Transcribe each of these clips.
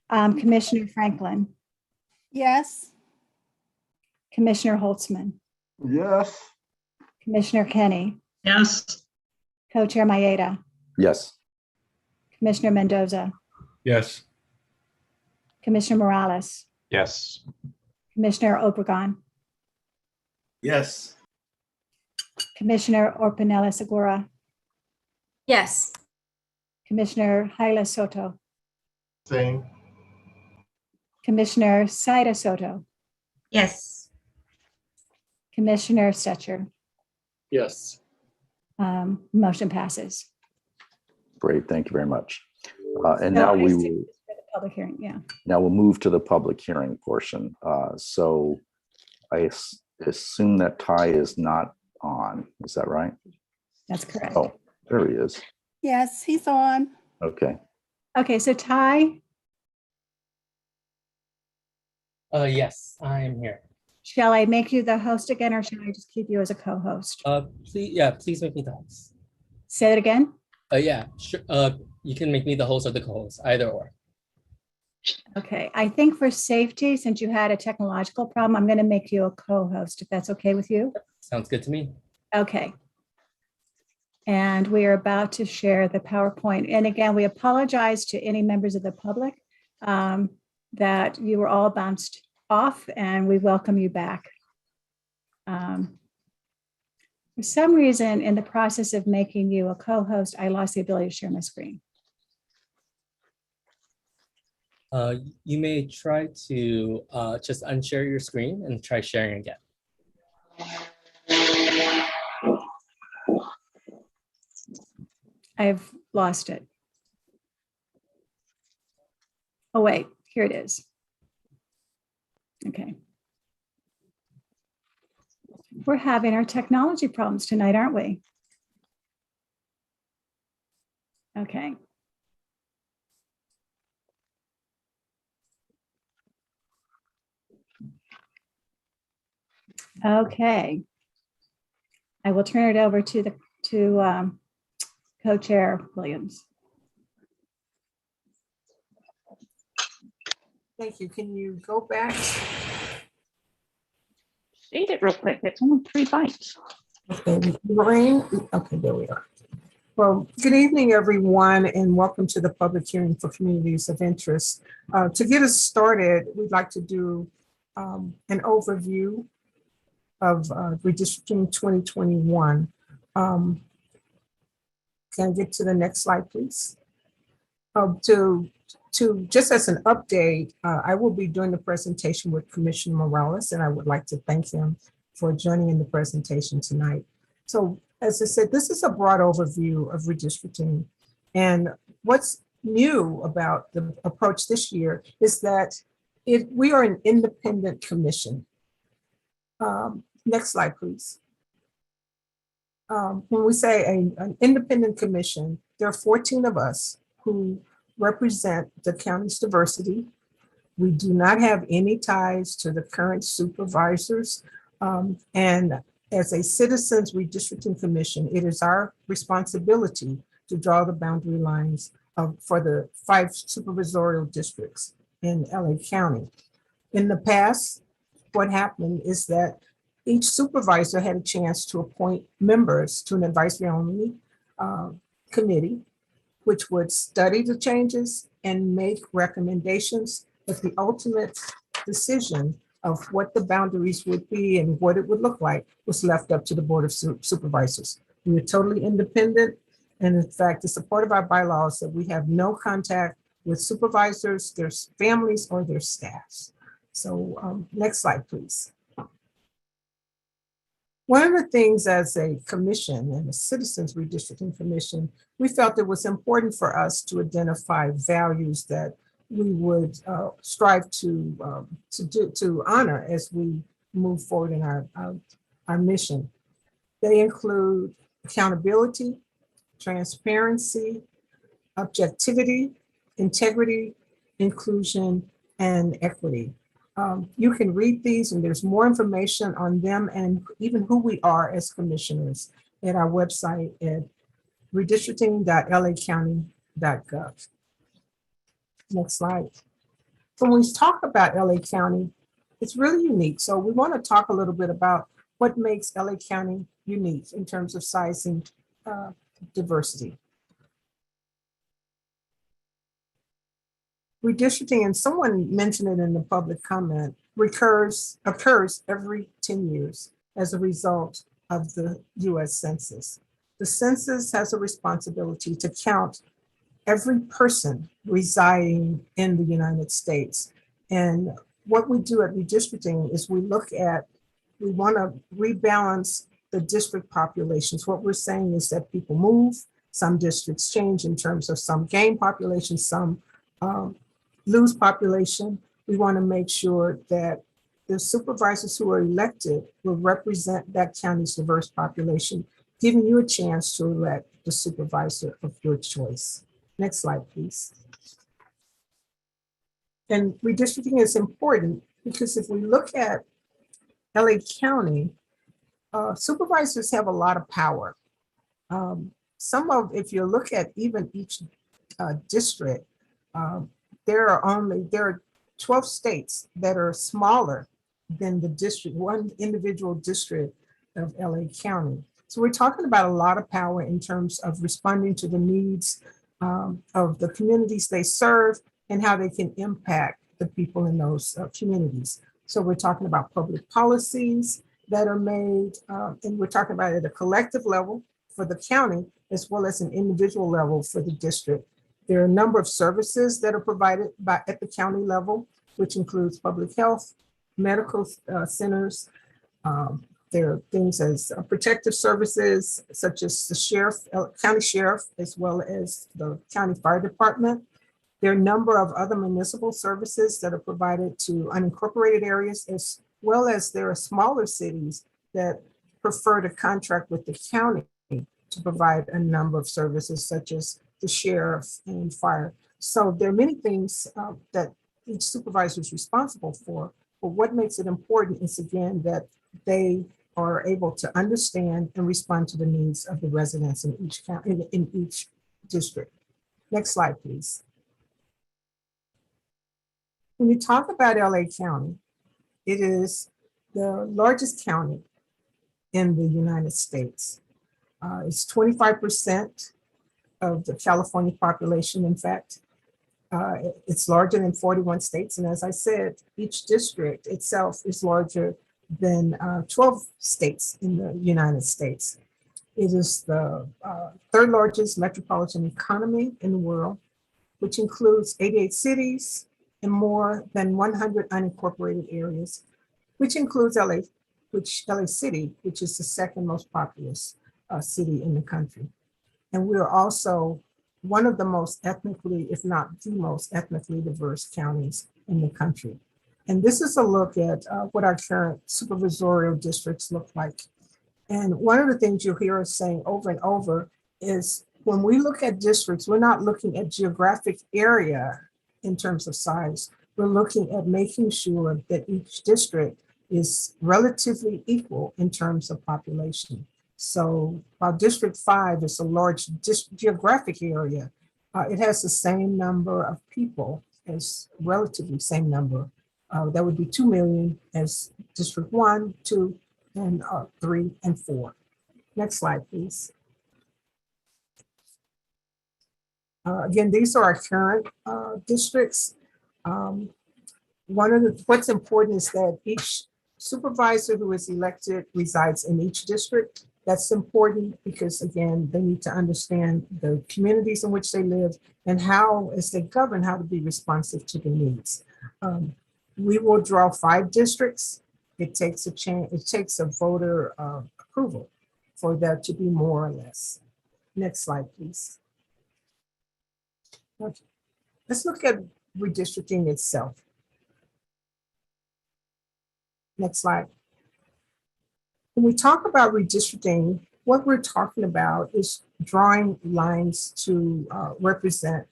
Commissioner Franklin, Yes. Commissioner Holtzman, Yes. Commissioner Kenny, Yes. Co-Chair Maeda, Yes. Commissioner Mendoza, Yes. Commissioner Morales, Yes. Commissioner Obregon, Yes. Commissioner Orpanella Segura, Yes. Commissioner Haila Soto, Same. Commissioner Saida Soto, Yes. Commissioner Stetcher. Yes. Motion passes. Great. Thank you very much. And So now I we see- will Public hearing, yeah. now we'll move to the public hearing portion. So I assume that Ty is not on. Is that right? That's correct. Oh, there he is. Yes, he's on. Okay. Okay, so Ty, Yes, I am here. shall I make you the host again, or shall I just keep you as a co-host? Please make me the host. Say it again. Yeah, sure. You can make me the host or the co-host, either or. Okay, I think for safety, since you had a technological problem, I'm going to make you a co-host, if that's okay with you. Sounds good to me. Okay. And we are about to share the PowerPoint. And again, we apologize to any members of the public that you were all bounced off, and we welcome you back. For some reason, in the process of making you a co-host, I lost the ability to share my screen. You may try to just unshare your screen and try sharing again. I've lost it. Oh, wait, here it is. Okay. We're having our technology problems tonight, aren't we? Okay. Okay. I will turn it over to Co-Chair Williams. Thank you. Can you go back? Shade it real quick. It's only 3 bytes. Okay, Lorraine. Okay, there we are. Well, good evening, everyone, and welcome to the public hearing for communities of interest. To get us started, we'd like to do an overview of Redistricting 2021. Can I get to the next slide, please? To just as an update, I will be doing the presentation with Commissioner Morales, and I would like to thank him for joining in the presentation tonight. So as I said, this is a broad overview of redistricting. And what's new about the approach this year is that we are an independent commission. Next slide, please. When we say an independent commission, there are 14 of us who represent the county's diversity. We do not have any ties to the current supervisors. And as a Citizens Redistricting Commission, it is our responsibility to draw the boundary lines for the 5 supervisorial districts in LA County. In the past, what happened is that each supervisor had a chance to appoint members to an advisory-only committee, which would study the changes and make recommendations, but the ultimate decision of what the boundaries would be and what it would look like was left up to the Board of Supervisors. We are totally independent, and in fact, it's a part of our bylaws that we have no contact with supervisors, their families, or their staffs. So next slide, please. One of the things as a commission and a Citizens Redistricting Commission, we felt it was important for us to identify values that we would strive to honor as we move forward in our mission. They include accountability, transparency, objectivity, integrity, inclusion, and equity. You can read these, and there's more information on them and even who we are as commissioners at our website at redistricting.lacounty.gov. Next slide. when we talk about LA County, it's really unique. So we want to talk a little bit about what makes LA County unique in terms of size and diversity. Redistricting, and someone mentioned it in the public comment, occurs every 10 years as a result of the US Census. The census has a responsibility to count every person residing in the United States. And what we do at redistricting is we want to rebalance the district populations. What we're saying is that people move, some districts change in terms of some gain population, some lose population. We want to make sure that the supervisors who are elected will represent that county's diverse population, giving you a chance to elect the supervisor of your choice. Next slide, please. And redistricting is important because if we look at LA County, supervisors have a lot of power. If you look at even each district, there are 12 states that are smaller than the district, one individual district of LA County. So we're talking about a lot of power in terms of responding to the needs of the communities they serve and how they can impact the people in those communities. So we're talking about public policies that are made, and we're talking about at a collective level for the county, as well as an individual level for the district. There are a number of services that are provided at the county level, which includes public health, medical centers. There are things as protective services, such as the county sheriff, as well as the county fire department. There are a number of other municipal services that are provided to unincorporated areas, as well as there are smaller cities that prefer to contract with the county to provide a number of services, such as the sheriff and fire. So there are many things that each supervisor is responsible for, but what makes it important is, again, that they are able to understand and respond to the needs of the residents in each county, in each district. Next slide, please. When you talk about LA County, it is the largest county in the United States. It's 25% of the California population. In fact, it's larger than 41 states. And as I said, each district itself is larger than 12 states in the United States. It is the third largest metropolitan economy in the world, which includes 88 cities and more than 100 unincorporated areas, which includes LA City, which is the second most populous city in the country. And we are also one of the most ethnically, if not the most ethnically diverse counties in the country. And this is a look at what our current supervisorial districts look like. And one of the things you'll hear us saying over and over is when we look at districts, we're not looking at geographic area in terms of size. We're looking at making sure that each district is relatively equal in terms of population. So while District 5 is a large geographic area, it has the same number of people as relatively same number. That would be 2 million as District 1, 2, and 3, and 4. Next slide, please. Again, these are our current districts. What's important is that each supervisor who is elected resides in each district. That's important because, again, they need to understand the communities in which they live and how, as they govern, how to be responsive to the needs. We will draw 5 districts. It takes a voter approval for that to be more or less. Next slide, please. Okay. Let's look at redistricting itself. Next slide. When we talk about redistricting, what we're talking about is drawing lines to represent,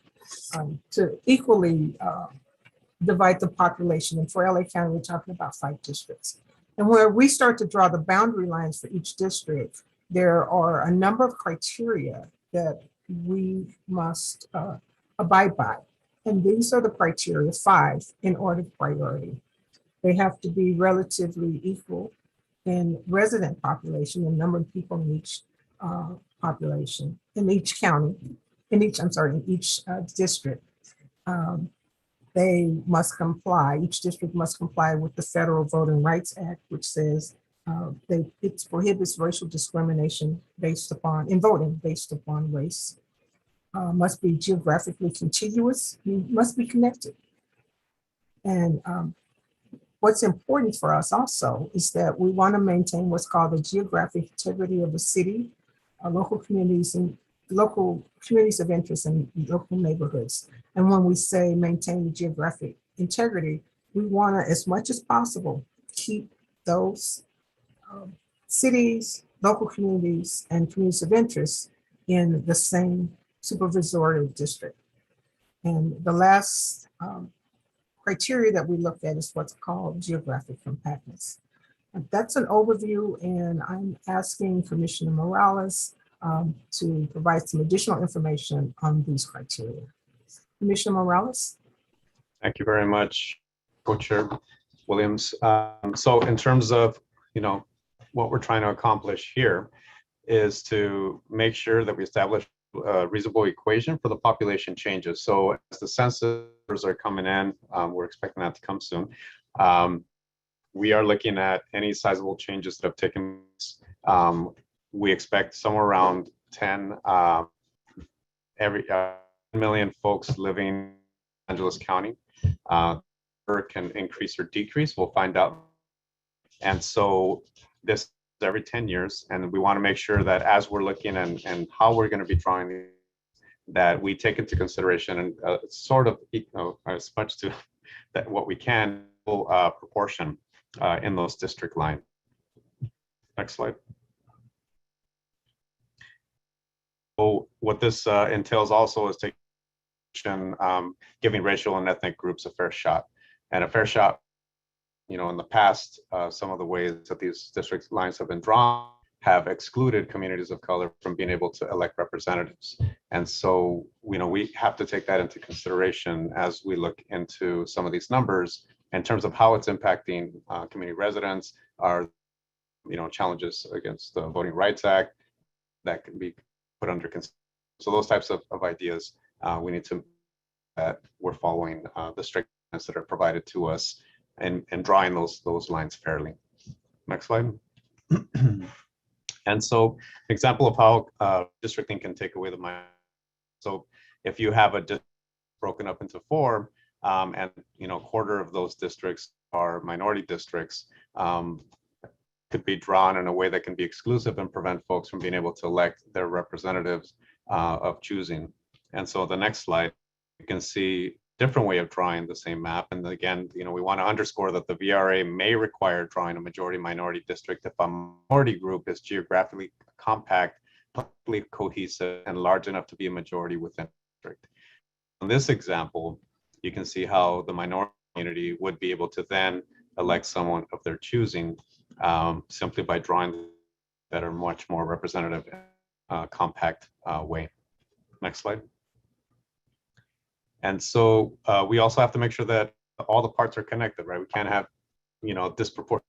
to equally divide the population. And for LA County, we're talking about 5 districts. And where we start to draw the boundary lines for each district, there are a number of criteria that we must abide by. And these are the criteria, 5 in order of priority. They have to be relatively equal in resident population, the number of people in each population, in each county, in each district. They must comply, each district must comply with the Federal Voting Rights Act, which says it prohibits racial discrimination in voting based upon race. Must be geographically contiguous, must be connected. And what's important for us also is that we want to maintain what's called the geographic integrity of the city, local communities of interest in local neighborhoods. And when we say maintain the geographic integrity, we want to, as much as possible, keep those cities, local communities, and communities of interest in the same supervisory district. And the last criteria that we looked at is what's called geographic compactness. And that's an overview, and I'm asking Commissioner Morales to provide some additional information on these criteria. Commissioner Morales? Thank you very much, Co-Chair Williams. So in terms of, what we're trying to accomplish here is to make sure that we establish a reasonable equation for the population changes. So as the census are coming in, we're expecting that to come soon. We are looking at any sizable changes that have taken place. We expect somewhere around 10 every million folks living in Los Angeles County. Can increase or decrease, we'll find out. And so this is every 10 years, and we want to make sure that as we're looking and how we're going to be drawing these, that we take into consideration and sort of, as much to that what we can, proportion in those district lines. Next slide. So what this entails also is giving racial and ethnic groups a fair shot. And a fair shot, in the past, some of the ways that these district lines have been drawn have excluded communities of color from being able to elect representatives. And so, we have to take that into consideration as we look into some of these numbers in terms of how it's impacting community residents, our, challenges against the Voting Rights Act that can be put under consideration. So those types of ideas, we need to, that we're following the strict lines that are provided to us and drawing those lines fairly. Next slide. And so example of how districting can take away the minority. So if you have a district broken up into 4 and a quarter of those districts are minority districts, could be drawn in a way that can be exclusive and prevent folks from being able to elect their representatives of choosing. And so the next slide, you can see different way of drawing the same map. And again, we want to underscore that the VRA may require drawing a majority minority district if a minority group is geographically compact, politically cohesive, and large enough to be a majority within the district. In this example, you can see how the minority community would be able to then elect someone of their choosing simply by drawing that are much more representative, compact way. Next slide. And so we also have to make sure that all the parts are connected, right? We can't have, disproportionate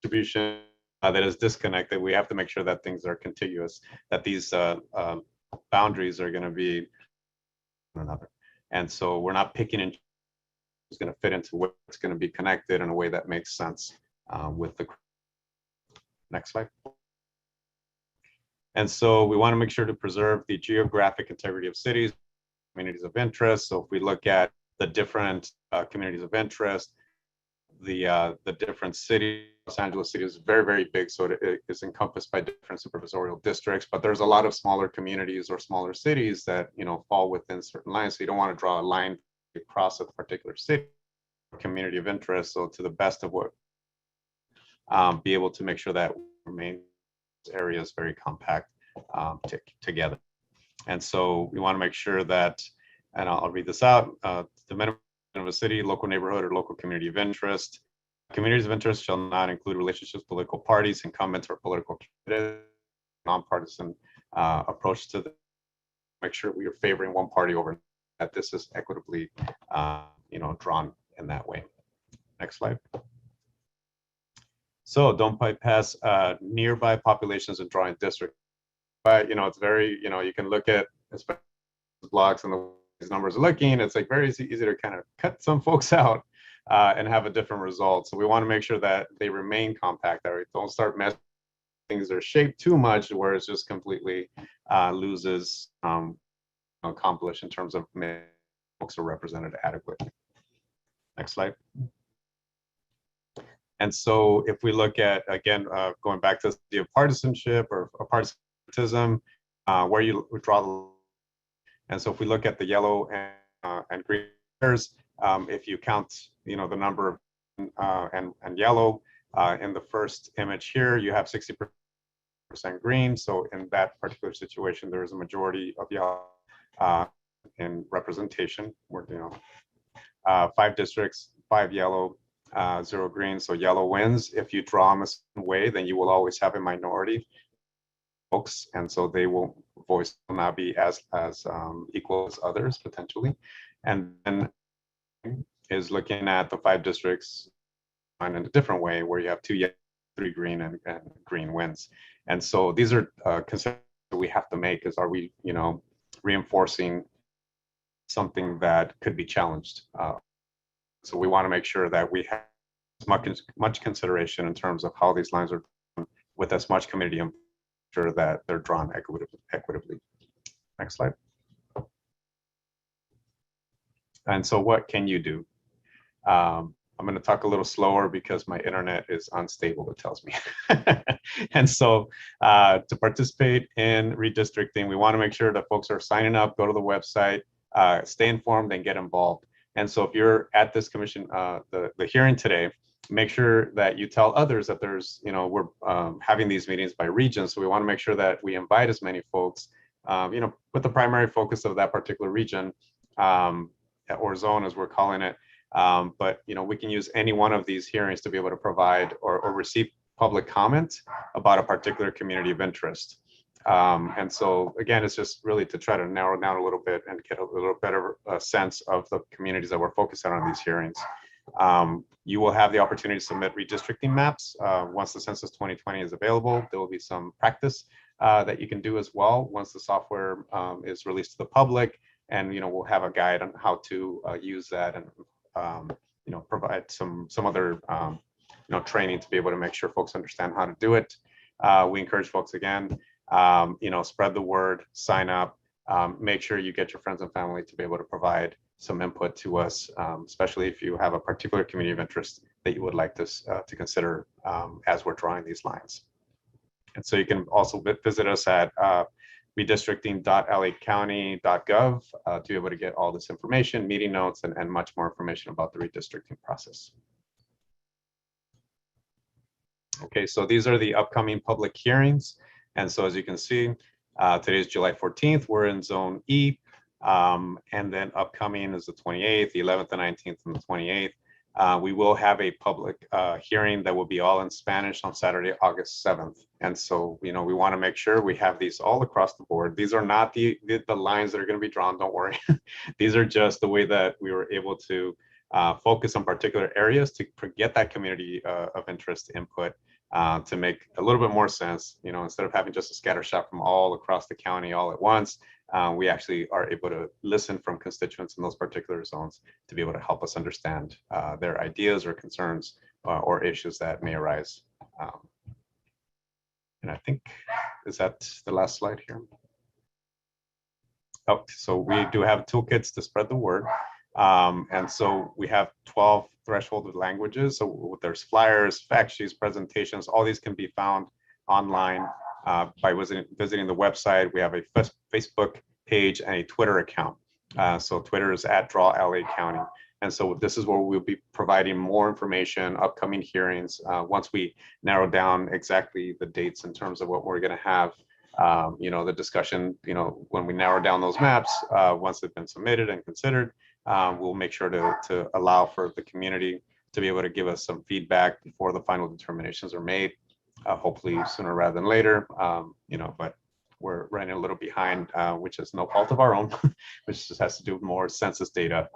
distribution that is disconnected. We have to make sure that things are contiguous, that these boundaries are going to be one another. And so we're not picking and it's going to fit into where it's going to be connected in a way that makes sense with the next slide. And so we want to make sure to preserve the geographic integrity of cities, communities of interest. So if we look at the different communities of interest, the different cities, Los Angeles City is very, very big. So it is encompassed by different supervisorial districts, but there's a lot of smaller communities or smaller cities that, fall within certain lines. So you don't want to draw a line across a particular city or community of interest. So to the best of what, be able to make sure that remain areas very compact together. And so we want to make sure that, and I'll read this out, the minimum of a city, local neighborhood, or local community of interest. Communities of interest shall not include relationships, political parties, incumbents, or political candidates. Nonpartisan approach to make sure we are favoring one party over. that this is equitably, drawn in that way. Next slide. So don't bypass nearby populations and drawing districts. But, it's very, you can look at especially blocks and the way these numbers are looking, it's like very easy to kind of cut some folks out and have a different result. So we want to make sure that they remain compact, that we don't start messing things are shaped too much where it's just completely loses accomplished in terms of folks are represented adequately. Next slide. And so if we look at, again, going back to the partisanship or partisanship, where you draw the, and so if we look at the yellow and green pairs, if you count, the number of and yellow in the first image here, you have 60% green. So in that particular situation, there is a majority of yellow in representation. Where 5 districts, 5 yellow, 0 green. So yellow wins. If you draw them a certain way, then you will always have a minority folks, and so they will voice will not be as equal as others potentially. And then is looking at the 5 districts in a different way, where you have 2 yellow, 3 green, and green wins. And so these are considerations that we have to make. Is are we reinforcing something that could be challenged? So we want to make sure that we have as much consideration in terms of how these lines are done with as much community input, sure that they're drawn equitably. Next slide. And so what can you do? I'm going to talk a little slower because my internet is unstable, it tells me. And so to participate in redistricting, we want to make sure that folks are signing up, go to the website, stay informed, and get involved. And so if you're at this commission, the hearing today, make sure that you tell others that there's, we're having these meetings by region. So we want to make sure that we invite as many folks, with the primary focus of that particular region or zone, as we're calling it. But we can use any one of these hearings to be able to provide or receive public comment about a particular community of interest. And so again, it's just really to try to narrow down a little bit and get a little better sense of the communities that we're focusing on these hearings. You will have the opportunity to submit redistricting maps. Once the Census 2020 is available, there will be some practice that you can do as well once the software is released to the public. And we'll have a guide on how to use that and provide some other training to be able to make sure folks understand how to do it. We encourage folks again, spread the word, sign up, make sure you get your friends and family to be able to provide some input to us, especially if you have a particular community of interest that you would like us to consider as we're drawing these lines. And so you can also visit us at redistricting.lacounty.gov to be able to get all this information, meeting notes, and much more information about the redistricting process. Okay, so these are the upcoming public hearings. And so as you can see, today is July 14th, we're in Zone E. And then upcoming is the 28th, the 11th, the 19th, and the 28th. We will have a public hearing that will be all in Spanish on Saturday, August 7th. And so, we want to make sure we have these all across the board. These are not the lines that are going to be drawn, don't worry. These are just the way that we were able to focus on particular areas to get that community of interest input to make a little bit more sense. Instead of having just a scatter shot from all across the county all at once, we actually are able to listen from constituents in those particular zones to be able to help us understand their ideas or concerns or issues that may arise. And I think, is that the last slide here? Oh, so we do have toolkits to spread the word. And so we have 12 threshold languages. So there's flyers, fact sheets, presentations, all these can be found online by visiting the website. We have a Facebook page and a Twitter account. So Twitter is @DrawLACounty. And so this is where we'll be providing more information, upcoming hearings, once we narrow down exactly the dates in terms of what we're going to have. The discussion, when we narrow down those maps, once they've been submitted and considered, we'll make sure to allow for the community to be able to give us some feedback before the final determinations are made, hopefully sooner rather than later, but we're running a little behind, which is no fault of our own, which just has to do with more census data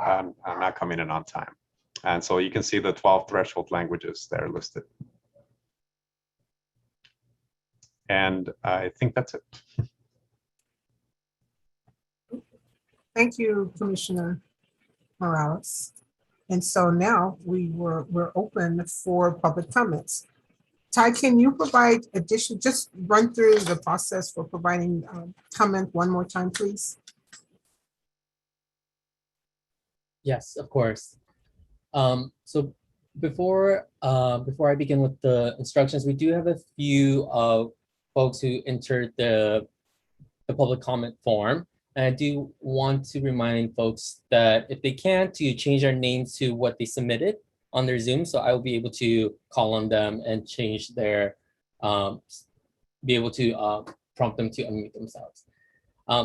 not coming in on time. And so you can see the 12 threshold languages that are listed. And I think that's it. Thank you, Commissioner Morales. And so now we're open for public comments. Ty, can you provide just run through the process for providing comment one more time, please? Yes, of course. So before I begin with the instructions, we do have a few folks who entered the public comment form. And I do want to remind folks that if they can, to change their names to what they submitted on their Zoom. So I will be able to call on them and change their, be able to prompt them to unmute themselves.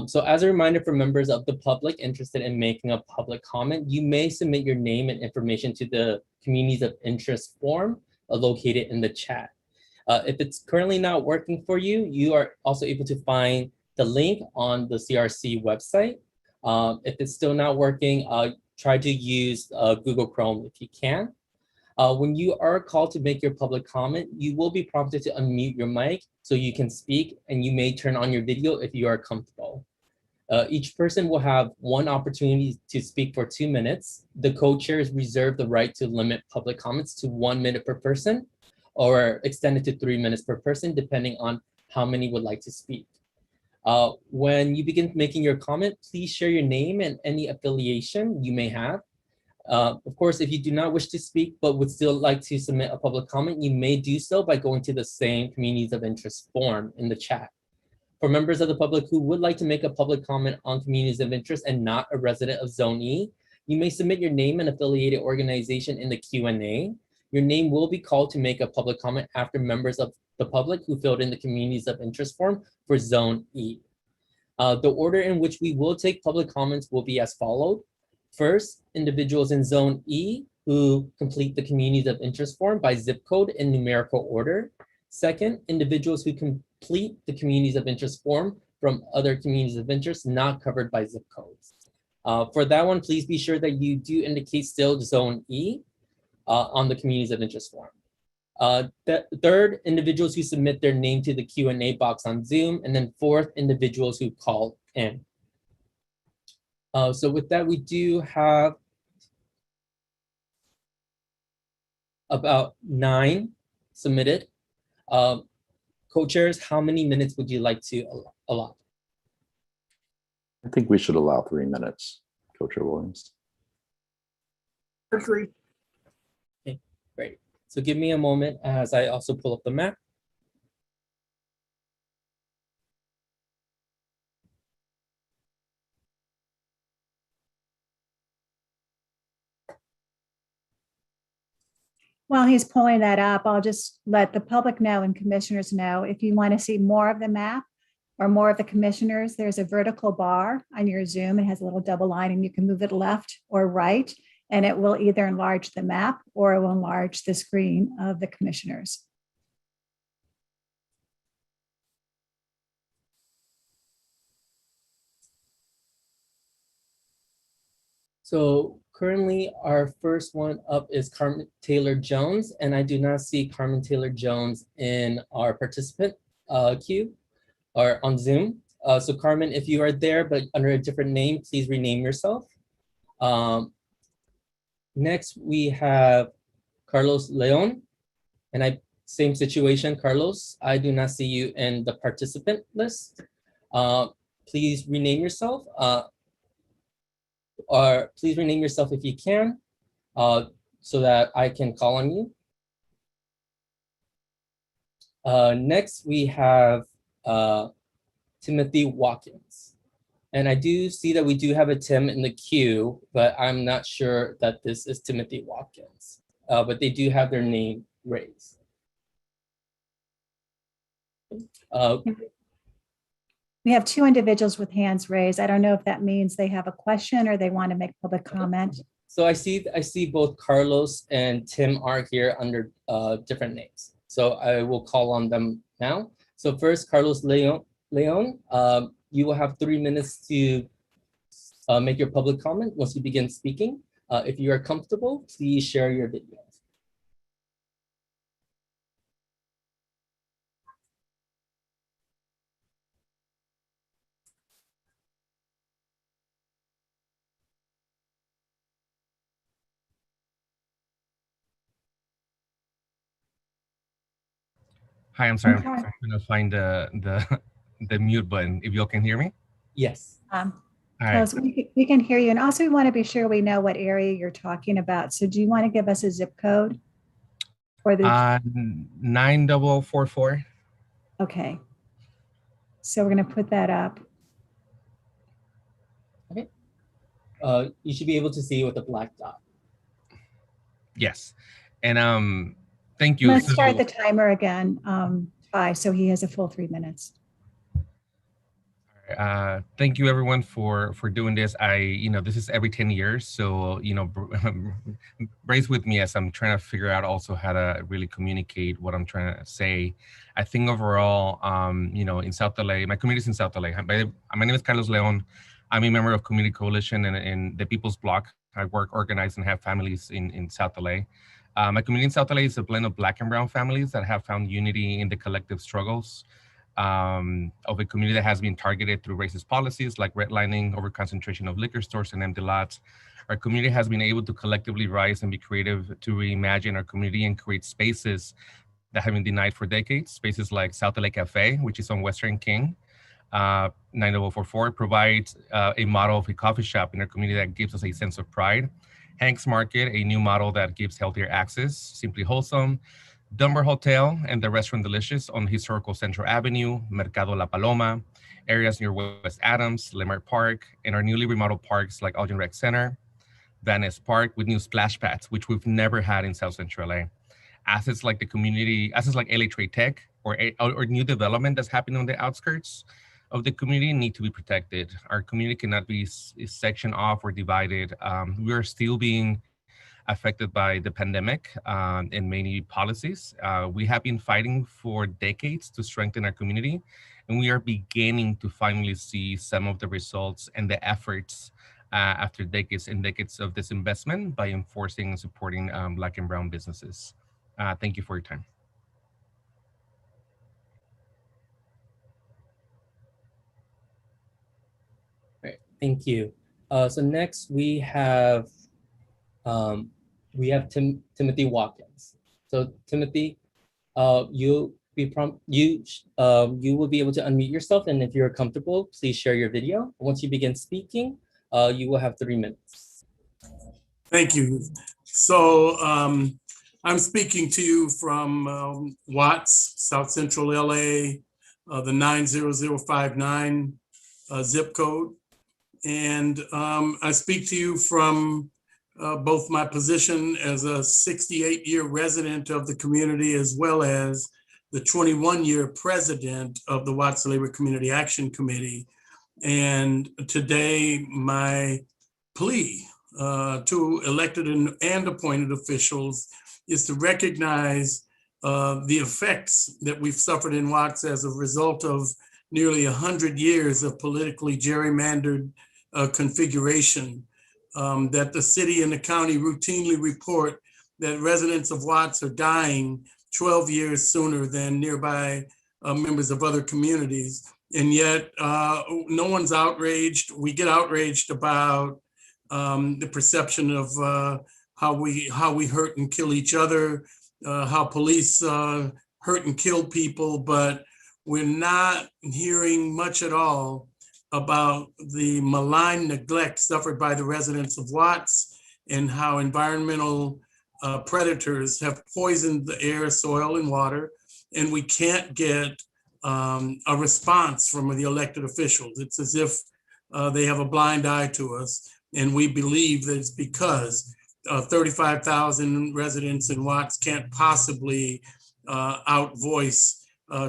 So as a reminder for members of the public interested in making a public comment, you may submit your name and information to the communities of interest form located in the chat. If it's currently not working for you, you are also able to find the link on the CRC website. If it's still not working, try to use Google Chrome if you can. When you are called to make your public comment, you will be prompted to unmute your mic so you can speak, and you may turn on your video if you are comfortable. Each person will have one opportunity to speak for 2 minutes. The co-chairs reserve the right to limit public comments to 1 minute per person or extend it to 3 minutes per person, depending on how many would like to speak. When you begin making your comment, please share your name and any affiliation you may have. Of course, if you do not wish to speak but would still like to submit a public comment, you may do so by going to the same communities of interest form in the chat. For members of the public who would like to make a public comment on communities of interest and not a resident of Zone E, you may submit your name and affiliated organization in the Q&A. Your name will be called to make a public comment after members of the public who filled in the communities of interest form for Zone E. The order in which we will take public comments will be as followed. First, individuals in Zone E who complete the communities of interest form by zip code in numerical order. Second, individuals who complete the communities of interest form from other communities of interest not covered by zip codes. For that one, please be sure that you do indicate still Zone E on the communities of interest form. Third, individuals who submit their name to the Q&A box on Zoom. And then fourth, individuals who call in. So with that, we do have about 9 submitted. Co-chairs, how many minutes would you like to allot? I think we should allow 3 minutes, Co-Chair Williams. Agree. Okay, great. So give me a moment as I also pull up the map. While he's pulling that up, I'll just let the public know and commissioners know, if you want to see more of the map or more of the commissioners, there's a vertical bar on your Zoom. It has a little double line and you can move it left or right, and it will either enlarge the map or it will enlarge the screen of the commissioners. So currently our first one up is Carmen Taylor Jones, and I do not see Carmen Taylor Jones in our participant queue or on Zoom. So Carmen, if you are there but under a different name, please rename yourself. Next we have Carlos Leon, and same situation, Carlos. I do not see you in the participant list. Please rename yourself. Or please rename yourself if you can, so that I can call on you. Next, we have Timothy Watkins. And I do see that we do have a Tim in the queue, but I'm not sure that this is Timothy Watkins. But they do have their name raised. We have 2 individuals with hands raised. I don't know if that means they have a question or they want to make public comment. So I see both Carlos and Tim are here under different names. So I will call on them now. So first, Carlos Leon, Leon, you will have 3 minutes to make your public comment once you begin speaking. If you are comfortable, please share your video. Hi, I'm sorry. I'm Okay. trying to find the mute button. If y'all can hear me. Yes. All right. Close. We can hear you. And also we want to be sure we know what area you're talking about. So do you want to give us a zip code? Or the 9044. okay. So we're going to put that up. Okay. You should be able to see with the black dot. Yes. And thank you. Let's start So- the timer again, so he has a full 3 minutes. Thank you everyone for doing this. This is every 10 years. So, brace with me as I'm trying to figure out also how to really communicate what I'm trying to say. I think overall, in South LA, my community is in South LA. My name is Carlos Leon. I'm a member of Community Coalition and the People's Bloc. I work, organize, and have families in South LA. My community in South LA is a blend of Black and Brown families that have found unity in the collective struggles of a community that has been targeted through racist policies like redlining, overconcentration of liquor stores and empty lots. Our community has been able to collectively rise and be creative to reimagine our community and create spaces that have been denied for decades. Spaces like South LA Cafe, which is on Western King. 9044 provides a model of a coffee shop in our community that gives us a sense of pride. Hank's Market, a new model that gives healthier access. Simply Wholesome, Dunbar Hotel and the Restaurant Delicious on historical Central Avenue, Mercado La Paloma, areas near West Adams, Leimert Park, and our newly remodeled parks like Algin Rec Center, Van Ness Park with new splash pads, which we've never had in South Central LA. Assets like LA Trade Tech or new development that's happening on the outskirts of the community need to be protected. Our community cannot be sectioned off or divided. We are still being affected by the pandemic and many policies. We have been fighting for decades to strengthen our community, and we are beginning to finally see some of the results and the efforts after decades and decades of disinvestment by enforcing and supporting Black and Brown businesses. Thank you for your time. Right, thank you. So next we have Timothy Watkins. So Timothy, you will be able to unmute yourself, and if you're comfortable, please share your video. Once you begin speaking, you will have 3 minutes. Thank you. So I'm speaking to you from Watts, South Central LA, the 90059 zip code. And I speak to you from both my position as a 68-year resident of the community, as well as the 21-year president of the Watts Labor Community Action Committee. And today, my plea to elected and appointed officials is to recognize the effects that we've suffered in Watts as a result of nearly 100 years of politically gerrymandered configuration. That the city and the county routinely report that residents of Watts are dying 12 years sooner than nearby members of other communities. And yet no one's outraged. We get outraged about the perception of how we hurt and kill each other, how police hurt and kill people, but we're not hearing much at all about the malign neglect suffered by the residents of Watts and how environmental predators have poisoned the air, soil, and water. And we can't get a response from the elected officials. It's as if they have a blind eye to us. And we believe that it's because 35,000 residents in Watts can't possibly outvoice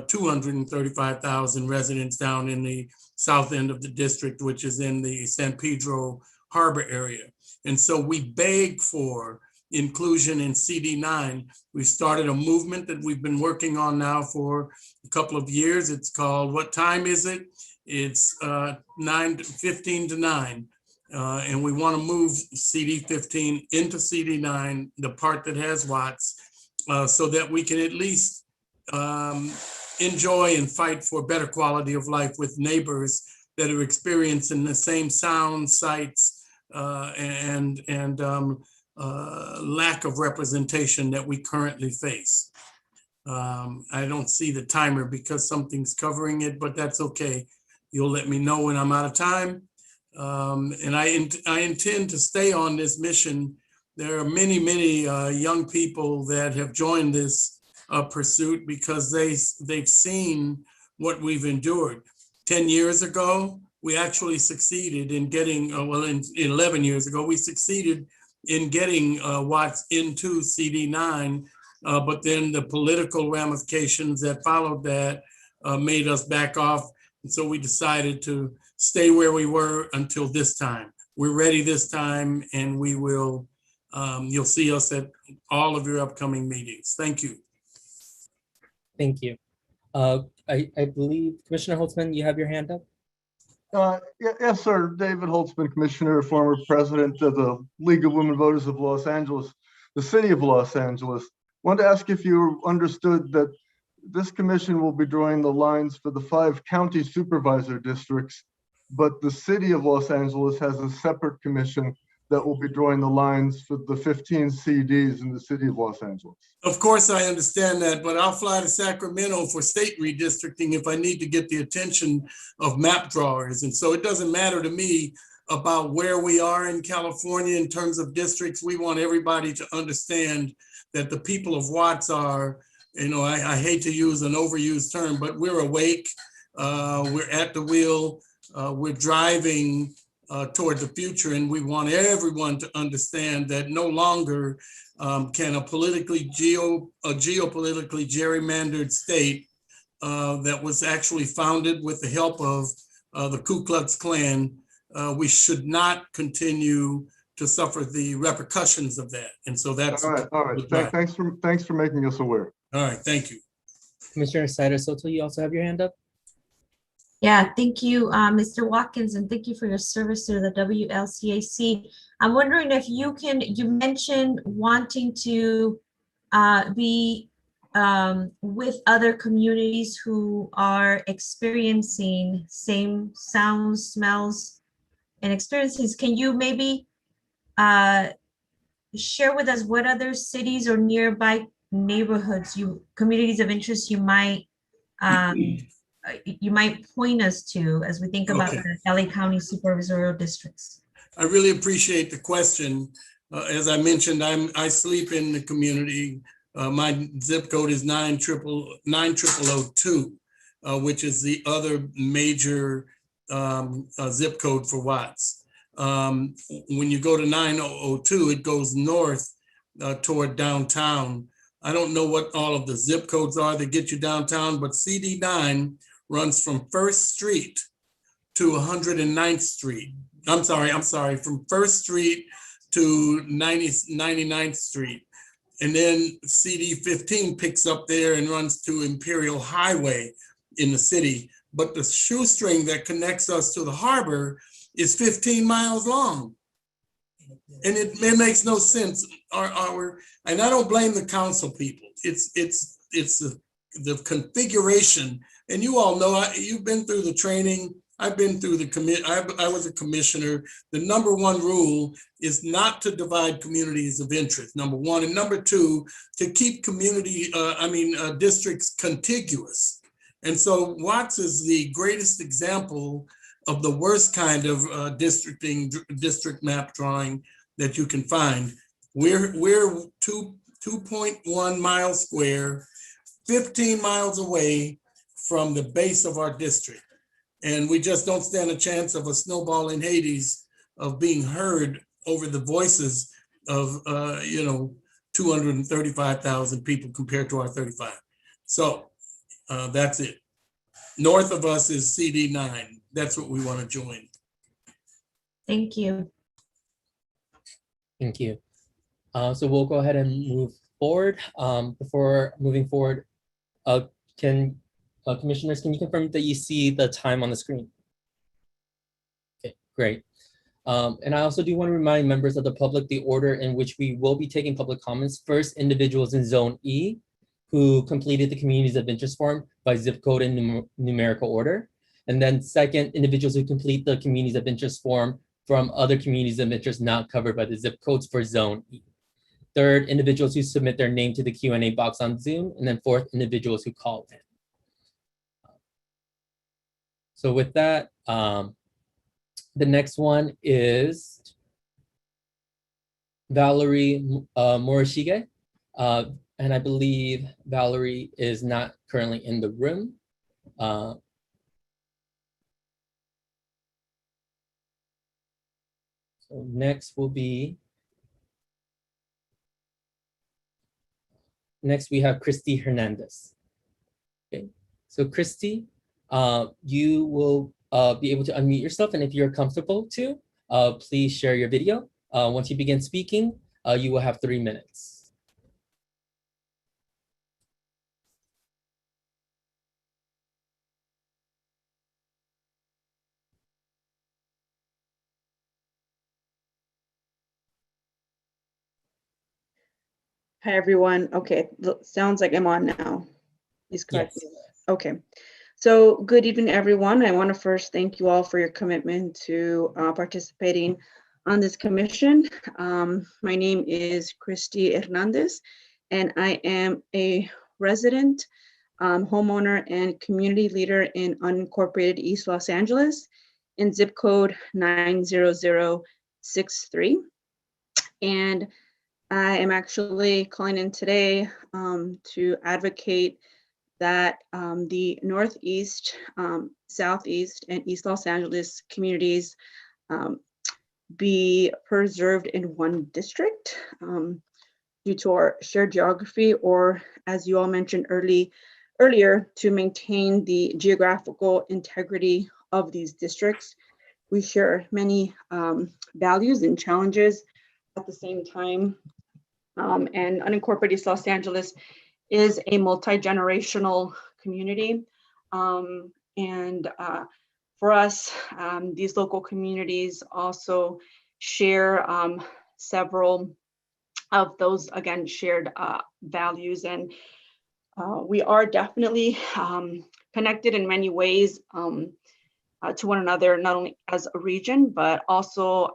235,000 residents down in the south end of the district, which is in the San Pedro Harbor area. And so we beg for inclusion in CD9. We started a movement that we've been working on now for a couple of years. It's called, what time is it? It's 15 to 9. And we want to move CD15 into CD9, the part that has Watts, so that we can at least enjoy and fight for better quality of life with neighbors that are experiencing the same sound, sights, and lack of representation that we currently face. I don't see the timer because something's covering it, but that's okay. You'll let me know when I'm out of time. And I intend to stay on this mission. There are many, many young people that have joined this pursuit because they've seen what we've endured. 10 years ago, we actually succeeded in getting, 11 years ago, we succeeded in getting Watts into CD9, but then the political ramifications that followed that made us back off. And so we decided to stay where we were until this time. We're ready this time, and we will, you'll see us at all of your upcoming meetings. Thank you. Thank you. I believe Commissioner Holtzman, you have your hand up? Yes, sir. David Holtzman, Commissioner, former president of the League of Women Voters of Los Angeles, the city of Los Angeles. Wanted to ask if you understood that this commission will be drawing the lines for the 5 county supervisor districts, but the city of Los Angeles has a separate commission that will be drawing the lines for the 15 CDs in the city of Los Angeles. Of course, I understand that, but I'll fly to Sacramento for state redistricting if I need to get the attention of map drawers. And so it doesn't matter to me about where we are in California in terms of districts. We want everybody to understand that the people of Watts are, I hate to use an overused term, but we're awake, we're at the wheel, we're driving toward the future, and we want everyone to understand that no longer can a geopolitically gerrymandered state that was actually founded with the help of the Ku Klux Klan, we should not continue to suffer the repercussions of that. And so that's all right. Thanks for making us aware. All right, thank you. Commissioner Sider Soto, you also have your hand up? Yeah, thank you, Mr. Watkins, and thank you for your service to the WLCAC. I'm wondering if you mentioned wanting to be with other communities who are experiencing same sounds, smells, and experiences. Can you maybe share with us what other cities or nearby neighborhoods, communities of interest you might point us to as we think about the LA County supervisorial districts? I really appreciate the question. As I mentioned, I sleep in the community. My zip code is 90002, which is the other major zip code for Watts. When you go to 9002, it goes north toward downtown. I don't know what all of the zip codes are that get you downtown, but CD9 runs from 1st Street to 109th Street. I'm sorry, from 1st Street to 99th Street. And then CD15 picks up there and runs to Imperial Highway in the city. But the shoestring that connects us to the harbor is 15 miles long. And it makes no sense. And I don't blame the council people. It's the configuration. And you all know, you've been through the training. I've been through I was a commissioner. The number one rule is not to divide communities of interest, number one. And number two, to keep districts contiguous. And so Watts is the greatest example of the worst kind of district map drawing that you can find. We're 2.1 miles square, 15 miles away from the base of our district. And we just don't stand a chance of a snowball in Hades of being heard over the voices of 235,000 people compared to our 35. So that's it. North of us is CD9. That's what we want to join. Thank you. Thank you. So we'll go ahead and move forward. Before moving forward, commissioners, can you confirm that you see the time on the screen? Okay, great. And I also do want to remind members of the public the order in which we will be taking public comments. First, individuals in Zone E who completed the communities of interest form by zip code and numerical order. And then second, individuals who complete the communities of interest form from other communities of interest not covered by the zip codes for Zone E. Third, individuals who submit their name to the Q&A box on Zoom. And then fourth, individuals who call in. So with that, the next one is Valerie Morishige. And I believe Valerie is not currently in the room. So next we have Christy Hernandez. Okay, so Christy, you will be able to unmute yourself, and if you're comfortable to, please share your video. Once you begin speaking, you will have 3 minutes. Hi, everyone. Okay, sounds like I'm on now. Please correct me. Okay. So good evening, everyone. I want to first thank you all for your commitment to participating on this commission. My name is Christy Hernandez, and I am a resident, homeowner, and community leader in unincorporated East Los Angeles in zip code 90063. And I am actually calling in today to advocate that the Northeast, Southeast, and East Los Angeles communities be preserved in one district due to our shared geography, or as you all mentioned earlier, to maintain the geographical integrity of these districts. We share many values and challenges at the same time. And unincorporated Los Angeles is a multi-generational community. And for us, these local communities also share several of those, again, shared values. And we are definitely connected in many ways to one another, not only as a region, but also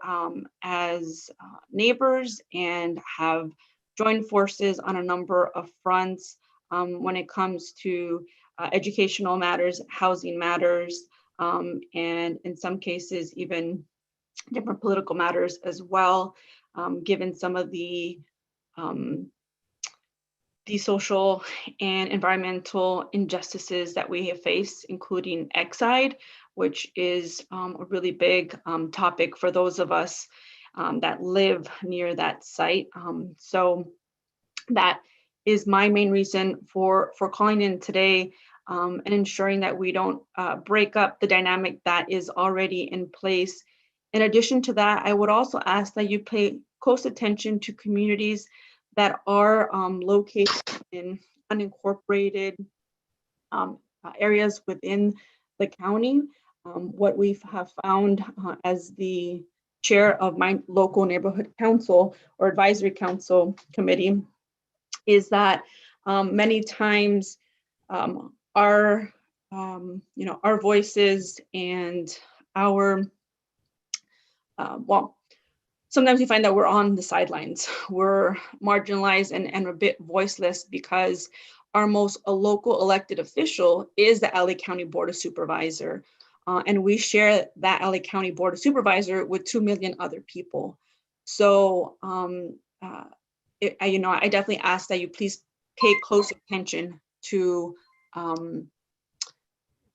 as neighbors, and have joined forces on a number of fronts when it comes to educational matters, housing matters, and in some cases, even different political matters as well, given some of the social and environmental injustices that we have faced, including Exide, which is a really big topic for those of us that live near that site. So that is my main reason for calling in today, and ensuring that we don't break up the dynamic that is already in place. In addition to that, I would also ask that you pay close attention to communities that are located in unincorporated areas within the county. What we have found as the chair of my local neighborhood council or advisory council committee is that many times our voices and our sometimes we find that we're on the sidelines. We're marginalized and a bit voiceless because our most local elected official is the LA County Board of Supervisors. And we share that LA County Board of Supervisors with 2 million other people. So, I definitely ask that you please pay close attention to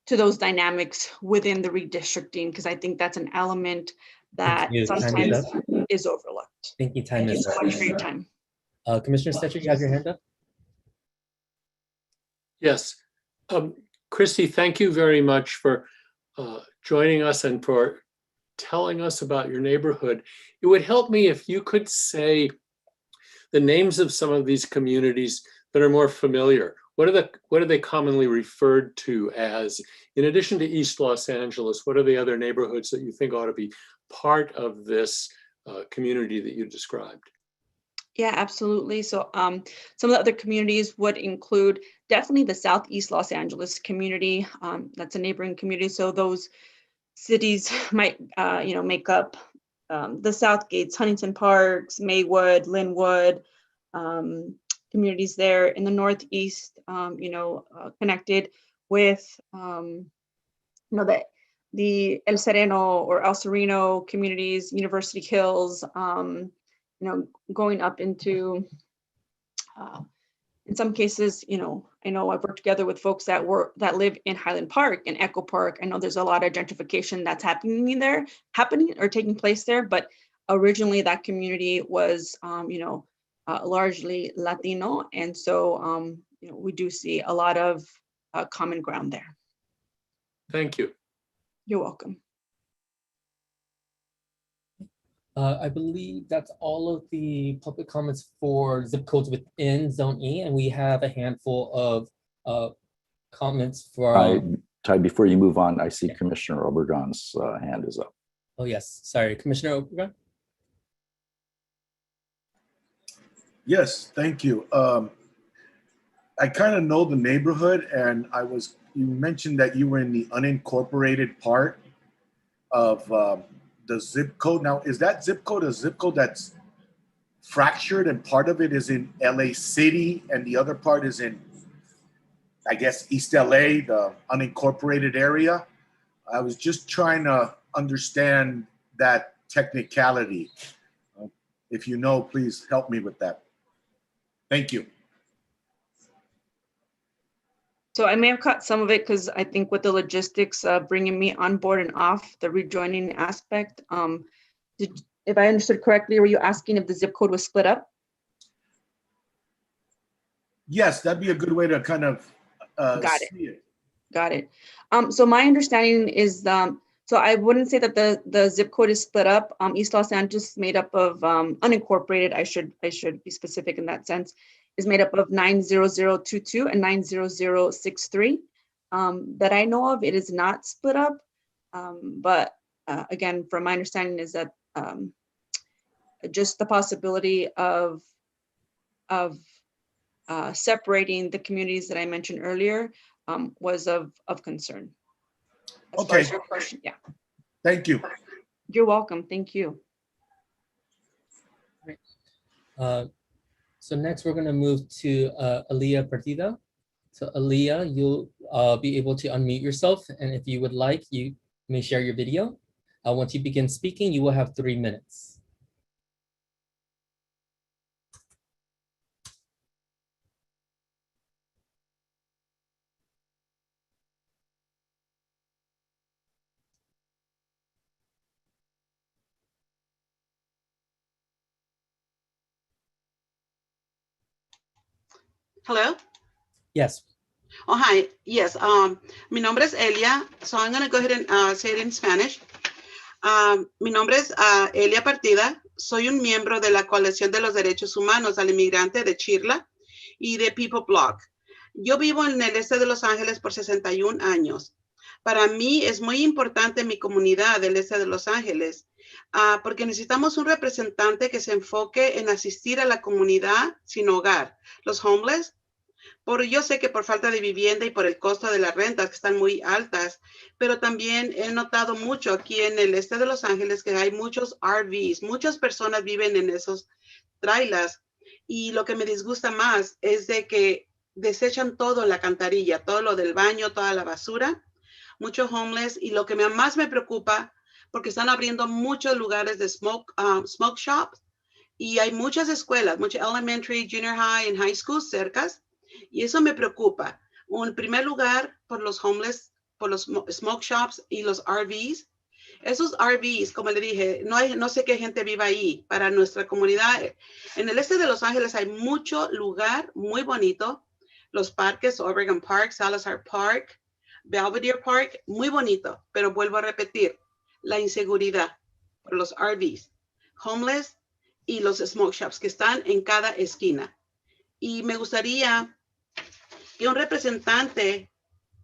those dynamics within the redistricting, because I think that's an element that sometimes is overlooked. Thank you, Thank you so much for your time. Commissioner Stetcher, you have your hand up? Yes. Christy, thank you very much for joining us and for telling us about your neighborhood. It would help me if you could say the names of some of these communities that are more familiar. What are they commonly referred to as? In addition to East Los Angeles, what are the other neighborhoods that you think ought to be part of this community that you described? Yeah, absolutely. So some of the other communities would include definitely the Southeast Los Angeles community. That's a neighboring community. So those cities might, make up the Southgates, Huntington Parks, Maywood, Linwood, communities there in the Northeast, connected with, the El Sereno or El Sereno communities, University Hills, going up into, in some cases, I know I've worked together with folks that live in Highland Park and Echo Park. I know there's a lot of gentrification that's happening or taking place there, but originally that community was, largely Latino. And so, we do see a lot of common ground there. Thank you. You're welcome. I believe that's all of the public comments for zip codes within Zone E, and we have a handful of comments from. Ty, before you move on, I see Commissioner Obregon's hand is up. Oh yes, sorry, Commissioner Obregon. Yes, thank you. I kind of know the neighborhood, and you mentioned that you were in the unincorporated part of the zip code. Now, is that zip code a zip code that's fractured and part of it is in LA City and the other part is in, I guess, East LA, the unincorporated area? I was just trying to understand that technicality. If you know, please help me with that. Thank you. So I may have caught some of it because I think with the logistics bringing me on board and off the rejoining aspect, if I understood correctly, were you asking if the zip code was split up? Yes, that'd be a good way to kind of Got see it. Got it. So my understanding is, so I wouldn't say that the zip code is split up. East Los Angeles is made up of unincorporated. I should be specific in that sense. Is made up of 90022 and 90063. That I know of, it is not split up. But again, from my understanding is that just the possibility of separating the communities that I mentioned earlier was of concern. As far as your question, yeah. Thank you. You're welcome. Thank you. So next we're going to move to Aaliyah Partida. So Aaliyah, you'll be able to unmute yourself, and if you would like, you may share your video. Once you begin speaking, you will have 3 minutes. Hello? Yes. Oh, hi. Yes. Mi nombre es Elia. So I'm going to go ahead and say it in Spanish. Mi nombre es Elia Partida. Soy un miembro de la Coalición de los Derechos Humanos al Inmigrante de Chirla y de People Block. Yo vivo en el este de Los Ángeles por 61 años. Para mí es muy importante mi comunidad del este de Los Ángeles porque necesitamos un representante que se enfoque en asistir a la comunidad sin hogar, los homeless. Yo sé que por falta de vivienda y por el costo de las rentas que están muy altas, pero también he notado mucho aquí en el este de Los Ángeles que hay muchos RVs, muchas personas viven en esos trailers y lo que me disgusta más es de que desechan todo en la alcantarilla, todo lo del baño, toda la basura, muchos homeless y lo que más me preocupa porque están abriendo muchos lugares de smoke shops y hay muchas escuelas, muchas elementary, junior high and high schools cercas. Y eso me preocupa. En primer lugar, por los homeless, por los smoke shops y los RVs. Esos RVs, como le dije, no sé qué gente viva ahí. Para nuestra comunidad, en el este de Los Ángeles hay mucho lugar muy bonito. Los parques, Oregon Park, Salazar Park, Belvedere Park, muy bonito. Pero vuelvo a repetir, la inseguridad por los RVs. Homeless, y los smoke shops que están en cada esquina. Y me gustaría que un representante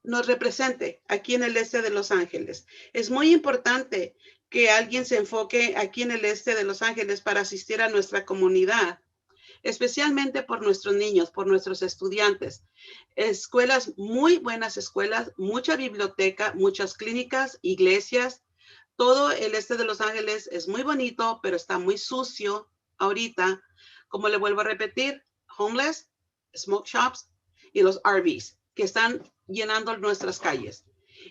nos represente aquí en el este de Los Ángeles. Es muy importante que alguien se enfoque aquí en el este de Los Ángeles para asistir a nuestra comunidad, especialmente por nuestros niños, por nuestros estudiantes. Escuelas, muy buenas escuelas, mucha biblioteca, muchas clínicas, iglesias. Todo el este de Los Ángeles es muy bonito, pero está muy sucio ahorita. Como le vuelvo a repetir, homeless, smoke shops y los RVs que están llenando nuestras calles.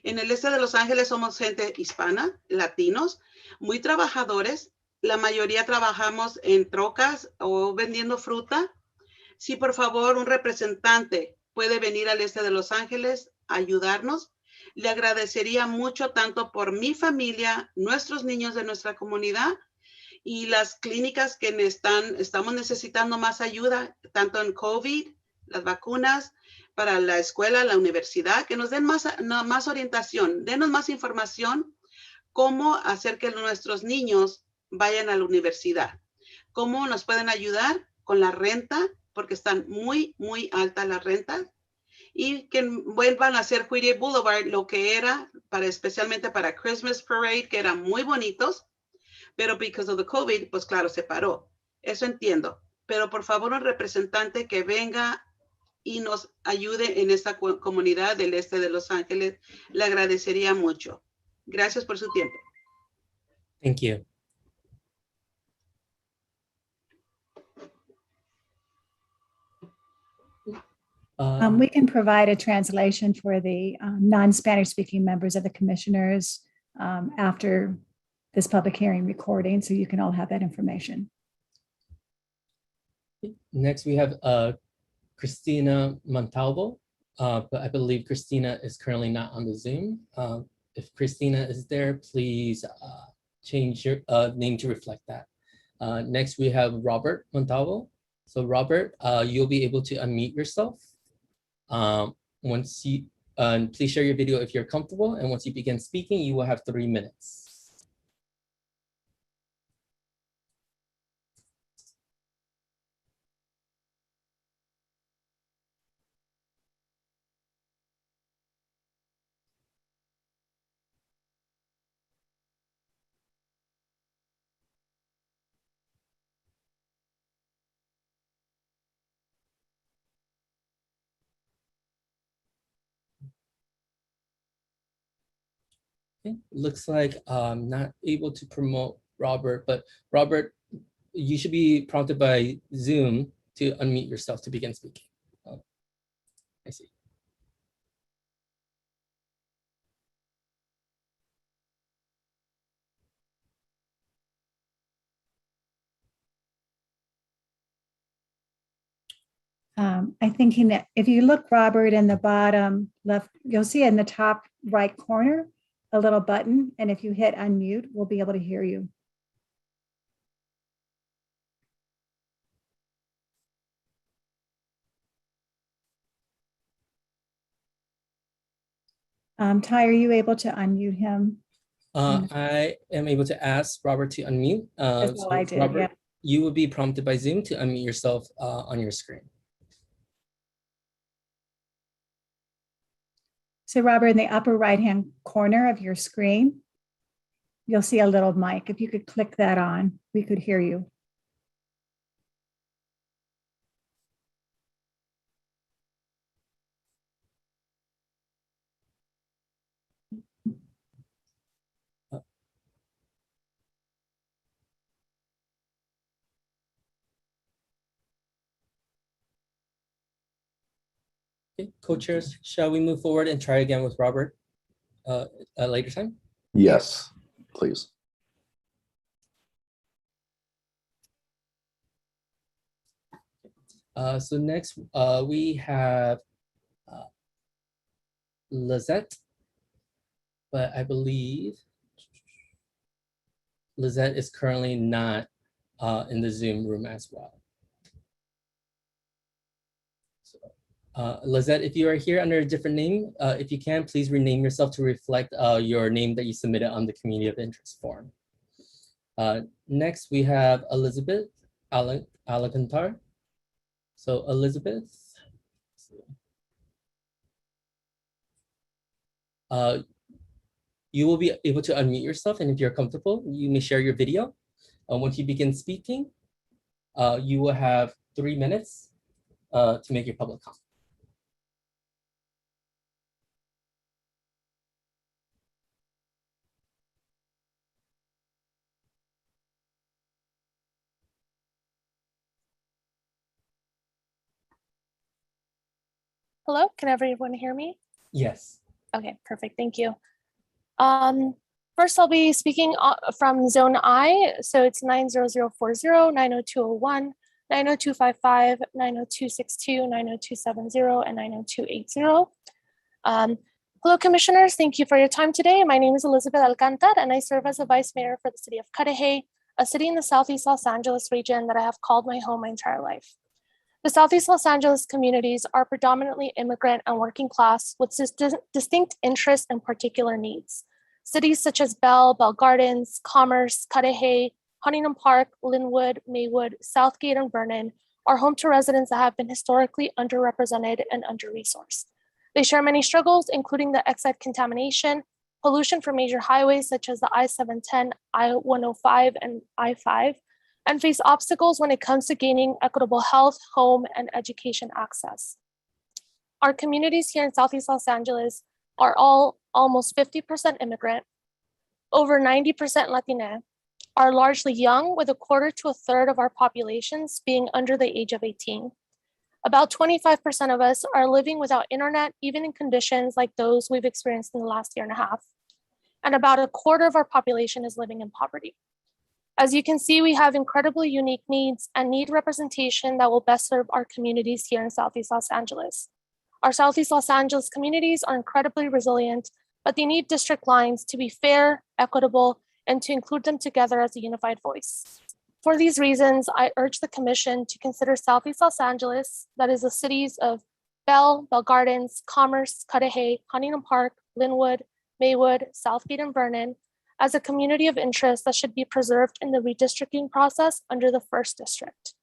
En el este de Los Ángeles somos gente hispana, latinos, muy trabajadores. La mayoría trabajamos en trocas o vendiendo fruta. Si por favor un representante puede venir al este de Los Ángeles a ayudarnos, le agradecería mucho tanto por mi familia, nuestros niños de nuestra comunidad y las clínicas que estamos necesitando más ayuda, tanto en COVID, las vacunas, para la escuela, la universidad, que nos den más orientación, denos más información, cómo hacer que nuestros niños vayan a la universidad, cómo nos pueden ayudar con la renta, porque están muy, muy altas las rentas, y que vuelvan a hacer Whittier Boulevard lo que era, especialmente para Christmas Parade, que eran muy bonitos, pero because of the COVID, pues claro, se paró. Eso entiendo. Pero por favor, un representante que venga y nos ayude en esta comunidad del este de Los Ángeles, le agradecería mucho. Gracias por su tiempo. Thank you. We can provide a translation for the non-Spanish speaking members of the commissioners after this public hearing recording, so you can all have that information. Next, we have Christina Montalvo, but I believe Christina is currently not on the Zoom. If Christina is there, please change your name to reflect that. Next, we have Robert Montalvo. So Robert, you'll be able to unmute yourself. Once you, please share your video if you're comfortable, and once you begin speaking, you will have 3 minutes. Okay. Looks like I'm not able to promote Robert, but Robert, you should be prompted by Zoom to unmute yourself to begin speaking. Oh, I see. I'm thinking that if you look, Robert, in the bottom left, you'll see in the top right corner a little button, and if you hit unmute, we'll be able to hear you. Ty, are you able to unmute him? I am able to ask Robert to unmute. That's all I did, Robert, yeah. you will be prompted by Zoom to unmute yourself on your screen. So Robert, in the upper right-hand corner of your screen, you'll see a little mic. If you could click that on, we could hear you. Okay, co-chairs, shall we move forward and try again with Robert at a later time? Yes, please. So next we have Lizette, but I believe Lizette is currently not in the Zoom room as well. Lizette, if you are here under a different name, if you can, please rename yourself to reflect your name that you submitted on the Community of Interest form. Next, we have Elizabeth. Alakantar. So Elizabeth. You will be able to unmute yourself, and if you're comfortable, you may share your video. Once you begin speaking, you will have 3 minutes to make your public comment. Hello, can everyone hear me? Yes. Okay, perfect, thank you. First, I'll be speaking from Zone I, so it's 90040, 90201, 90255, 90262, 90270, and 90280. Hello, Commissioners. Thank you for your time today. My name is Elizabeth Alcantar, and I serve as a Vice Mayor for the city of Cudahy, a city in the Southeast Los Angeles region that I have called my home my entire life. The Southeast Los Angeles communities are predominantly immigrant and working class with distinct interests and particular needs. Cities such as Bell Gardens, Commerce, Cudahy, Huntington Park, Linwood, Maywood, Southgate, and Vernon are home to residents that have been historically underrepresented and under-resourced. They share many struggles, including the exide contamination, pollution from major highways such as the I-710, I-105, and I-5, and face obstacles when it comes to gaining equitable health, home, and education access. Our communities here in Southeast Los Angeles are all almost 50% immigrant, over 90% Latina, are largely young, with a quarter to a third of our populations being under the age of 18. About 25% of us are living without internet, even in conditions like those we've experienced in the last year and a half. And about a quarter of our population is living in poverty. As you can see, we have incredibly unique needs and need representation that will best serve our communities here in Southeast Los Angeles. Our Southeast Los Angeles communities are incredibly resilient, but they need district lines to be fair, equitable, and to include them together as a unified voice. For these reasons, I urge the Commission to consider Southeast Los Angeles, that is the cities of Bell Gardens, Commerce, Cudahy, Huntington Park, Linwood, Maywood, Southgate, and Vernon, as a community of interest that should be preserved in the redistricting process under the first district.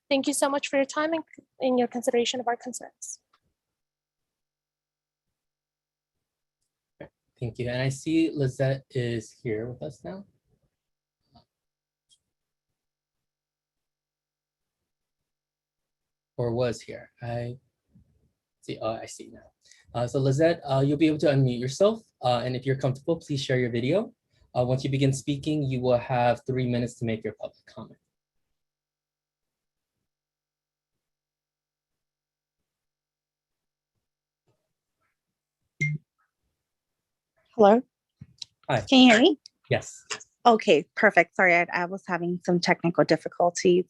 Thank you so much for your time and in your consideration of our concerns. Thank you. And I see Lizette is here with us now. Or was here. I see. Oh, I see now. So Lizette, you'll be able to unmute yourself. And if you're comfortable, please share your video. Once you begin speaking, you will have 3 minutes to make your public comment. Hello? Hi. Can you hear me? Yes. Okay, perfect. Sorry, I was having some technical difficulties.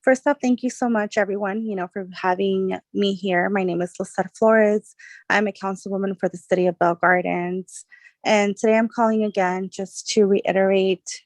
First up, thank you so much, everyone, for having me here. My name is Lisette Flores. I'm a councilwoman for the city of Bell Gardens. And today I'm calling again just to reiterate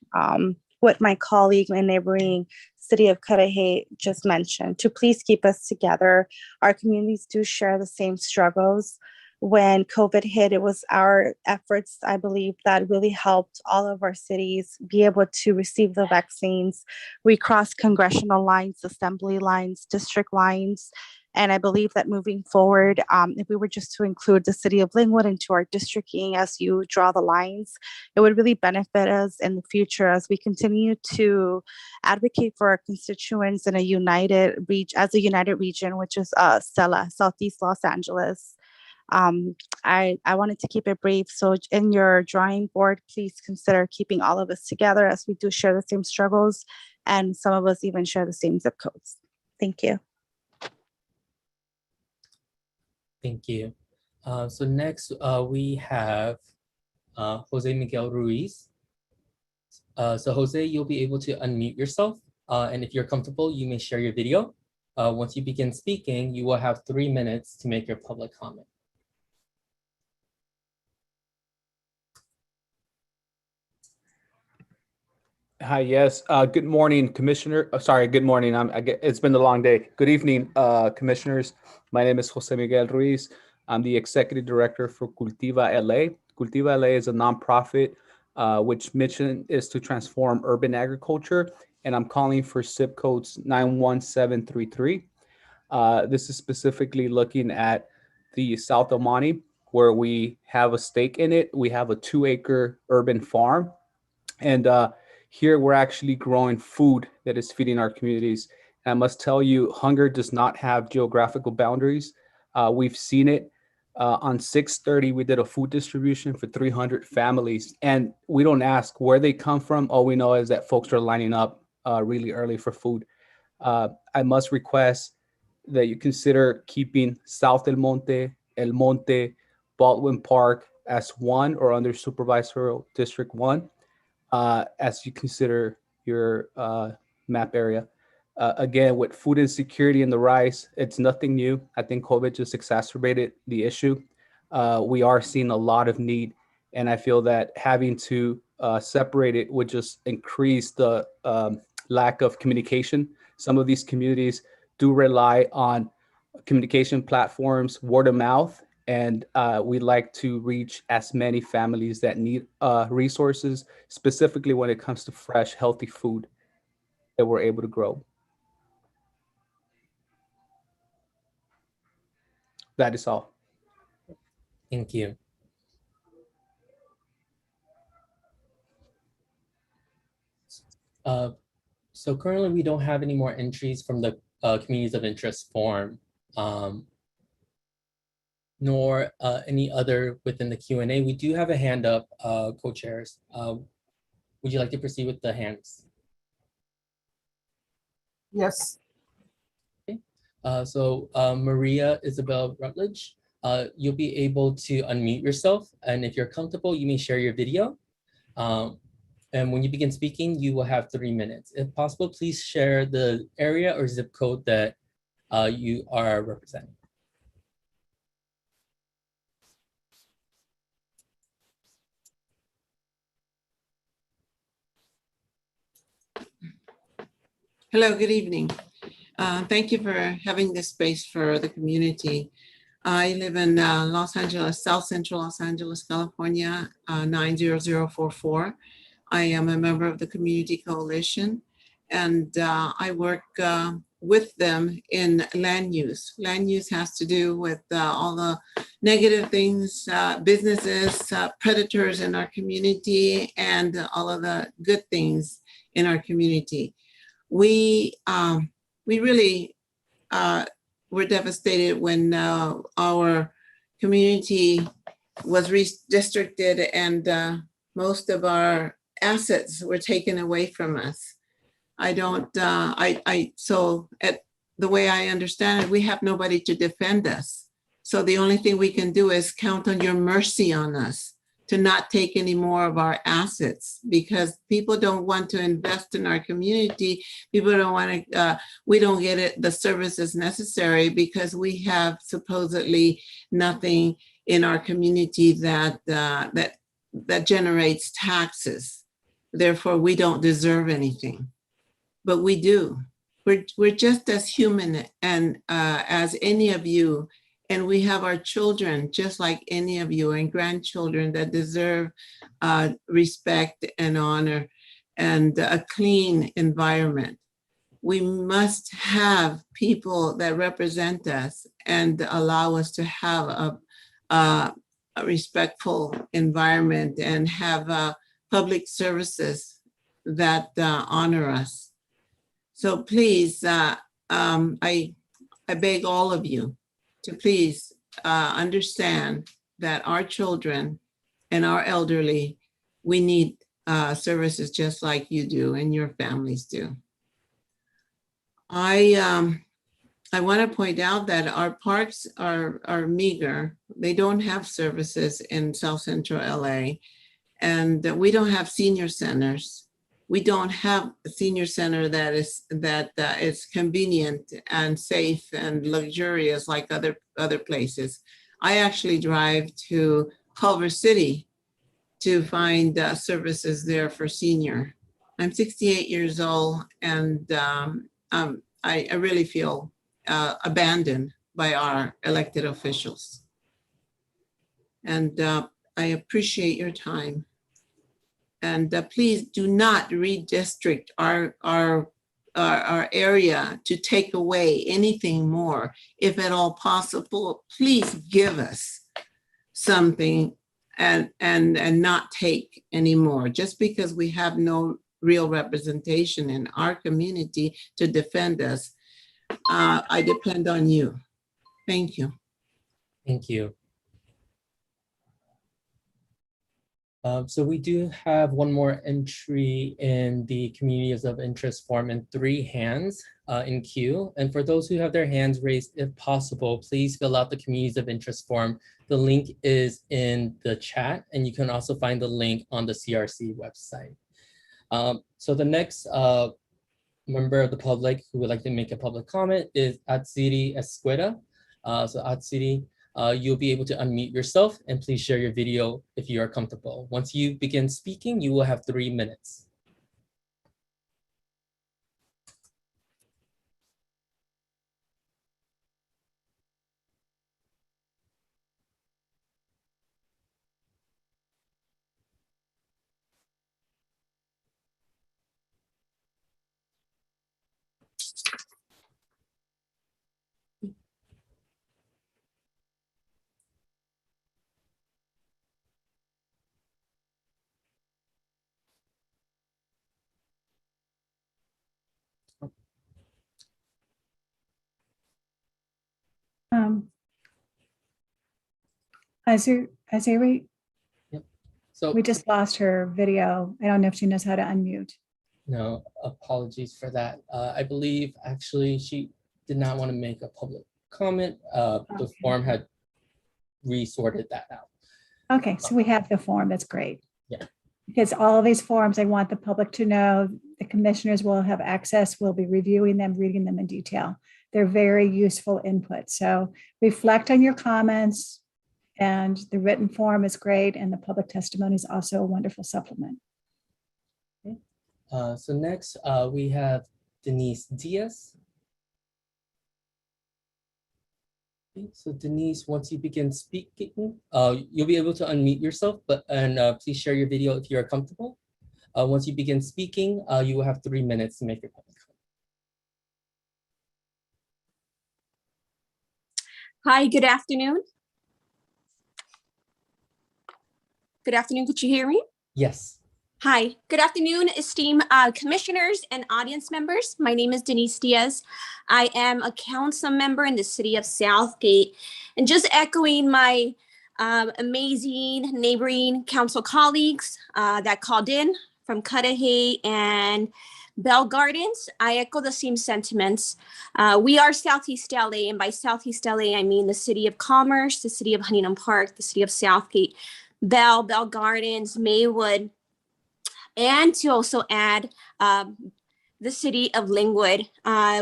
what my colleague in neighboring city of Cudahy just mentioned, to please keep us together. Our communities do share the same struggles. When COVID hit, it was our efforts, I believe, that really helped all of our cities be able to receive the vaccines. We crossed congressional lines, assembly lines, district lines. And I believe that moving forward, if we were just to include the city of Linwood into our districting as you draw the lines, it would really benefit us in the future as we continue to advocate for our constituents in a united region, which is SELA, Southeast Los Angeles. I wanted to keep it brief. So in your drawing board, please consider keeping all of us together as we do share the same struggles, and some of us even share the same zip codes. Thank you. Thank you. So next we have Jose Miguel Ruiz. So Jose, you'll be able to unmute yourself. And if you're comfortable, you may share your video. Once you begin speaking, you will have 3 minutes to make your public comment. Hi, yes. Good morning, Commissioner. Sorry, good morning. It's been a long day. Good evening, Commissioners. My name is Jose Miguel Ruiz. I'm the Executive Director for Cultiva LA. Cultiva LA is a nonprofit which mission is to transform urban agriculture and I'm calling for zip codes 91733. This is specifically looking at the South El Monte, where we have a stake in it. We have a 2-acre urban farm. And here we're actually growing food that is feeding our communities. And I must tell you, hunger does not have geographical boundaries. We've seen it. On 6/30, we did a food distribution for 300 families. And we don't ask where they come from. All we know is that folks are lining up really early for food. I must request that you consider keeping South El Monte, Baldwin Park as one or under supervisorial District 1 as you consider your map area. Again, with food insecurity and the rise, it's nothing new. I think COVID just exacerbated the issue. We are seeing a lot of need, and I feel that having to separate it would just increase the lack of communication. Some of these communities do rely on communication platforms, word of mouth, and we'd like to reach as many families that need resources, specifically when it comes to fresh, healthy food that we're able to grow. That is all. Thank you. So currently we don't have any more entries from the communities of interest form, nor any other within the Q&A. We do have a hand up, co-chairs. Would you like to proceed with the hands? Yes. Okay. So Maria Isabel Rutledge, you'll be able to unmute yourself. And if you're comfortable, you may share your video. And when you begin speaking, you will have 3 minutes. If possible, please share the area or zip code that you are representing. Hello, good evening. Thank you for having this space for the community. I live in Los Angeles, South Central Los Angeles, California, 90044. I am a member of the Community Coalition, and I work with them in land use. Land use has to do with all the negative things, businesses, predators in our community, and all of the good things in our community. We really were devastated when our community was redistricted and most of our assets were taken away from us. So at the way I understand it, we have nobody to defend us. So the only thing we can do is count on your mercy on us to not take any more of our assets, because people don't want to invest in our community. People don't want to, we don't get it, the services necessary, because we have supposedly nothing in our community that generates taxes. Therefore, we don't deserve anything, but we do. We're just as human and as any of you. And we have our children, just like any of you, and grandchildren that deserve respect and honor and a clean environment. We must have people that represent us and allow us to have a respectful environment and have public services that honor us. So please, I beg all of you to please understand that our children and our elderly, we need services just like you do and your families do. I want to point out that our parks are meager. They don't have services in South Central LA, and we don't have senior centers. We don't have a senior center that is convenient and safe and luxurious like other places. I actually drive to Culver City to find services there for senior. I'm 68 years old, and I really feel abandoned by our elected officials. And I appreciate your time. please do not redistrict our area to take away anything more. If at all possible, please give us something and not take anymore. Just because we have no real representation in our community to defend us, I depend on you. Thank you. Thank you. So we do have one more entry in the communities of interest form and 3 hands in queue. And for those who have their hands raised, if possible, please fill out the communities of interest form. The link is in the chat, and you can also find the link on the CRC website. So the next member of the public who would like to make a public comment is Atsiri Escueda. So Atsiri, you'll be able to unmute yourself and please share your video if you are comfortable. Once you begin speaking, you will have 3 minutes. Aziri, So we just lost her video. I don't know if she knows how to unmute. no, apologies for that. I believe actually she did not want to make a public comment. The form had resorted that out. Okay, so we have the form. That's great. Yeah. Because all of these forms, I want the public to know the commissioners will have access. We'll be reviewing them, reading them in detail. They're very useful input. So reflect on your comments, and the written form is great, and the public testimony is also a wonderful supplement. So next we have Denise Diaz. Okay, so Denise, once you begin speaking, you'll be able to unmute yourself, and please share your video if you're comfortable. Once you begin speaking, you will have 3 minutes to make your public comment. Hi, good afternoon. Good afternoon, could you hear me? Yes. Hi, good afternoon, esteemed commissioners and audience members. My name is Denise Diaz. I am a council member in the city of Southgate. And just echoing my amazing neighboring council colleagues that called in from Cudahy and Bell Gardens, I echo the same sentiments. We are Southeast LA, and by Southeast LA, I mean the city of Commerce, the city of Huntington Park, the city of Southgate, Bell Gardens, Maywood, and to also add the city of Linwood.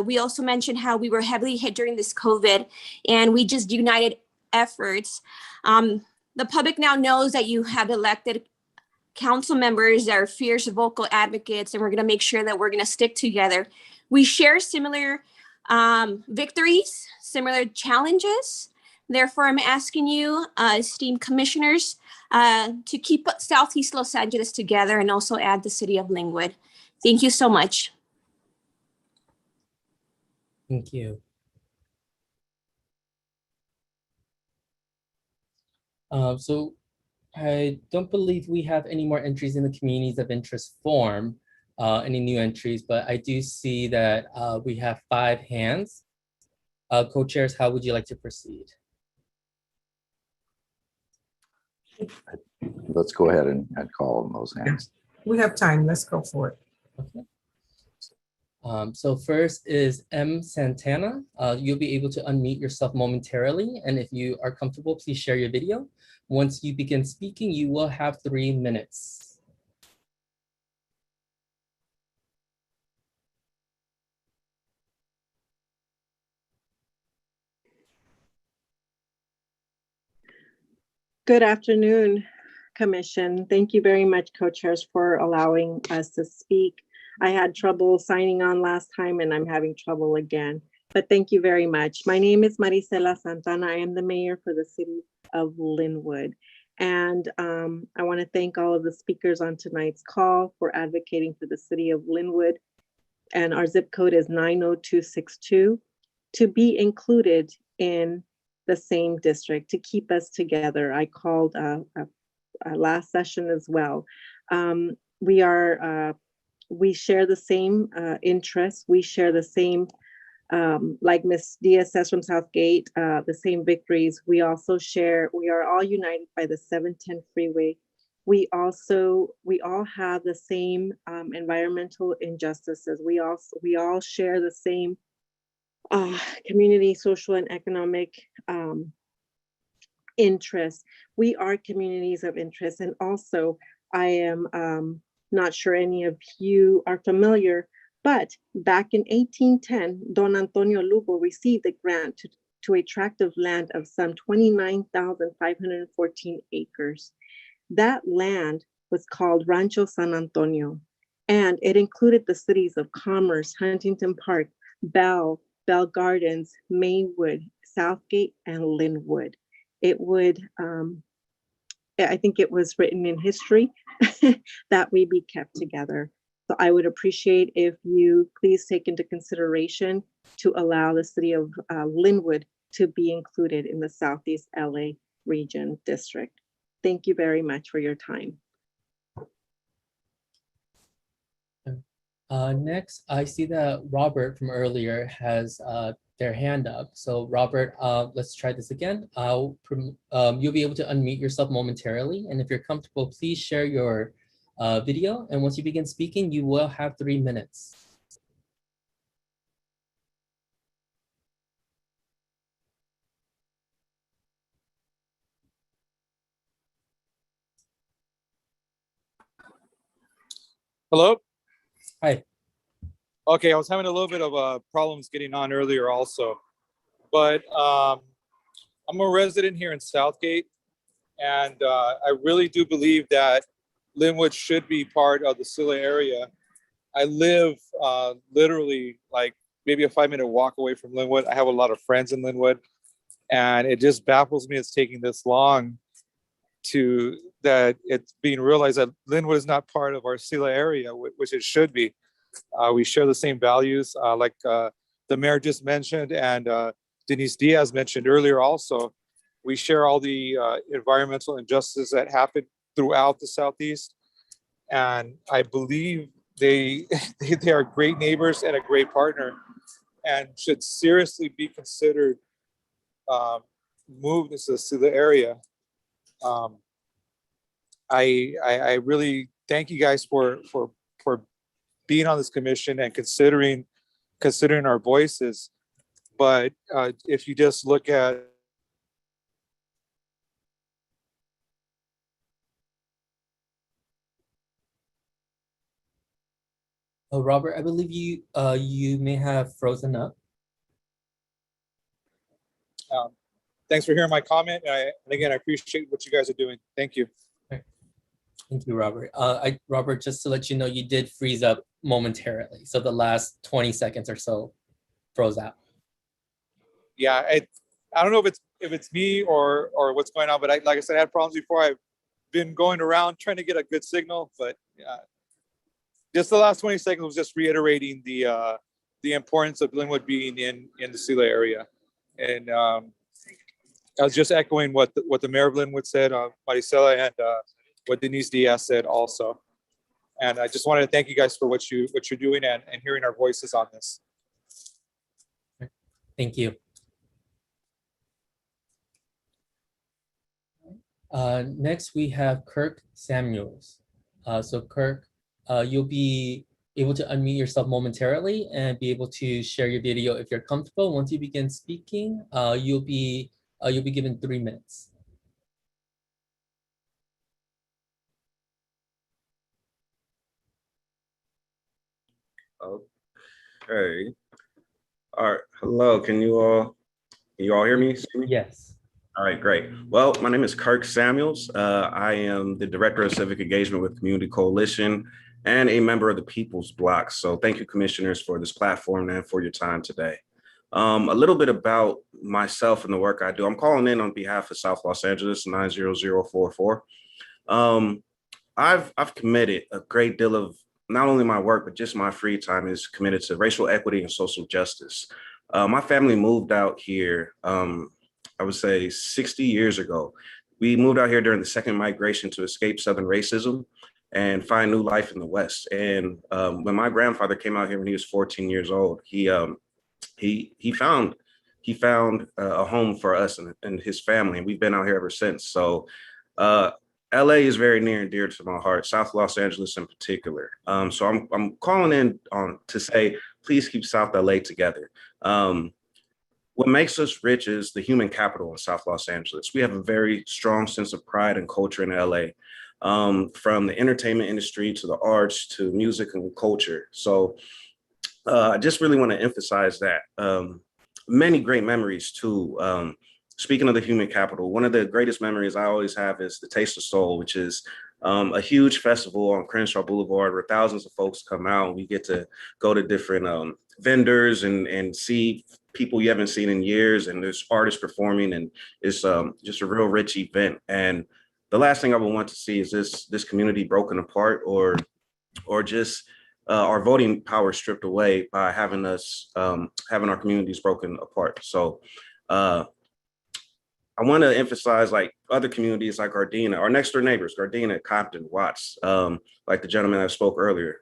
We also mentioned how we were heavily hit during this COVID, and we just united efforts. The public now knows that you have elected council members that are fierce vocal advocates, and we're going to make sure that we're going to stick together. We share similar victories, similar challenges. Therefore, I'm asking you, esteemed commissioners, to keep Southeast Los Angeles together and also add the city of Linwood. Thank you so much. Thank you. So I don't believe we have any more entries in the communities of interest form, any new entries, but I do see that we have 5 hands. Co-chairs, how would you like to proceed? Let's go ahead and call on those hands. We have time. Let's go for it. Okay. So first is M. Santana. You'll be able to unmute yourself momentarily, and if you are comfortable, please share your video. Once you begin speaking, you will have 3 minutes. Good afternoon, Commission. Thank you very much, co-chairs, for allowing us to speak. I had trouble signing on last time, and I'm having trouble again, but thank you very much. My name is Marisela Santana. I am the mayor for the city of Linwood. And I want to thank all of the speakers on tonight's call for advocating for the city of Linwood. And our zip code is 90262 to be included in the same district, to keep us together. I called last session as well. We share the same interests. We share the same, like Ms. Diaz says from Southgate, the same victories. We also share, we are all united by the 710 freeway. We all have the same environmental injustices. We all share the same community, social, and economic interests. We are communities of interest. And also, I am not sure any of you are familiar, but back in 1810, Don Antonio Lugo received a grant to a tract of land of some 29,514 acres. That land was called Rancho San Antonio, and it included the cities of Commerce, Huntington Park, Bell Gardens, Maywood, Southgate, and Linwood. It would, I think it was written in history that we be kept together. So I would appreciate if you please take into consideration to allow the city of Linwood to be included in the Southeast LA Region District. Thank you very much for your time. Next, I see that Robert from earlier has their hand up. So Robert, let's try this again. You'll be able to unmute yourself momentarily. And if you're comfortable, please share your video. And once you begin speaking, you will have 3 minutes. Hello? Hi. Okay, I was having a little bit of problems getting on earlier also. But I'm a resident here in Southgate, and I really do believe that Linwood should be part of the Scylla area. I live literally like maybe a 5-minute walk away from Linwood. I have a lot of friends in Linwood, and it just baffles me it's taking this long that it's being realized that Linwood is not part of our Scylla area, which it should be. We share the same values, like the mayor just mentioned, and Denise Diaz mentioned earlier also. We share all the environmental injustices that happen throughout the Southeast. And I believe they are great neighbors and a great partner, and should seriously be considered moved into the Scylla area. I really thank you guys for being on this commission and considering our voices. But if you just look at Oh, Robert, I believe you may have frozen up. thanks for hearing my comment. And again, I appreciate what you guys are doing. Thank you. Thank you, Robert. Robert, just to let you know, you did freeze up momentarily. So the last 20 seconds or so froze out. Yeah, I don't know if it's me or what's going on, but like I said, I had problems before. I've been going around trying to get a good signal, but just the last 20 seconds was just reiterating the importance of Linwood being in the Scylla area. And I was just echoing what the mayor of Linwood said, Maricela, and what Denise Diaz said also. And I just wanted to thank you guys for what you're doing and hearing our voices on this. Thank you. Next, we have Kirk Samuels. So Kirk, you'll be able to unmute yourself momentarily and be able to share your video if you're comfortable. Once you begin speaking, you'll be given 3 minutes. Okay. All right. Hello. Can you all hear me? See me? Yes. All right, great. Well, my name is Kirk Samuels. I am the Director of Civic Engagement with Community Coalition and a member of the People's Bloc. So thank you, commissioners, for this platform and for your time today. A little bit about myself and the work I do. I'm calling in on behalf of South Los Angeles 90044. I've committed a great deal of not only my work, but just my free time is committed to racial equity and social justice. My family moved out here, I would say 60 years ago. We moved out here during the second migration to escape Southern racism and find new life in the West. And when my grandfather came out here when he was 14 years old, he found a home for us and his family, and we've been out here ever since. So LA is very near and dear to my heart, South Los Angeles in particular. So I'm calling in to say, please keep South LA together. What makes us rich is the human capital in South Los Angeles. We have a very strong sense of pride and culture in LA, from the entertainment industry to the arts to music and culture. So I just really want to emphasize that. Many great memories too. Speaking of the human capital, one of the greatest memories I always have is the Taste of Soul, which is a huge festival on Crenshaw Boulevard where thousands of folks come out. We get to go to different vendors and see people you haven't seen in years, and there's artists performing, and it's just a real rich event. And the last thing I would want to see is this community broken apart, or just our voting power stripped away by having our communities broken apart. So I want to emphasize, like, other communities like Gardena, our next door neighbors, Gardena, Compton, Watts, like the gentleman I spoke earlier.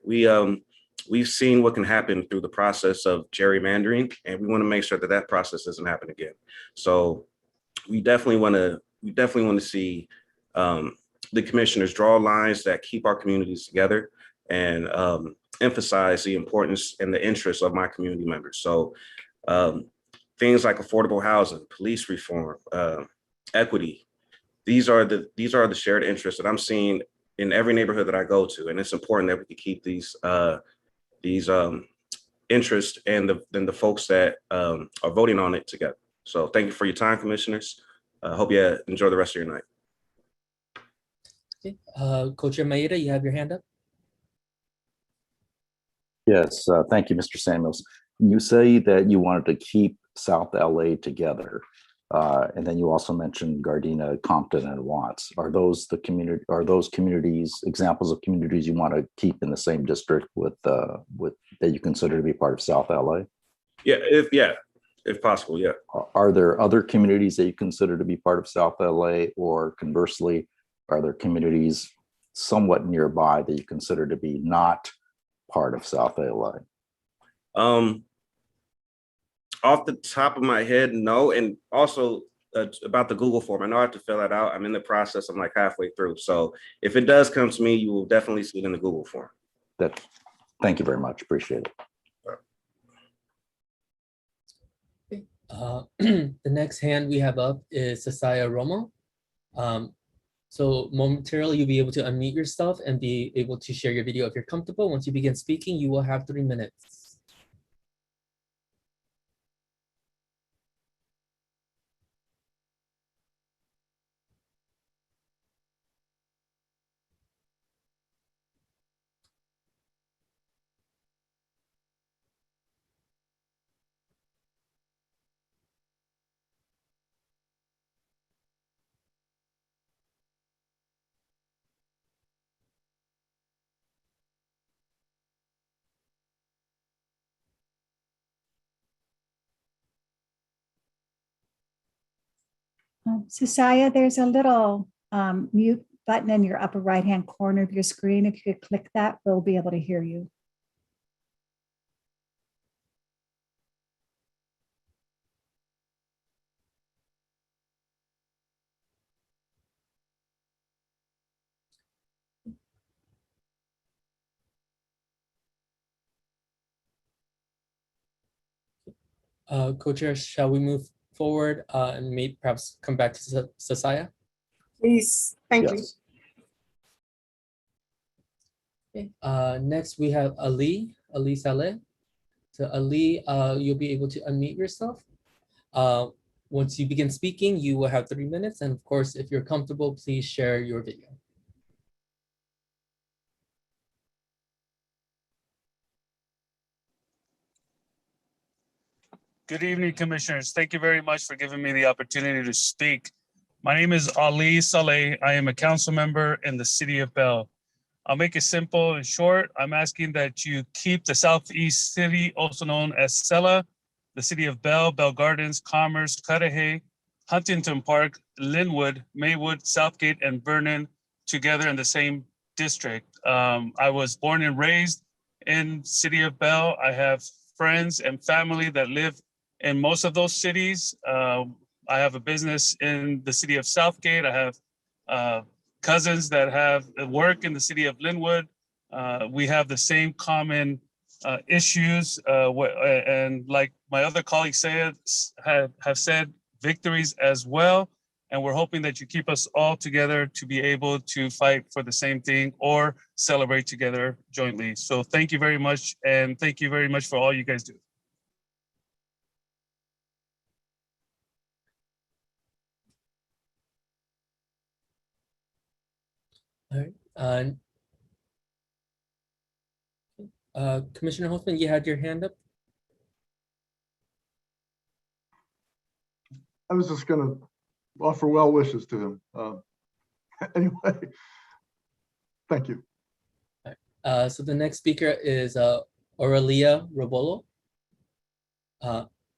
We've seen what can happen through the process of gerrymandering, and we want to make sure that that process doesn't happen again. So we definitely want to see the commissioners draw lines that keep our communities together and emphasize the importance and the interests of my community members. So things like affordable housing, police reform, equity, these are the shared interests that I'm seeing in every neighborhood that I go to, and it's important that we can keep these interests and the folks that are voting on it together. So thank you for your time, commissioners. I hope you enjoy the rest of your night. Okay. Co-Chair Maeda, you have your hand up. Yes, thank you, Mr. Samuels. You say that you wanted to keep South LA together, and then you also mentioned Gardena, Compton, and Watts. Are those communities examples of communities you want to keep in the same district with that you consider to be part of South LA? Yeah, if possible, yeah. Are there other communities that you consider to be part of South LA, or conversely, are there communities somewhat nearby that you consider to be not part of South LA? Off the top of my head, no. And also about the Google form, I know I have to fill that out. I'm in the process. I'm like halfway through. So if it does come to me, you will definitely see it in the Google form. Thank you very much. Appreciate it. The next hand we have up is Sasaya Romo. So momentarily you'll be able to unmute yourself and be able to share your video if you're comfortable. Once you begin speaking, you will have 3 minutes. Sasaya, there's a little mute button in your upper right-hand corner of your screen. If you could click that, we'll be able to hear you. Co-chair, shall we move forward and maybe perhaps come back to Sasaya? Please, thank you. Okay. Next, we have Ali Saleh. So Ali, you'll be able to unmute yourself. Once you begin speaking, you will have 3 minutes. And of course, if you're comfortable, please share your video. Good evening, commissioners. Thank you very much for giving me the opportunity to speak. My name is Ali Saleh. I am a council member in the city of Bell. I'll make it simple and short. I'm asking that you keep the Southeast City, also known as Sela, the city of Bell, Bell Gardens, Commerce, Cudahy, Huntington Park, Linwood, Maywood, Southgate, and Vernon together in the same district. I was born and raised in city of Bell. I have friends and family that live in most of those cities. I have a business in the city of Southgate. I have cousins that have work in the city of Linwood. We have the same common issues, and like my other colleagues have said, victories as well. And we're hoping that you keep us all together to be able to fight for the same thing or celebrate together jointly. So thank you very much. And thank you very much for all you guys do. All right. Commissioner Holtzman, you had your hand up. I was just gonna offer well wishes to him. Anyway, thank you. So the next speaker is Aurelia Robolo.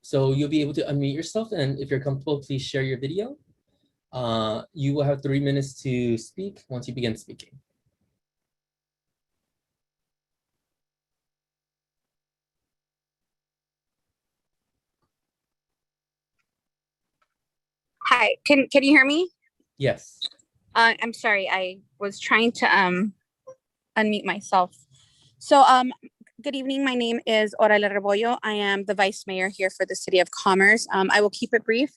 So you'll be able to unmute yourself, and if you're comfortable, please share your video. You will have 3 minutes to speak once you begin speaking. Hi, can you hear me? Yes. I'm sorry, I was trying to unmute myself. So good evening, my name is Aurelia Rebollo. I am the Vice Mayor here for the City of Commerce. I will keep it brief,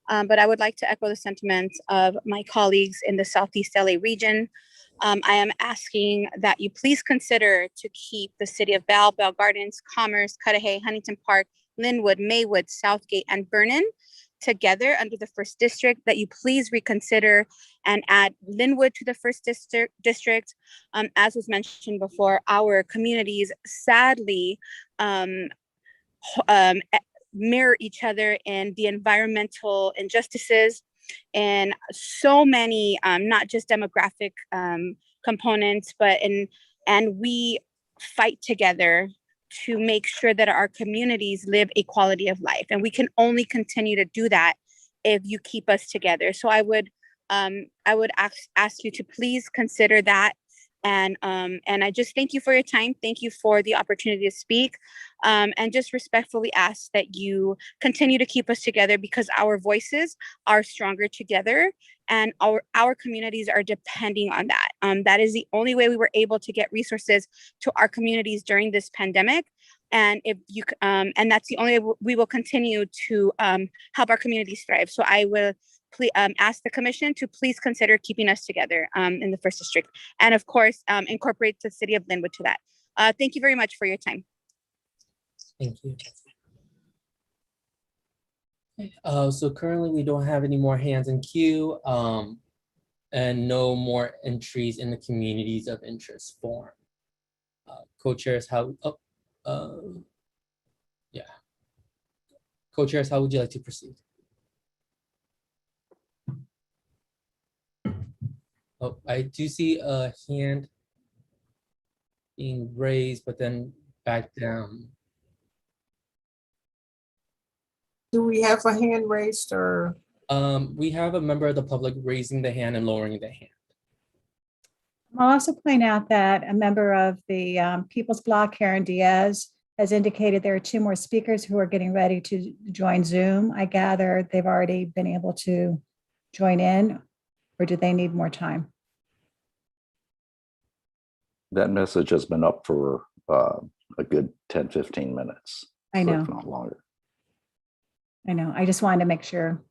but I would like to echo the sentiments of my colleagues in the Southeast LA region. I am asking that you please consider to keep the City of Bell, Bell Gardens, Commerce, Cudahy, Huntington Park, Linwood, Maywood, Southgate, and Vernon together under the first district, that you please reconsider and add Linwood to the first district. As was mentioned before, our communities sadly mirror each other in the environmental injustices and so many, not just demographic components, but and we fight together to make sure that our communities live a quality of life. And we can only continue to do that if you keep us together. So I would ask you to please consider that. And I just thank you for your time. Thank you for the opportunity to speak, and just respectfully ask that you continue to keep us together, because our voices are stronger together and our communities are depending on that. That is the only way we were able to get resources to our communities during this pandemic. And if you and that's the only way we will continue to help our communities thrive. So I will please ask the commission to please consider keeping us together in the first district, and of course incorporate the City of Linwood to that. Thank you very much for your time. Thank you. So currently we don't have any more hands in queue, and no more entries in the communities of interest form. Co-chairs, co-chairs, how would you like to proceed? Oh, I do see a hand being raised, but then back down. Do we have a hand raised, or? We have a member of the public raising the hand and lowering the hand. I'll also point out that a member of the People's Bloc, Karen Diaz, has indicated there are 2 more speakers who are getting ready to join Zoom. I gather they've already been able to join in, or do they need more time? That message has been up for a good 10, 15 minutes. I know. If not longer. I know. I just wanted to make sure.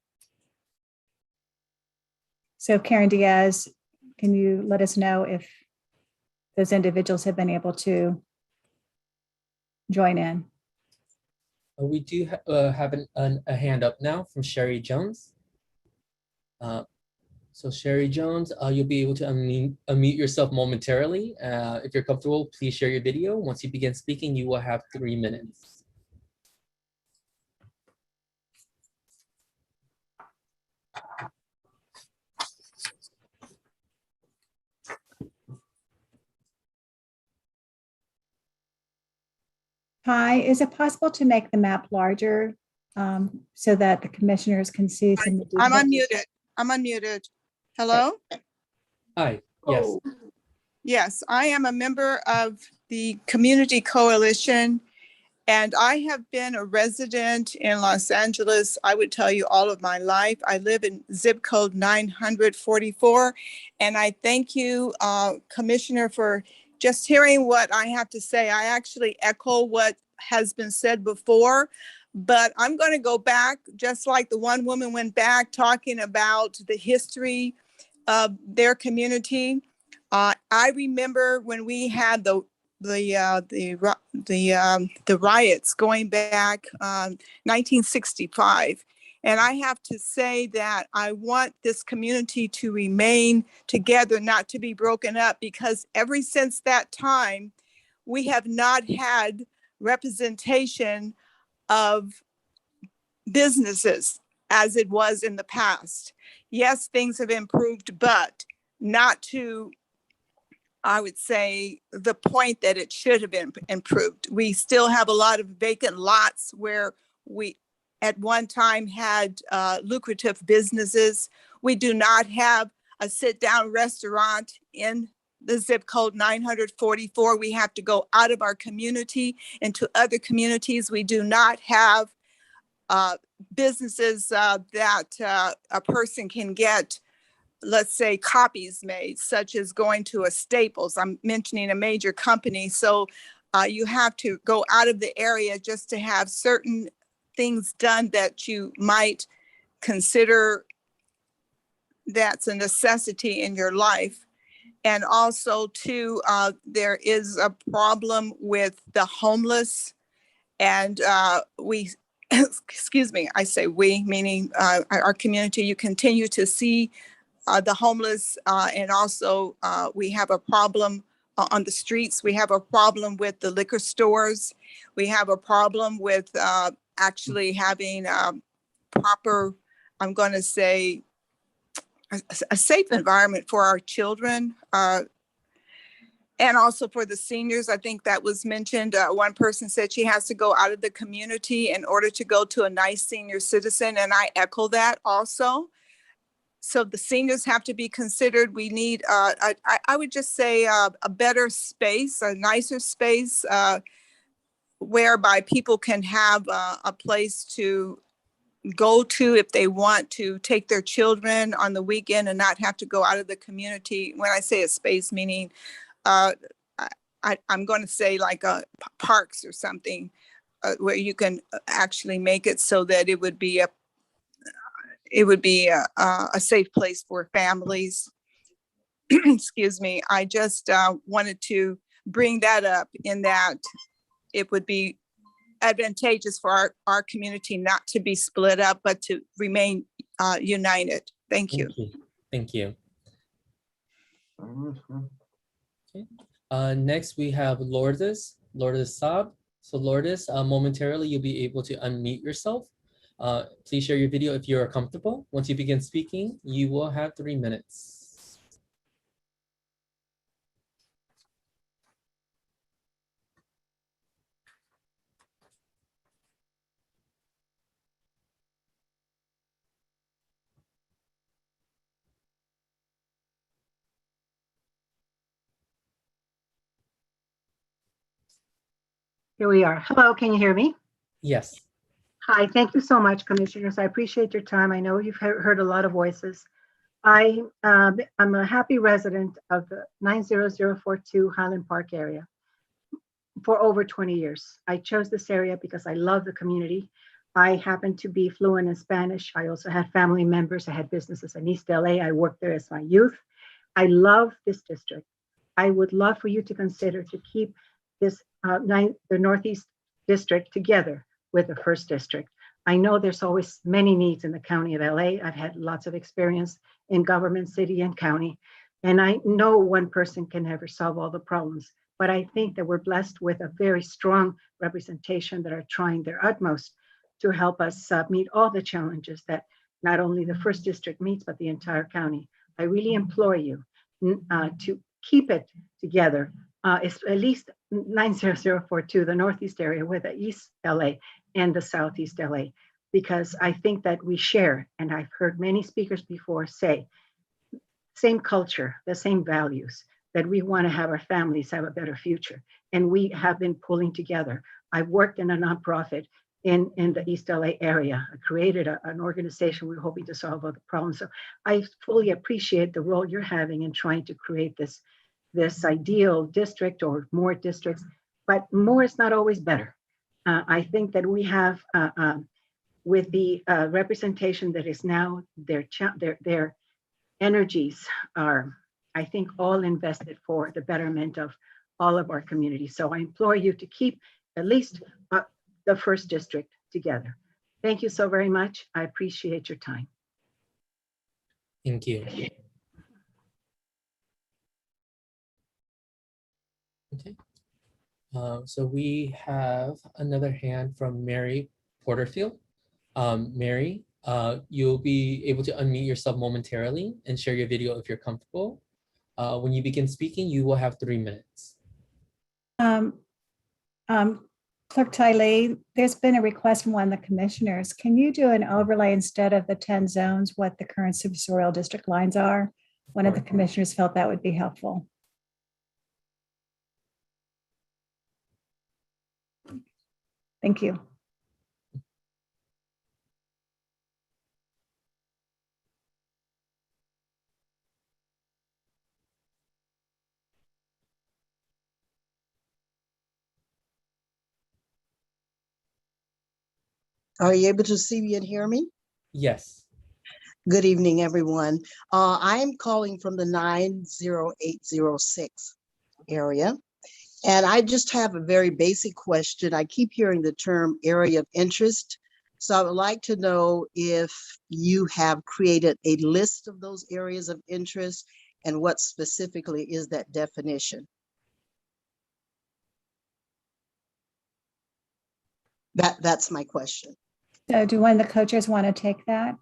So Karen Diaz, can you let us know if those individuals have been able to join in? We do have a hand up now from Sherry Jones. So Sherry Jones, you'll be able to unmute yourself momentarily. If you're comfortable, please share your video. Once you begin speaking, you will have 3 minutes. Hi, is it possible to make the map larger so that the commissioners can see some of the I'm details? unmuted. I'm unmuted. Hello? Hi, yes. Oh. Yes, I am a member of the Community Coalition, and I have been a resident in Los Angeles, I would tell you, all of my life. I live in zip code 944, and I thank you, Commissioner, for just hearing what I have to say. I actually echo what has been said before, but I'm going to go back, just like the one woman went back talking about the history of their community. I remember when we had the riots going back 1965. And I have to say that I want this community to remain together, not to be broken up, because ever since that time, we have not had representation of businesses as it was in the past. Yes, things have improved, but not to, I would say, the point that it should have been improved. We still have a lot of vacant lots where we at one time had lucrative businesses. We do not have a sit-down restaurant in the zip code 944. We have to go out of our community into other communities. We do not have businesses that a person can get, let's say, copies made, such as going to a Staples. I'm mentioning a major company. So you have to go out of the area just to have certain things done that you might consider that's a necessity in your life. And also too, there is a problem with the homeless, and we, excuse me, I say we, meaning our community, you continue to see the homeless, and also we have a problem on the streets. We have a problem with the liquor stores. We have a problem with actually having proper, I'm going to say, a safe environment for our children. And also for the seniors. I think that was mentioned. One person said she has to go out of the community in order to go to a nice senior citizen, and I echo that also. So the seniors have to be considered. We need, I would just say, a better space, a nicer space, whereby people can have a place to go to if they want to take their children on the weekend and not have to go out of the community. When I say a space, meaning I'm going to say like parks or something where you can actually make it so that it would be a safe place for families. Excuse me. I just wanted to bring that up, in that it would be advantageous for our community not to be split up, but to remain united. Thank you. Thank you. Okay. Next, we have Lourdes Saab. So Lourdes, momentarily you'll be able to unmute yourself. Please share your video if you're comfortable. Once you begin speaking, you will have 3 minutes. Here we are. Hello, can you hear me? Yes. Hi, thank you so much, commissioners. I appreciate your time. I know you've heard a lot of voices. I'm a happy resident of the 90042 Highland Park area for over 20 years. I chose this area because I love the community. I happen to be fluent in Spanish. I also had family members. I had businesses in East LA. I worked there as my youth. I love this district. I would love for you to consider to keep this the Northeast District together with the First District. I know there's always many needs in the county of LA. I've had lots of experience in government, city and county, and I know one person can never solve all the problems, but I think that we're blessed with a very strong representation that are trying their utmost to help us meet all the challenges that not only the First District meets, but the entire county. I really implore you to keep it together. it's at least 90042, the Northeast area with the East LA and the Southeast LA, because I think that we share, and I've heard many speakers before say, same culture, the same values, that we want to have our families have a better future. And we have been pulling together. I've worked in a nonprofit in the East LA area. I created an organization we're hoping to solve all the problems. So I fully appreciate the role you're having in trying to create this ideal district or more districts, but more is not always better. I think that we have, with the representation that is now, their energies are, I think, all invested for the betterment of all of our communities. So I implore you to keep at least the first district together. Thank you so very much. I appreciate your time. Thank you. Okay. So we have another hand from Mary Porterfield. Mary, you'll be able to unmute yourself momentarily and share your video if you're comfortable. When you begin speaking, you will have 3 minutes. Clerk Tylee, there's been a request from one of the commissioners. Can you do an overlay instead of the 10 zones, what the current supersorial district lines are? One of the commissioners felt that would be helpful. Thank you. Are you able to see me and hear me? Yes. Good evening, everyone. I am calling from the 90806 area. And I just have a very basic question. I keep hearing the term area of interest. So I would like to know if you have created a list of those areas of interest and what specifically is that definition? That's my question. So do one of the co-chairs want to take that?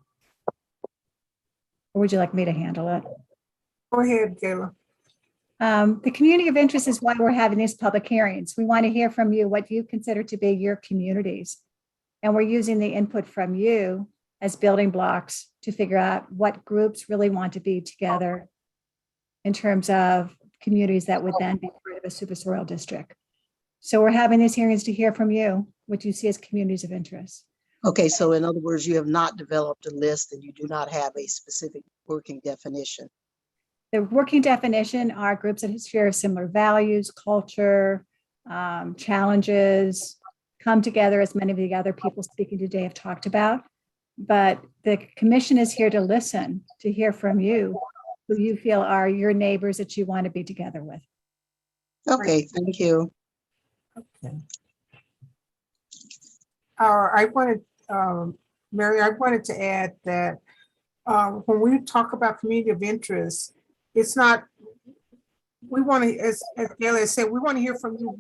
Or would you like me to handle it? Go ahead, Gayla. The community of interest is why we're having these public hearings. We want to hear from you what you consider to be your communities. And we're using the input from you as building blocks to figure out what groups really want to be together in terms of communities that would then be part of a supersorial district. So we're having these hearings to hear from you, what you see as communities of interest. Okay, so in other words, you have not developed a list and you do not have a specific working definition. The working definition are groups that share similar values, culture, challenges, come together, as many of the other people speaking today have talked about. But the commission is here to listen, to hear from you, who you feel are your neighbors that you want to be together with. Okay, thank you. Okay. I wanted, Mary, I wanted to add that when we talk about community of interest, it's not, we want to, as Gayla said, we want to hear from you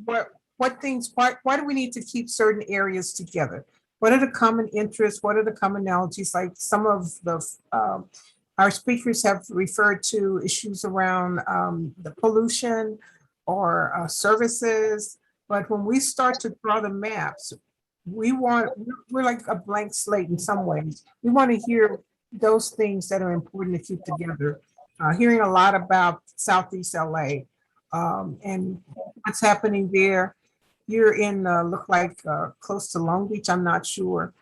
what things, why do we need to keep certain areas together? What are the common interests? What are the commonalities? Like some of the, our speakers have referred to issues around the pollution or services. But when we start to draw the maps, we're like a blank slate in some ways. We want to hear those things that are important to keep together. Hearing a lot about Southeast LA and what's happening there. You're in, look like close to Long Beach, I'm not sure.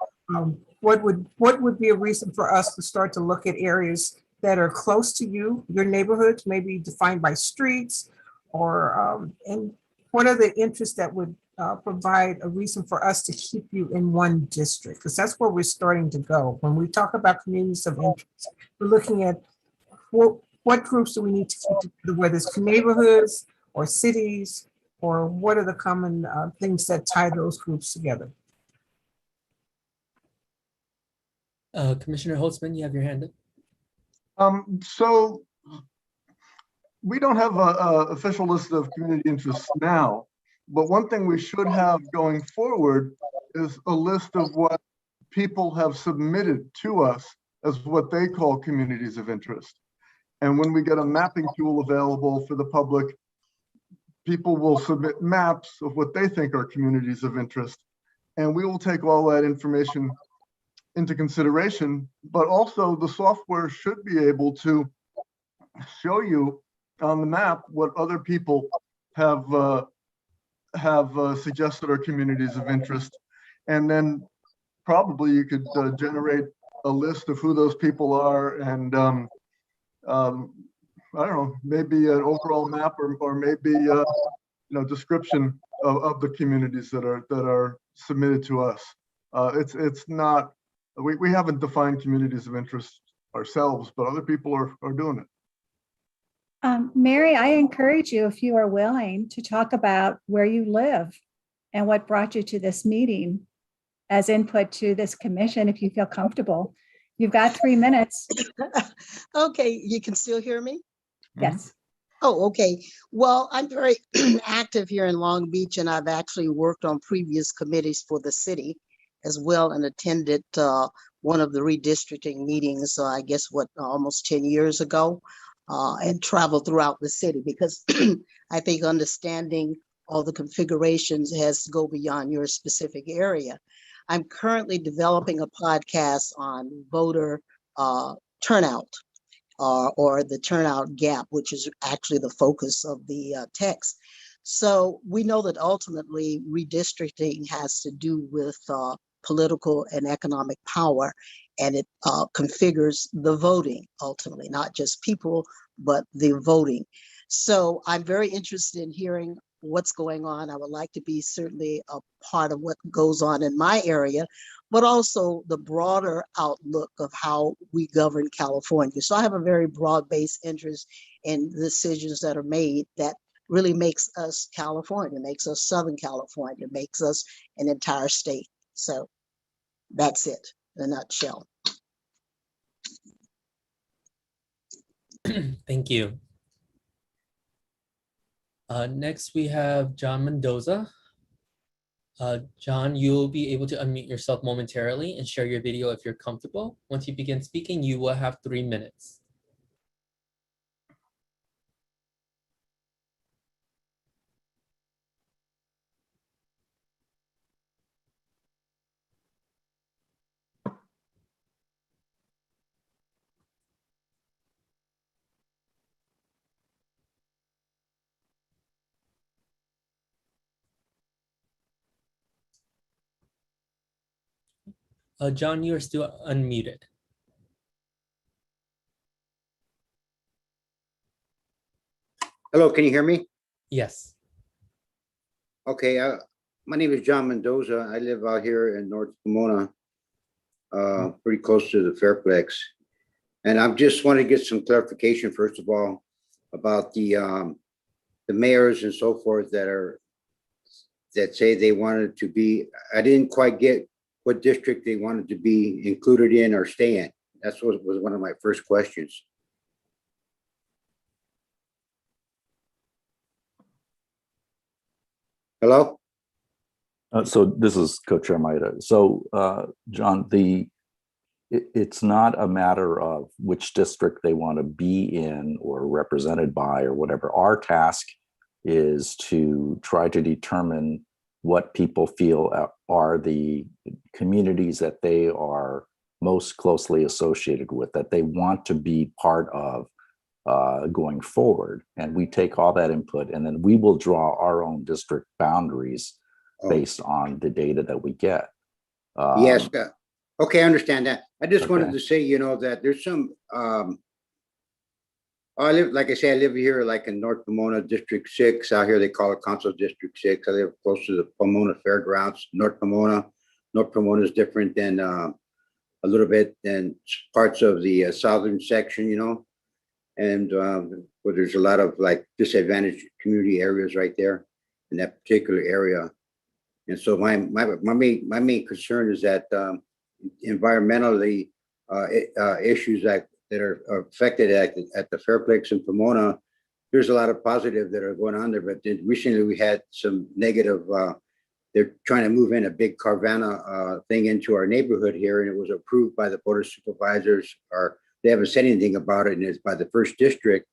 What would be a reason for us to start to look at areas that are close to you, your neighborhood, maybe defined by streets, or and what are the interests that would provide a reason for us to keep you in one district? Because that's where we're starting to go. When we talk about communities of interest, we're looking at what groups do we need to keep together, whether it's neighborhoods or cities, or what are the common things that tie those groups together? Commissioner Holtzman, you have your hand up. So we don't have an official list of community interests now, but one thing we should have going forward is a list of what people have submitted to us as what they call communities of interest. And when we get a mapping tool available for the public people will submit maps of what they think are communities of interest. And we will take all that information into consideration, but also the software should be able to show you on the map what other people have suggested are communities of interest. And then probably you could generate a list of who those people are, and I don't know, maybe an overall map, or maybe description of the communities that are submitted to us. It's not, we haven't defined communities of interest ourselves, but other people are doing it. Mary, I encourage you, if you are willing, to talk about where you live and what brought you to this meeting as input to this commission, if you feel comfortable. You've got 3 minutes. Okay, you can still hear me? Yes. Oh, okay. Well, I'm very active here in Long Beach, and I've actually worked on previous committees for the city as well, and attended one of the redistricting meetings, I guess, almost 10 years ago, and traveled throughout the city, because I think understanding all the configurations has to go beyond your specific area. I'm currently developing a podcast on voter turnout, or the turnout gap, which is actually the focus of the text. So we know that ultimately redistricting has to do with political and economic power, and it configures the voting ultimately, not just people, but the voting. So I'm very interested in hearing what's going on. I would like to be certainly a part of what goes on in my area, but also the broader outlook of how we govern California. So I have a very broad-based interest in decisions that are made that really makes us California, makes us Southern California, makes us an entire state. So that's it in a nutshell. Thank you. Next, we have John Mendoza. John, you'll be able to unmute yourself momentarily and share your video if you're comfortable. Once you begin speaking, you will have 3 minutes. John, you are still unmuted. Hello, can you hear me? Yes. Okay, my name is John Mendoza. I live out here in North Pomona, pretty close to the Fairplex. And I just want to get some clarification, first of all, about the mayors and so forth that say they wanted to be, I didn't quite get what district they wanted to be included in or stay in. That's what was one of my first questions. Hello? So this is Co-Chair Maida. So John, it's not a matter of which district they want to be in or represented by or whatever. Our task is to try to determine what people feel are the communities that they are most closely associated with, that they want to be part of going forward. And we take all that input, and then we will draw our own district boundaries based on the data that we get. Yes. Okay, I understand that. I just wanted to say, that there's some, I live here like in North Pomona, District 6. Out here, they call it Council District 6. I live close to the Pomona Fairgrounds, North Pomona. North Pomona is different than a little bit than parts of the southern section, and where there's a lot of like disadvantaged community areas right there in that particular area. And so my main concern is that environmentally issues that are affected at the Fairplex in Pomona, there's a lot of positive that are going on there. But then recently we had some negative. They're trying to move in a big Carvana thing into our neighborhood here, and it was approved by the Board of Supervisors, or they haven't said anything about it, and it's by the first district.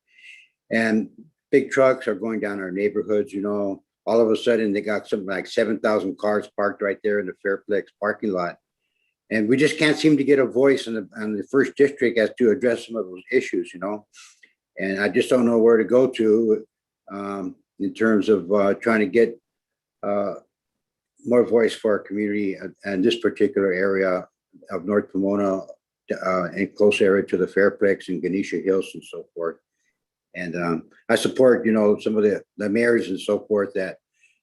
And big trucks are going down our neighborhoods, you know. All of a sudden, they got something like 7,000 cars parked right there in the Fairplex parking lot. And we just can't seem to get a voice in the first district as to address some of those issues, you know. And I just don't know where to go to in terms of trying to get more voice for our community and this particular area of North Pomona and close area to the Fairplex and Ganesha Hills and so forth. And I support, you know, some of the mayors and so forth that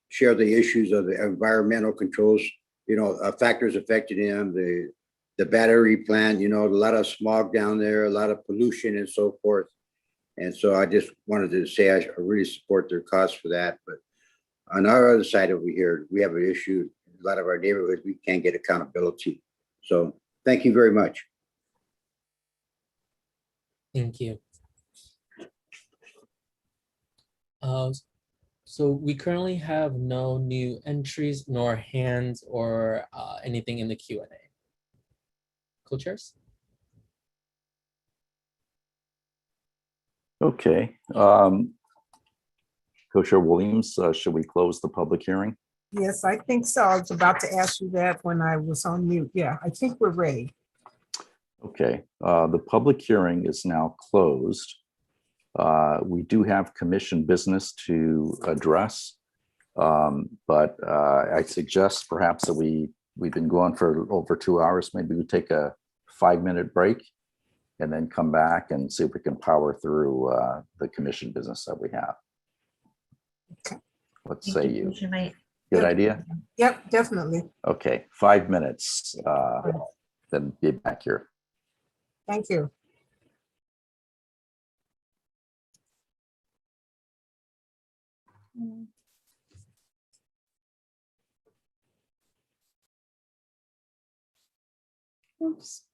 share the issues of the environmental controls, you know, factors affecting them, the battery plant, you know, a lot of smog down there, a lot of pollution and so forth. And so I just wanted to say I really support their cause for that. But on our other side over here, we have an issue. A lot of our neighborhoods, we can't get accountability. So thank you very much. Thank you. So we currently have no new entries nor hands or anything in the Q&A. Co-chairs? Okay. Co-Chair Williams, should we close the public hearing? Yes, I think so. I was about to ask you that when I was on mute. Yeah, I think we're ready. Okay, the public hearing is now closed. We do have commission business to address, but I suggest perhaps that we've been going for over 2 hours. Maybe we take a 5-minute break and then come back and see if we can power through the commission business that we have. Okay. What say you? Good Yep. idea? Yep, definitely. Okay, 5 minutes, then be back here. Thank you. Oops.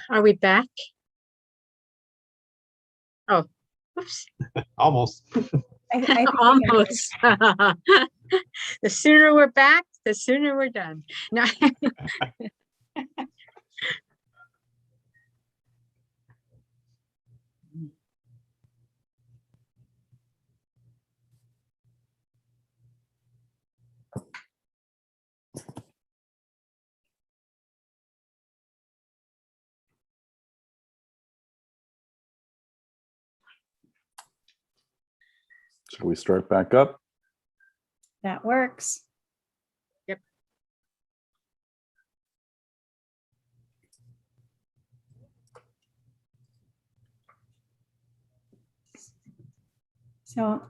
Are we back? Oh, oops. Almost. I think we can- Almost. The sooner we're back, the sooner we're done. No. Shall we start back up? That works. Yep. So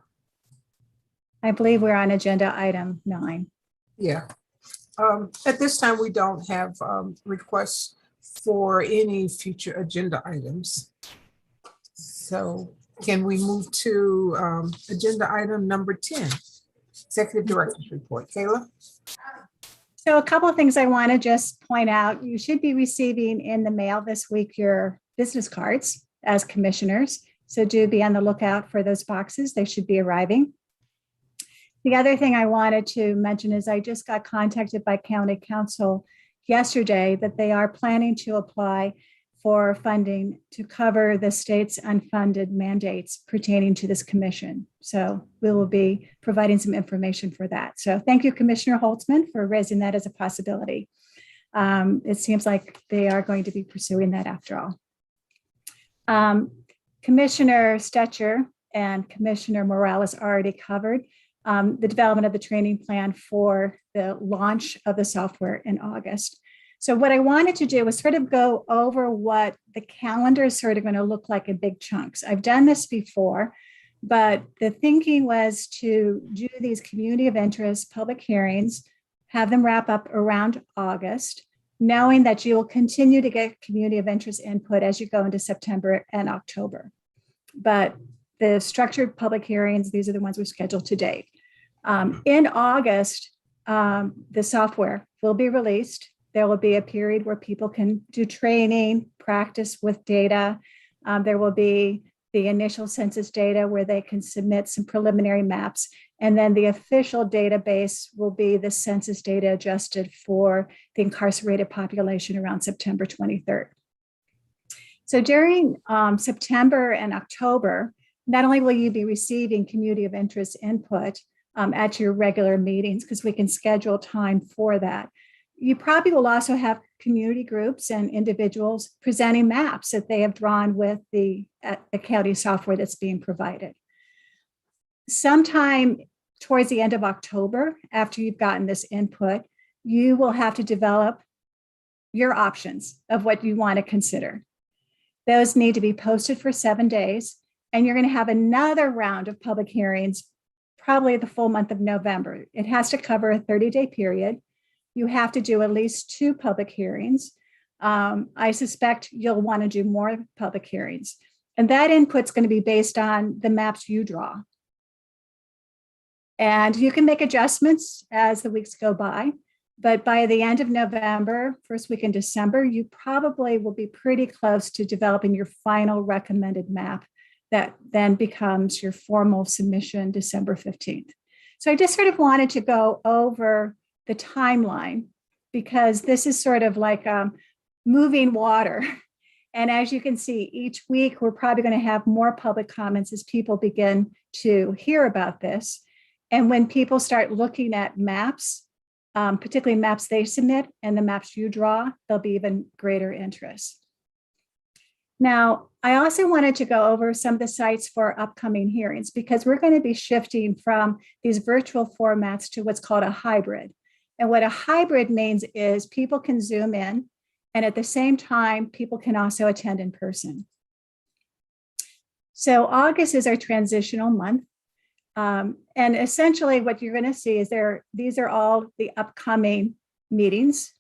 I believe we're on agenda item 9. Yeah. At this time, we don't have requests for any future agenda items. So can we move to agenda item number 10, Executive Director's Report? Kayla? So a couple of things I want to just point out. You should be receiving in the mail this week your business cards as commissioners. So do be on the lookout for those boxes. They should be arriving. The other thing I wanted to mention is I just got contacted by County Council yesterday that they are planning to apply for funding to cover the state's unfunded mandates pertaining to this commission. So we will be providing some information for that. So thank you, Commissioner Holtzman, for raising that as a possibility. It seems like they are going to be pursuing that after all. Commissioner Stetcher and Commissioner Morales already covered the development of the training plan for the launch of the software in August. So what I wanted to do was sort of go over what the calendar is sort of going to look like in big chunks. I've done this before, but the thinking was to do these community of interest public hearings, have them wrap up around August, knowing that you will continue to get community of interest input as you go into September and October. But the structured public hearings, these are the ones we've scheduled to date. In August, the software will be released. There will be a period where people can do training, practice with data. There will be the initial census data where they can submit some preliminary maps. And then the official database will be the census data adjusted for the incarcerated population around September 23rd. So during September and October, not only will you be receiving community of interest input at your regular meetings, because we can schedule time for that, you probably will also have community groups and individuals presenting maps that they have drawn with the county software that's being provided. Sometime towards the end of October, after you've gotten this input, you will have to develop your options of what you want to consider. Those need to be posted for 7 days, and you're going to have another round of public hearings, probably the full month of November. It has to cover a 30-day period. You have to do at least 2 public hearings. I suspect you'll want to do more public hearings. And that input's going to be based on the maps you draw. And you can make adjustments as the weeks go by. But by the end of November, first week in December, you probably will be pretty close to developing your final recommended map that then becomes your formal submission December 15th. So I just sort of wanted to go over the timeline, because this is sort of like moving water. And as you can see, each week, we're probably going to have more public comments as people begin to hear about this. And when people start looking at maps, particularly maps they submit and the maps you draw, there'll be even greater interest. Now, I also wanted to go over some of the sites for upcoming hearings, because we're going to be shifting from these virtual formats to what's called a hybrid. And what a hybrid means is people can Zoom in, and at the same time, people can also attend in person. So August is our transitional month. And essentially what you're going to see is these are all the upcoming meetings.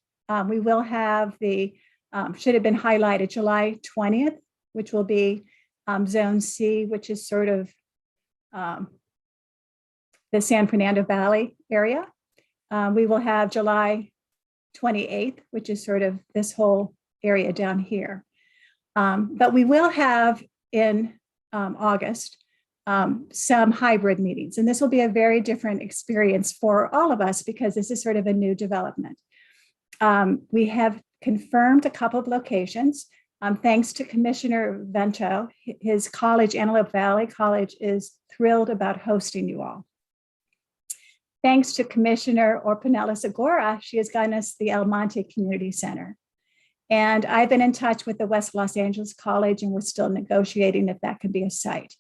We will have should have been highlighted, July 20th, which will be Zone C, which is sort of the San Fernando Valley area. We will have July 28th, which is sort of this whole area down here. But we will have in August some hybrid meetings. And this will be a very different experience for all of us because this is sort of a new development. We have confirmed a couple of locations. Thanks to Commissioner Vento, his college, Antelope Valley College, is thrilled about hosting you all. Thanks to Commissioner Orpanela Segura, she has gotten us the El Monte Community Center. And I've been in touch with the West Los Angeles College, and we're still negotiating if that can be a site.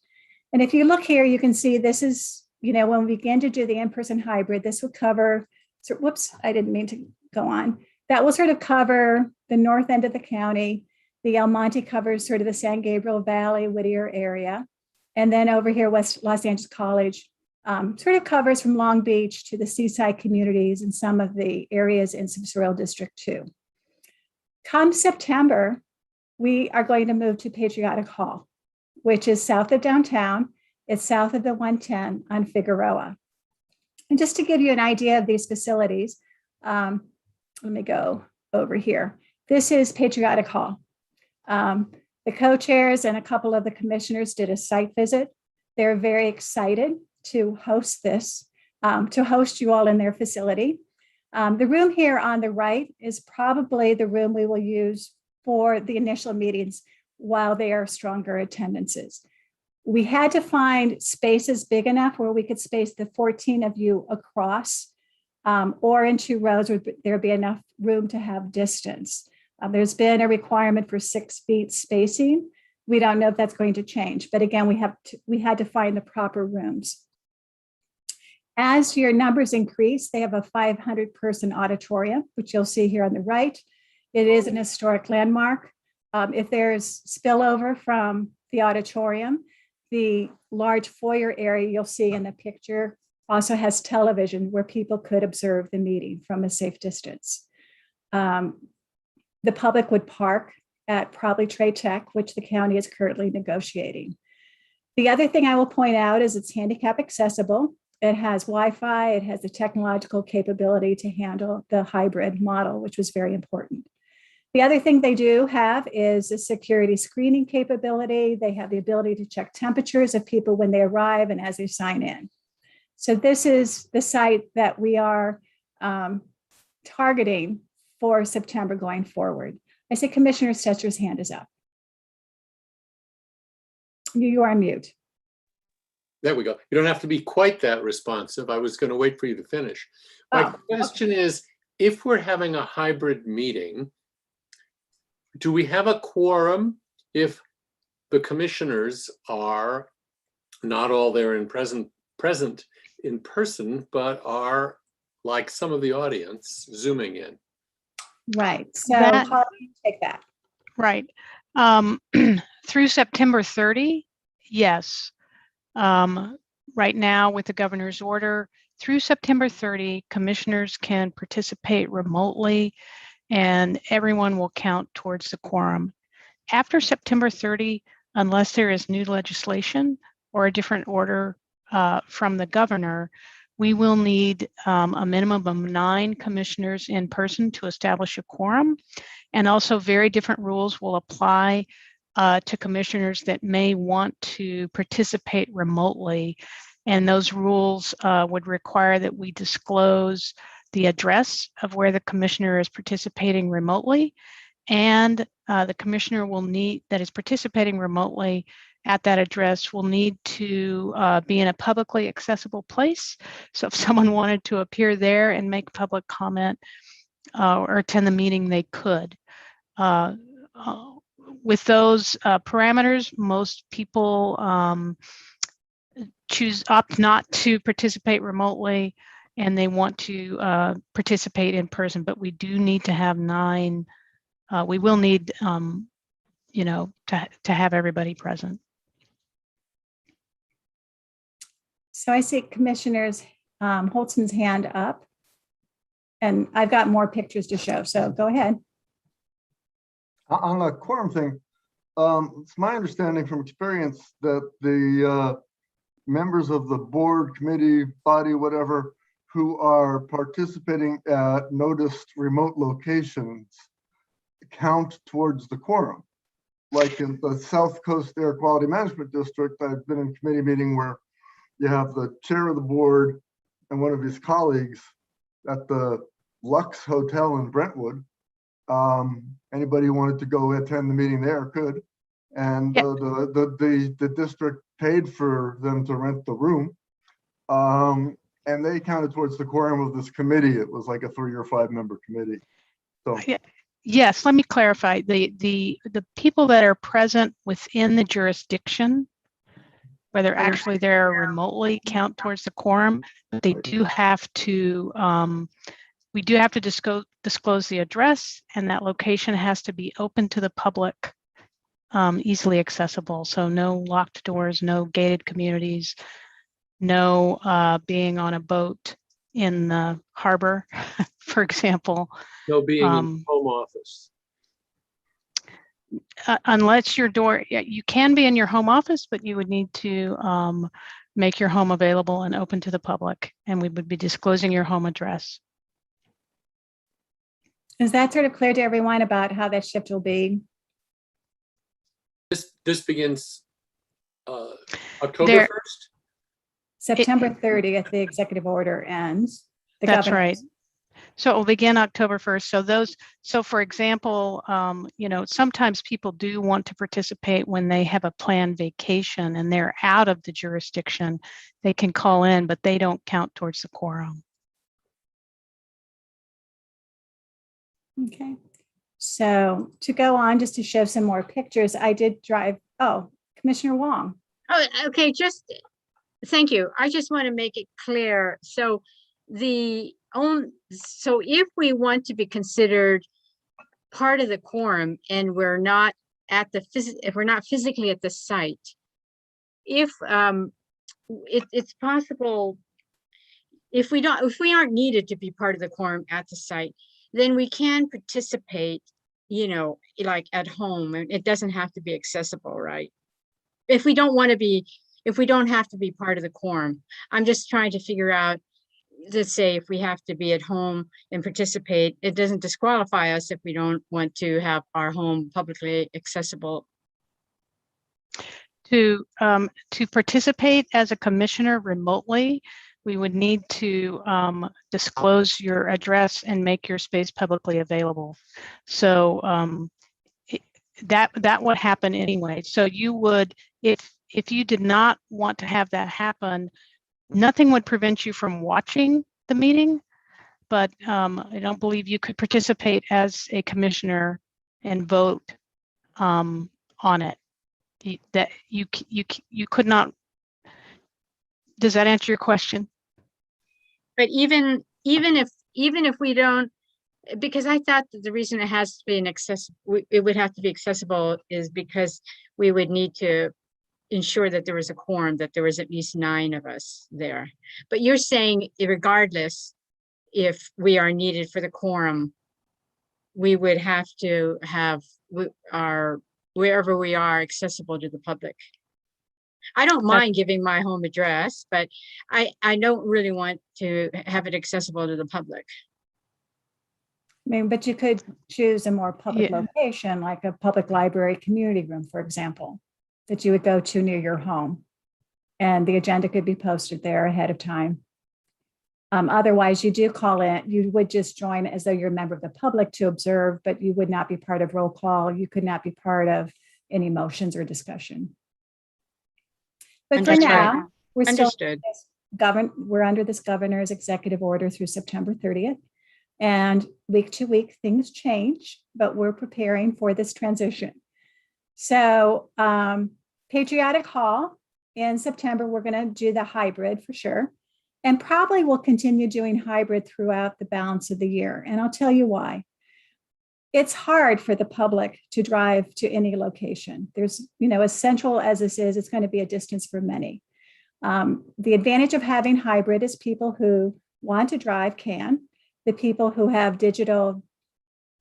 And if you look here, you can see this is, when we begin to do the in-person hybrid, this will cover, so, whoops, I didn't mean to go on. That will sort of cover the north end of the county. The El Monte covers sort of the San Gabriel Valley, Whittier area. And then over here, West Los Angeles College sort of covers from Long Beach to the seaside communities and some of the areas in Subsoil District 2. Come September, we are going to move to Patriotic Hall, which is south of downtown. It's south of the 110 on Figueroa. And just to give you an idea of these facilities, let me go over here. This is Patriotic Hall. The co-chairs and a couple of the commissioners did a site visit. They're very excited to host this, to host you all in their facility. The room here on the right is probably the room we will use for the initial meetings while there are stronger attendances. We had to find spaces big enough where we could space the 14 of you across or in 2 rows where there'd be enough room to have distance. There's been a requirement for 6 feet spacing. We don't know if that's going to change, but again, we had to find the proper rooms. As your numbers increase, they have a 500-person auditorium, which you'll see here on the right. It is an historic landmark. If there's spillover from the auditorium, the large foyer area you'll see in the picture also has television where people could observe the meeting from a safe distance. The public would park at probably Trade Tech, which the county is currently negotiating. The other thing I will point out is it's handicap accessible. It has Wi-Fi, it has the technological capability to handle the hybrid model, which was very important. The other thing they do have is a security screening capability. They have the ability to check temperatures of people when they arrive and as they sign in. So this is the site that we are targeting for September going forward. I see Commissioner Stetcher's hand is up. You are on mute. There we go. You don't have to be quite that responsive. I was going to wait for you to finish. My question is, if we're having a hybrid meeting, do we have a quorum if the commissioners are not all there in present in person, but are like some of the audience zooming in? Right. So how do you take that? Right. Through September 30, yes. Right now with the governor's order, through September 30, commissioners can participate remotely and everyone will count towards the quorum. After September 30, unless there is new legislation or a different order from the governor, we will need a minimum of 9 commissioners in person to establish a quorum. And also very different rules will apply to commissioners that may want to participate remotely. And those rules would require that we disclose the address of where the commissioner is participating remotely. And the commissioner will need, that is participating remotely at that address, will need to be in a publicly accessible place. So if someone wanted to appear there and make public comment or attend the meeting, they could. With those parameters, most people opt not to participate remotely, and they want to participate in person. But we do need to have 9. We will need, to have everybody present. So I see Commissioner Holtzman's hand up, and I've got more pictures to show. So go ahead. On the quorum thing, it's my understanding from experience that the members of the board, committee, body, whatever, who are participating at noticed remote locations count towards the quorum. Like in the South Coast Air Quality Management District, I've been in committee meeting where you have the chair of the board and one of his colleagues at the Lux Hotel in Brentwood. Anybody who wanted to go attend the meeting there could. And the district paid for them to rent the room. And they counted towards the quorum of this committee. It was like a 3 or 5 member committee. So Yes, let me clarify. The people that are present within the jurisdiction, whether actually they're remotely, count towards the quorum, but they do have to, we do have to disclose the address, and that location has to be open to the public, easily accessible. So no locked doors, no gated communities, no being on a boat in the harbor, for example. No being in home office. Unless your door, you can be in your home office, but you would need to make your home available and open to the public, and we would be disclosing your home address. Is that sort of clear to everyone about how that shift will be? This begins October 1st? September 30th, the executive order ends. That's right. So it will begin October 1st. So for example, sometimes people do want to participate when they have a planned vacation and they're out of the jurisdiction. They can call in, but they don't count towards the quorum. Okay. So to go on, just to show some more pictures, I did drive. Oh, Commissioner Wong. Oh, okay. Thank you. I just want to make it clear. So if we want to be considered part of the quorum and we're not if we're not physically at the site, it's possible if we aren't needed to be part of the quorum at the site, then we can participate, like at home, and it doesn't have to be accessible, right? If we don't have to be part of the quorum. I'm just trying to figure out, let's say if we have to be at home and participate, it doesn't disqualify us if we don't want to have our home publicly accessible. To participate as a commissioner remotely, we would need to disclose your address and make your space publicly available. So that would happen anyway. So you would, if you did not want to have that happen, nothing would prevent you from watching the meeting, but I don't believe you could participate as a commissioner and vote on it. That you could not. Does that answer your question? But even if we don't, because I thought that the reason it has to be it would have to be accessible is because we would need to ensure that there was a quorum, that there was at least 9 of us there. But you're saying regardless, if we are needed for the quorum, we would have to have wherever we are accessible to the public. I don't mind giving my home address, but I don't really want to have it accessible to the public. I mean, but you could choose a more public location, like a public library community room, for example, that you would go to near your home. And the agenda could be posted there ahead of time. Otherwise, you do call in, you would just join as though you're a member of the public to observe, but you would not be part of roll call. You could not be part of any motions or discussion. But for now, we're still we're under this governor's executive order through September 30th. And week to week, things change, but we're preparing for this transition. So Patriotic Hall in September, we're going to do the hybrid for sure. And probably we'll continue doing hybrid throughout the balance of the year. And I'll tell you why. It's hard for the public to drive to any location. There's, as central as this is, it's going to be a distance for many. The advantage of having hybrid is people who want to drive can. The people who have digital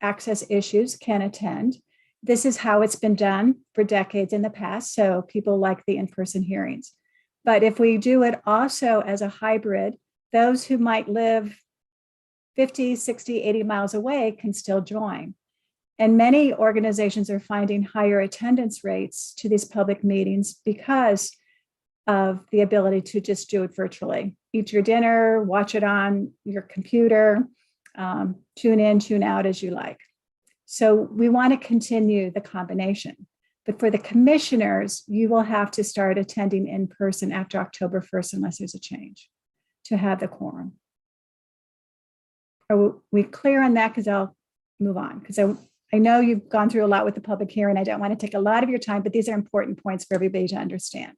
access issues can attend. This is how it's been done for decades in the past. So people like the in-person hearings. But if we do it also as a hybrid, those who might live 50, 60, 80 miles away can still join. And many organizations are finding higher attendance rates to these public meetings because of the ability to just do it virtually. Eat your dinner, watch it on your computer, tune in, tune out as you like. So we want to continue the combination. But for the commissioners, you will have to start attending in person after October 1st, unless there's a change, to have the quorum. Are we clear on that? Because I'll move on. Because I know you've gone through a lot with the public hearing. I don't want to take a lot of your time, but these are important points for everybody to understand.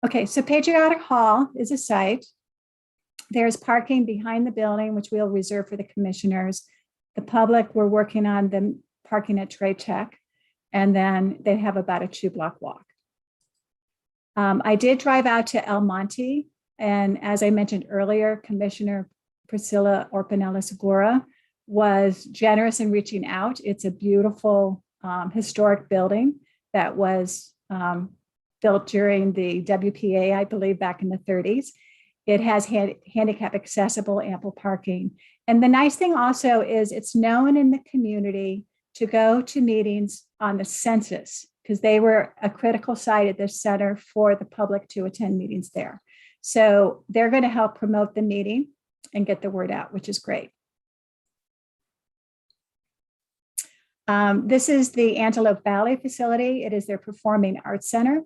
Okay, so Patriotic Hall is a site. There's parking behind the building, which we'll reserve for the commissioners. The public, we're working on them parking at Trade Tech, and then they have about a 2-block walk. I did drive out to El Monte, and as I mentioned earlier, Commissioner Priscilla Orpanella Segura was generous in reaching out. It's a beautiful historic building that was built during the WPA, I believe, back in the 30s. It has handicap accessible, ample parking. And the nice thing also is it's known in the community to go to meetings on the census, because they were a critical site at the center for the public to attend meetings there. So they're going to help promote the meeting and get the word out, which is great. This is the Antelope Ballet facility. It is their performing arts center.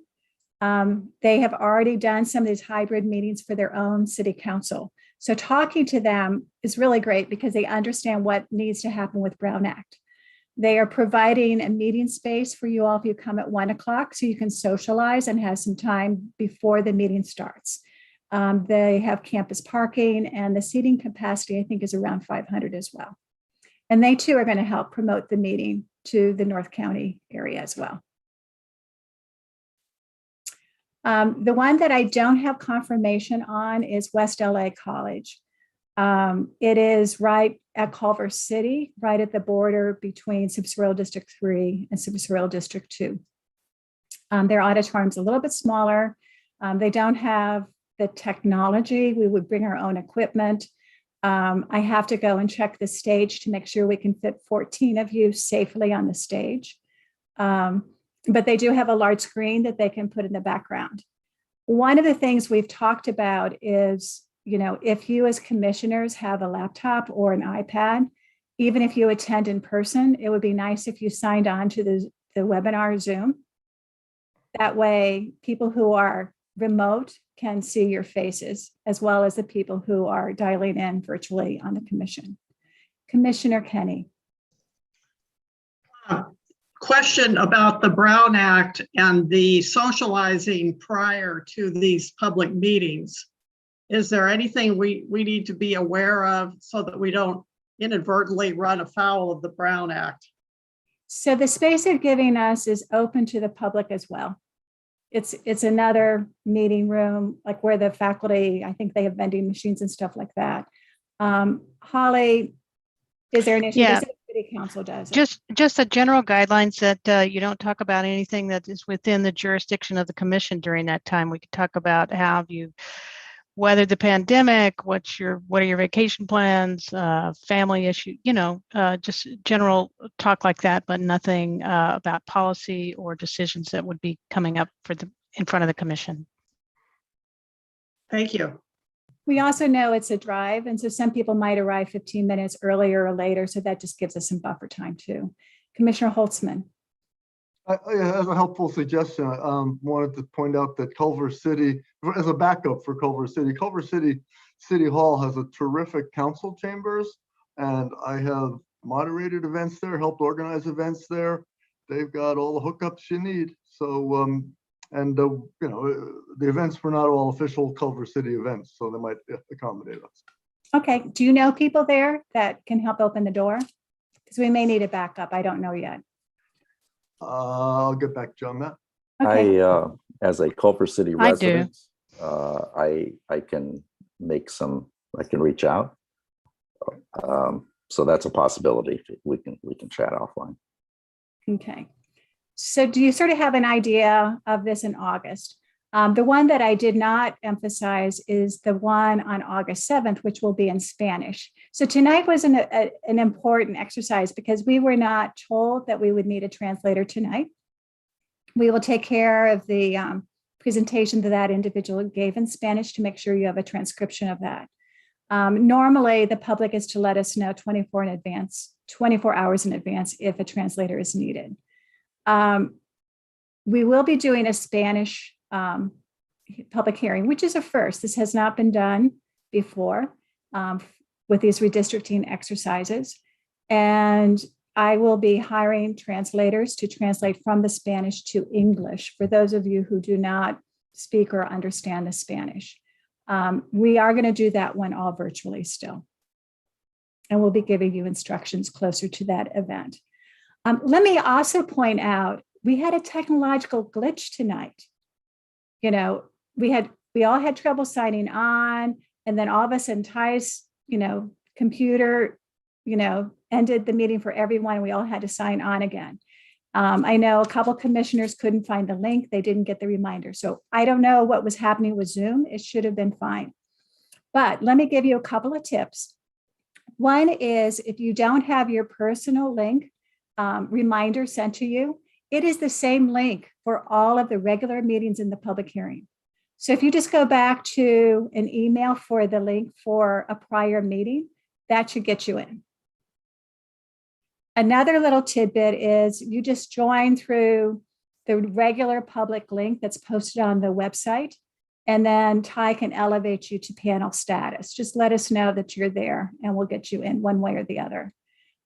They have already done some of these hybrid meetings for their own city council. So talking to them is really great because they understand what needs to happen with Brown Act. They are providing a meeting space for you all if you come at 1 o'clock so you can socialize and have some time before the meeting starts. They have campus parking, and the seating capacity, I think, is around 500 as well. And they too are going to help promote the meeting to the North County area as well. The one that I don't have confirmation on is West LA College. It is right at Culver City, right at the border between Subsurreal District 3 and Subsurreal District 2. Their auditorium's a little bit smaller. They don't have the technology. We would bring our own equipment. I have to go and check the stage to make sure we can fit 14 of you safely on the stage. But they do have a large screen that they can put in the background. One of the things we've talked about is, you know, if you as commissioners have a laptop or an iPad, even if you attend in person, it would be nice if you signed on to the webinar Zoom. That way, people who are remote can see your faces, as well as the people who are dialing in virtually on the commission. Commissioner Kenny. Question about the Brown Act and the socializing prior to these public meetings. Is there anything we need to be aware of so that we don't inadvertently run afoul of the Brown Act? So the space they're giving us is open to the public as well. It's another meeting room, like where the faculty, I think they have vending machines and stuff like that. Holly, is there an issue? Yeah. City Council does. Just the general guidelines that you don't talk about anything that is within the jurisdiction of the commission during that time. We could talk about how you weathered the pandemic, what are your vacation plans, family issue, just general talk like that, but nothing about policy or decisions that would be coming up in front of the commission. Thank you. We also know it's a drive, and so some people might arrive 15 minutes earlier or later, so that just gives us some buffer time too. Commissioner Holtzman. As a helpful suggestion, wanted to point out that Culver City, as a backup for Culver City City Hall has a terrific council chambers, and I have moderated events there, helped organize events there. They've got all the hookups you need. So, the events were not all official Culver City events, so they might accommodate us. Okay. Do you know people there that can help open the door? Because we may need a backup. I don't know yet. I'll get back to you on that. Okay. I, as a Culver City resident, I can reach out. So that's a possibility. We can chat offline. Okay. So do you sort of have an idea of this in August? The one that I did not emphasize is the one on August 7th, which will be in Spanish. So tonight was an important exercise because we were not told that we would need a translator tonight. We will take care of the presentation that individual gave in Spanish to make sure you have a transcription of that. Normally, the public is to let us know 24 hours in advance if a translator is needed. We will be doing a Spanish public hearing, which is a first. This has not been done before with these redistricting exercises. And I will be hiring translators to translate from the Spanish to English for those of you who do not speak or understand the Spanish. We are going to do that one all virtually still. And we'll be giving you instructions closer to that event. Let me also point out, we had a technological glitch tonight. You know, we all had trouble signing on, and then all of a sudden Ty's, computer, ended the meeting for everyone. We all had to sign on again. I know a couple commissioners couldn't find the link. They didn't get the reminder. So I don't know what was happening with Zoom. It should have been fine. But let me give you a couple of tips. One is if you don't have your personal link reminder sent to you, it is the same link for all of the regular meetings in the public hearing. So if you just go back to an email for the link for a prior meeting, that should get you in. Another little tidbit is you just join through the regular public link that's posted on the website, and then Ty can elevate you to panel status. Just let us know that you're there and we'll get you in one way or the other.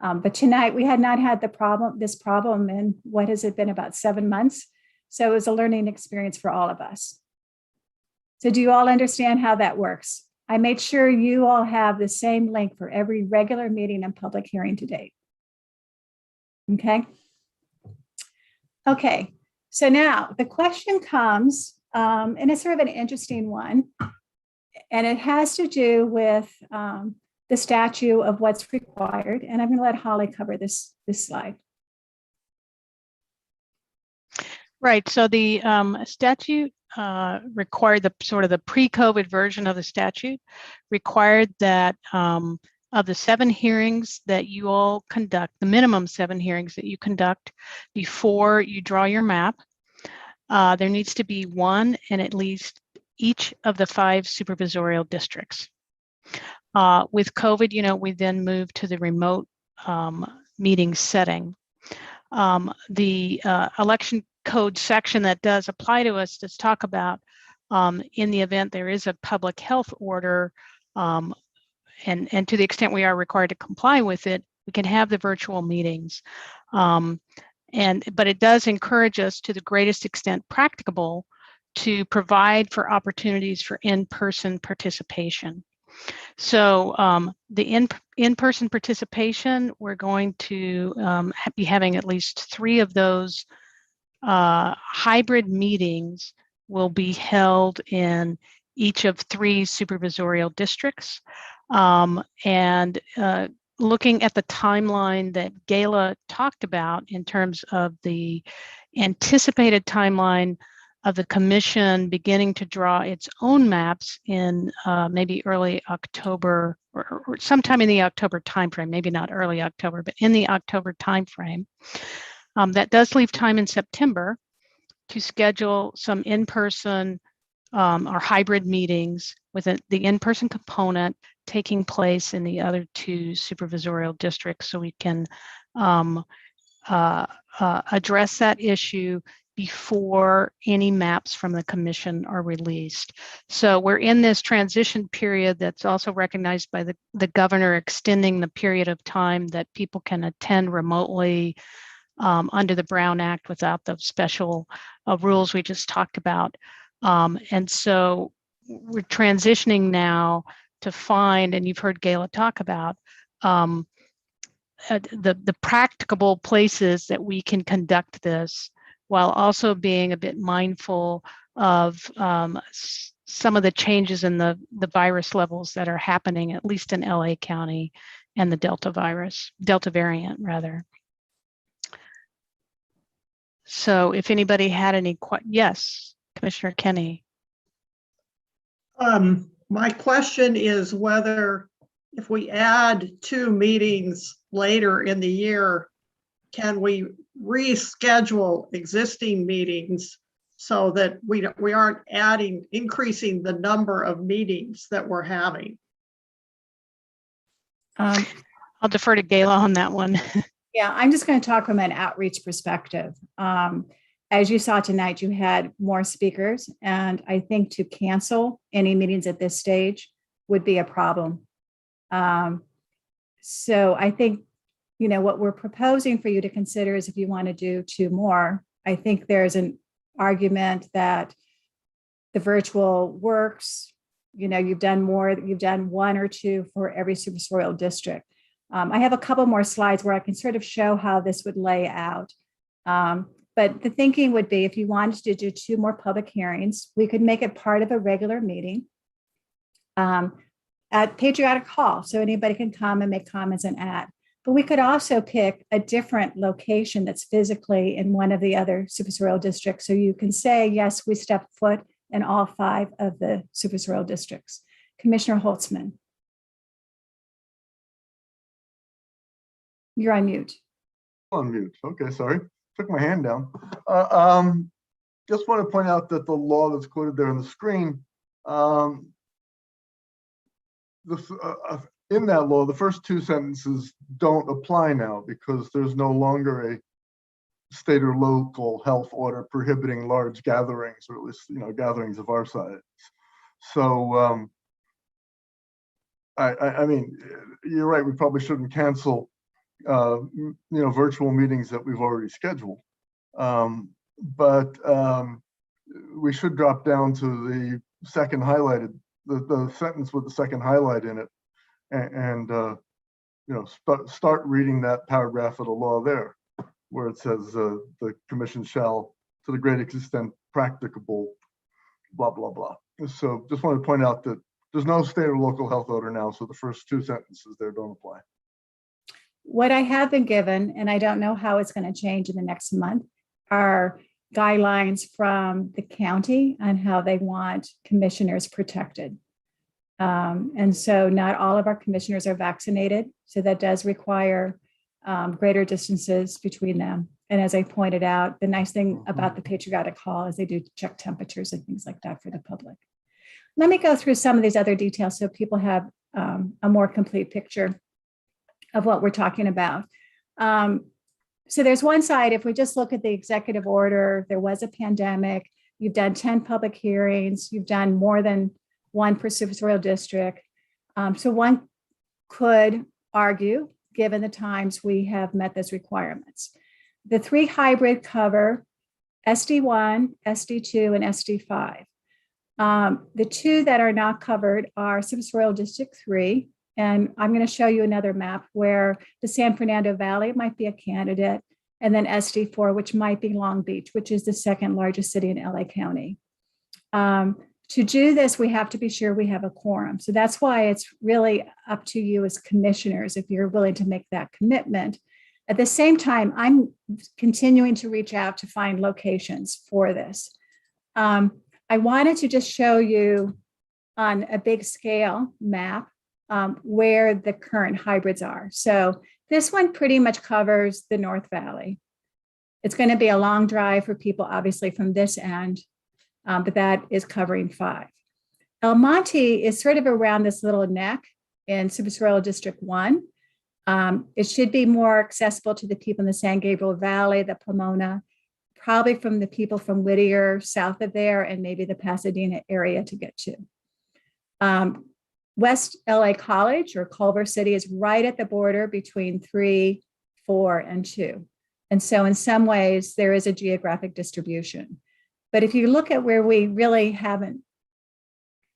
But tonight we had not had this problem in, what has it been, about 7 months? So it was a learning experience for all of us. So do you all understand how that works? I made sure you all have the same link for every regular meeting and public hearing to date. Okay. Okay. So now the question comes, and it's sort of an interesting one, and it has to do with the statute of what's required. And I'm going to let Holly cover this slide. Right. So the statute required the pre-COVID version of the statute required that of the 7 hearings that you all conduct, the minimum 7 hearings that you conduct before you draw your map, there needs to be 1 in at least each of the 5 supervisorial districts. With COVID, we then moved to the remote meeting setting. The election code section that does apply to us does talk about in the event there is a public health order, and to the extent we are required to comply with it, we can have the virtual meetings. But it does encourage us to the greatest extent practicable to provide for opportunities for in-person participation. So the in-person participation, we're going to be having at least 3 of those hybrid meetings will be held in each of 3 supervisorial districts. And looking at the timeline that Gayla talked about in terms of the anticipated timeline of the commission beginning to draw its own maps in maybe early October or sometime in the October timeframe, maybe not early October, but in the October timeframe. That does leave time in September to schedule some in-person or hybrid meetings with the in-person component taking place in the other 2 supervisorial districts, so we can address that issue before any maps from the commission are released. So we're in this transition period that's also recognized by the governor, extending the period of time that people can attend remotely under the Brown Act without the special rules we just talked about. And so we're transitioning now to find, and you've heard Gayla talk about, the practicable places that we can conduct this while also being a bit mindful of some of the changes in the virus levels that are happening, at least in LA County, and the Delta variant rather. So if anybody had any questions, yes, Commissioner Kenny. My question is whether if we add 2 meetings later in the year, can we reschedule existing meetings so that we aren't increasing the number of meetings that we're having? I'll defer to Gayla on that one. Yeah, I'm just going to talk from an outreach perspective. As you saw tonight, you had more speakers, and I think to cancel any meetings at this stage would be a problem. So I think, what we're proposing for you to consider is if you want to do 2 more. I think there's an argument that the virtual works. You've done 1 or 2 for every supervisorial district. I have a couple more slides where I can sort of show how this would lay out. But the thinking would be if you wanted to do 2 more public hearings, we could make it part of a regular meeting at Patriotic Hall. So anybody can come and make comments and add. But we could also pick a different location that's physically in one of the other supervisorial districts. So you can say, yes, we step foot in all 5 of the supervisorial districts. Commissioner Holtzman. You're on mute. On mute. Okay, sorry. Took my hand down. Just want to point out that the law that's quoted there on the screen, in that law, the first 2 sentences don't apply now because there's no longer a state or local health order prohibiting large gatherings, or at least gatherings of our size. So I mean, you're right. We probably shouldn't cancel virtual meetings that we've already scheduled. But we should drop down to the second highlighted, the sentence with the second highlight in it, and start reading that paragraph of the law there, where it says the commission shall, to the greatest extent practicable, blah, blah, blah. So just want to point out that there's no state or local health order now, so the first 2 sentences there don't apply. What I have been given, and I don't know how it's going to change in the next month, are guidelines from the county on how they want commissioners protected. And so not all of our commissioners are vaccinated. So that does require greater distances between them. And as I pointed out, the nice thing about the Patriotic Hall is they do check temperatures and things like that for the public. Let me go through some of these other details so people have a more complete picture of what we're talking about. So there's one side, if we just look at the executive order, there was a pandemic, you've done 10 public hearings, you've done more than 1 per supervisorial district. So one could argue, given the times we have met those requirements. The 3 hybrid cover SD1, SD2, and SD5. The 2 that are not covered are supervisorial district 3. And I'm going to show you another map where the San Fernando Valley might be a candidate, and then SD4, which might be Long Beach, which is the 2nd largest city in LA County. To do this, we have to be sure we have a quorum. So that's why it's really up to you as commissioners if you're willing to make that commitment. At the same time, I'm continuing to reach out to find locations for this. I wanted to just show you on a big scale map where the current hybrids are. So this one pretty much covers the North Valley. It's going to be a long drive for people, obviously, from this end, but that is covering 5. El Monte is sort of around this little neck in Supervisorial District 1. It should be more accessible to the people in the San Gabriel Valley, the Pomona, probably from the people from Whittier, south of there, and maybe the Pasadena area to get to. West LA College or Culver City is right at the border between 3, 4, and 2. And so in some ways, there is a geographic distribution. But if you look at where we really haven't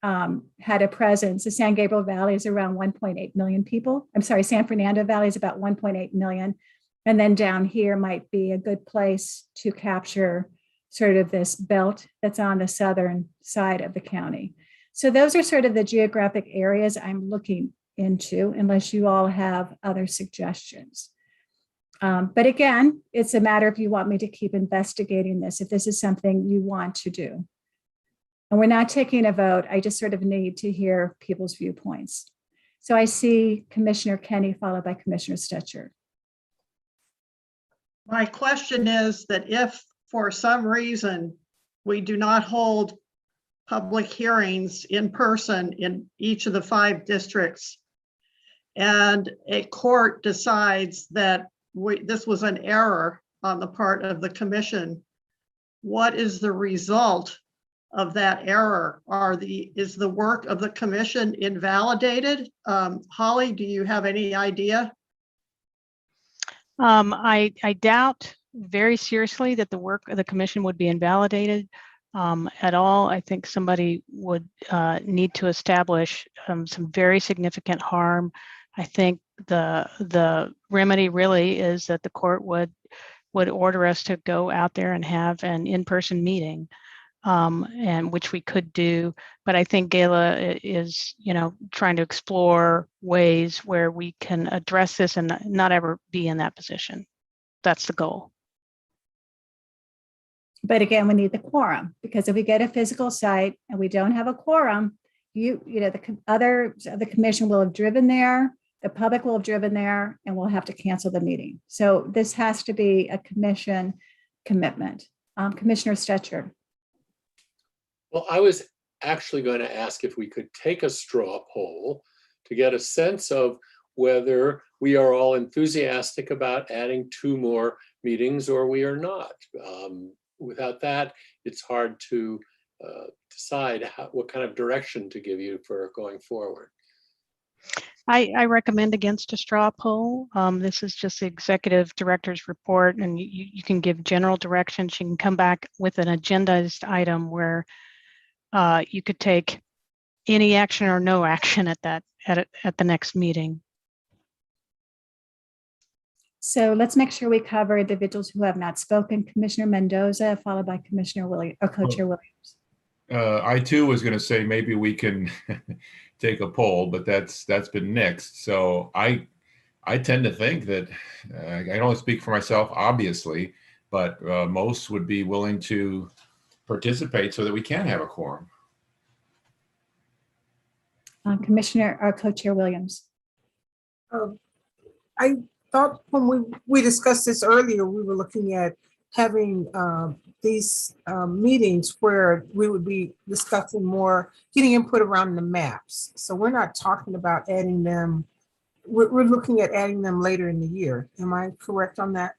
had a presence, the San Gabriel Valley is around 1.8 million people. I'm sorry, San Fernando Valley is about 1.8 million. And then down here might be a good place to capture sort of this belt that's on the southern side of the county. So those are sort of the geographic areas I'm looking into, unless you all have other suggestions. But again, it's a matter if you want me to keep investigating this, if this is something you want to do. And we're not taking a vote. I just sort of need to hear people's viewpoints. So I see Commissioner Kenny followed by Commissioner Stetcher. My question is that if for some reason we do not hold public hearings in person in each of the 5 districts, and a court decides that this was an error on the part of the commission, what is the result of that error? Is the work of the commission invalidated? Holly, do you have any idea? I doubt very seriously that the work of the commission would be invalidated at all. I think somebody would need to establish some very significant harm. I think the remedy really is that the court would order us to go out there and have an in-person meeting, and which we could do. But I think Gayla is, trying to explore ways where we can address this and not ever be in that position. That's the goal. But again, we need the quorum, because if we get a physical site and we don't have a quorum, the others of the commission will have driven there, the public will have driven there, and we'll have to cancel the meeting. So this has to be a commission commitment. Commissioner Stetcher. Well, I was actually going to ask if we could take a straw poll to get a sense of whether we are all enthusiastic about adding 2 more meetings or we are not. Without that, it's hard to decide what kind of direction to give you for going forward. I recommend against a straw poll. This is just the executive director's report, and you can give general directions. You can come back with an agendized item where you could take any action or no action at the next meeting. So let's make sure we cover individuals who have not spoken. Commissioner Mendoza, followed by Commissioner Williams or Co-Chair Williams. I too was going to say maybe we can take a poll, but that's been nixed. So I tend to think that I can only speak for myself, obviously, but most would be willing to participate so that we can have a quorum. Commissioner or Co-Chair Williams. I thought when we discussed this earlier, we were looking at having these meetings where we would be discussing more, getting input around the maps. So we're not talking about adding them. We're looking at adding them later in the year. Am I correct on that?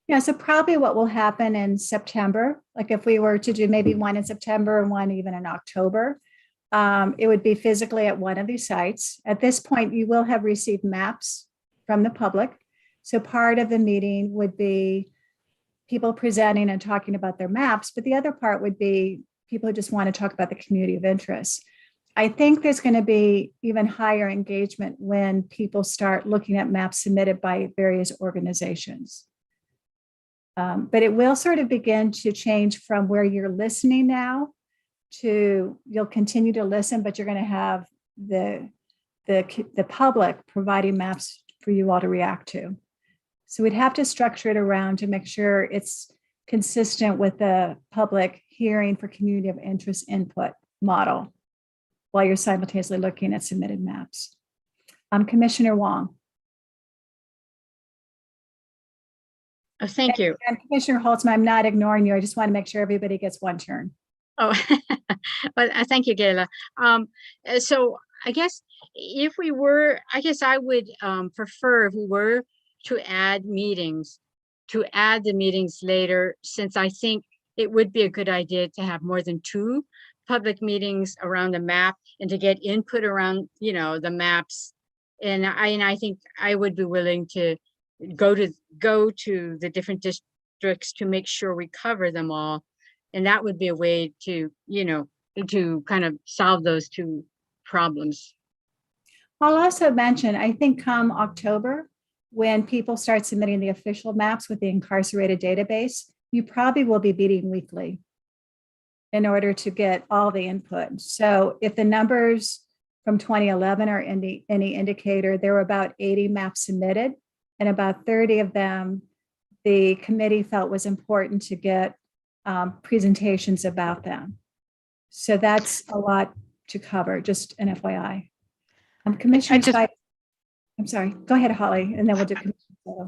Yeah, so probably what will happen in September, like if we were to do maybe one in September and one even in October, it would be physically at one of these sites. At this point, you will have received maps from the public. So part of the meeting would be people presenting and talking about their maps, but the other part would be people who just want to talk about the community of interest. I think there's going to be even higher engagement when people start looking at maps submitted by various organizations. But it will sort of begin to change from where you're listening now to you'll continue to listen, but you're going to have the public providing maps for you all to react to. So we'd have to structure it around to make sure it's consistent with the public hearing for community of interest input model while you're simultaneously looking at submitted maps. Commissioner Wong. Oh, thank you. And Commissioner Holtzman, I'm not ignoring you. I just want to make sure everybody gets one turn. Oh, well, thank you, Gayla. So I guess if we were, I guess I would prefer if we were to add meetings, to add the meetings later, since I think it would be a good idea to have more than 2 public meetings around the map and to get input around, the maps. And I think I would be willing to go to the different districts to make sure we cover them all. And that would be a way to, to kind of solve those 2 problems. I'll also mention, I think come October, when people start submitting the official maps with the incarcerated database, you probably will be meeting weekly in order to get all the input. So if the numbers from 2011 are any indicator, there were about 80 maps submitted, and about 30 of them, the committee felt was important to get presentations about them. So that's a lot to cover, just an FYI. Commissioner, just- I'm sorry, go ahead, Holly, and then we'll do.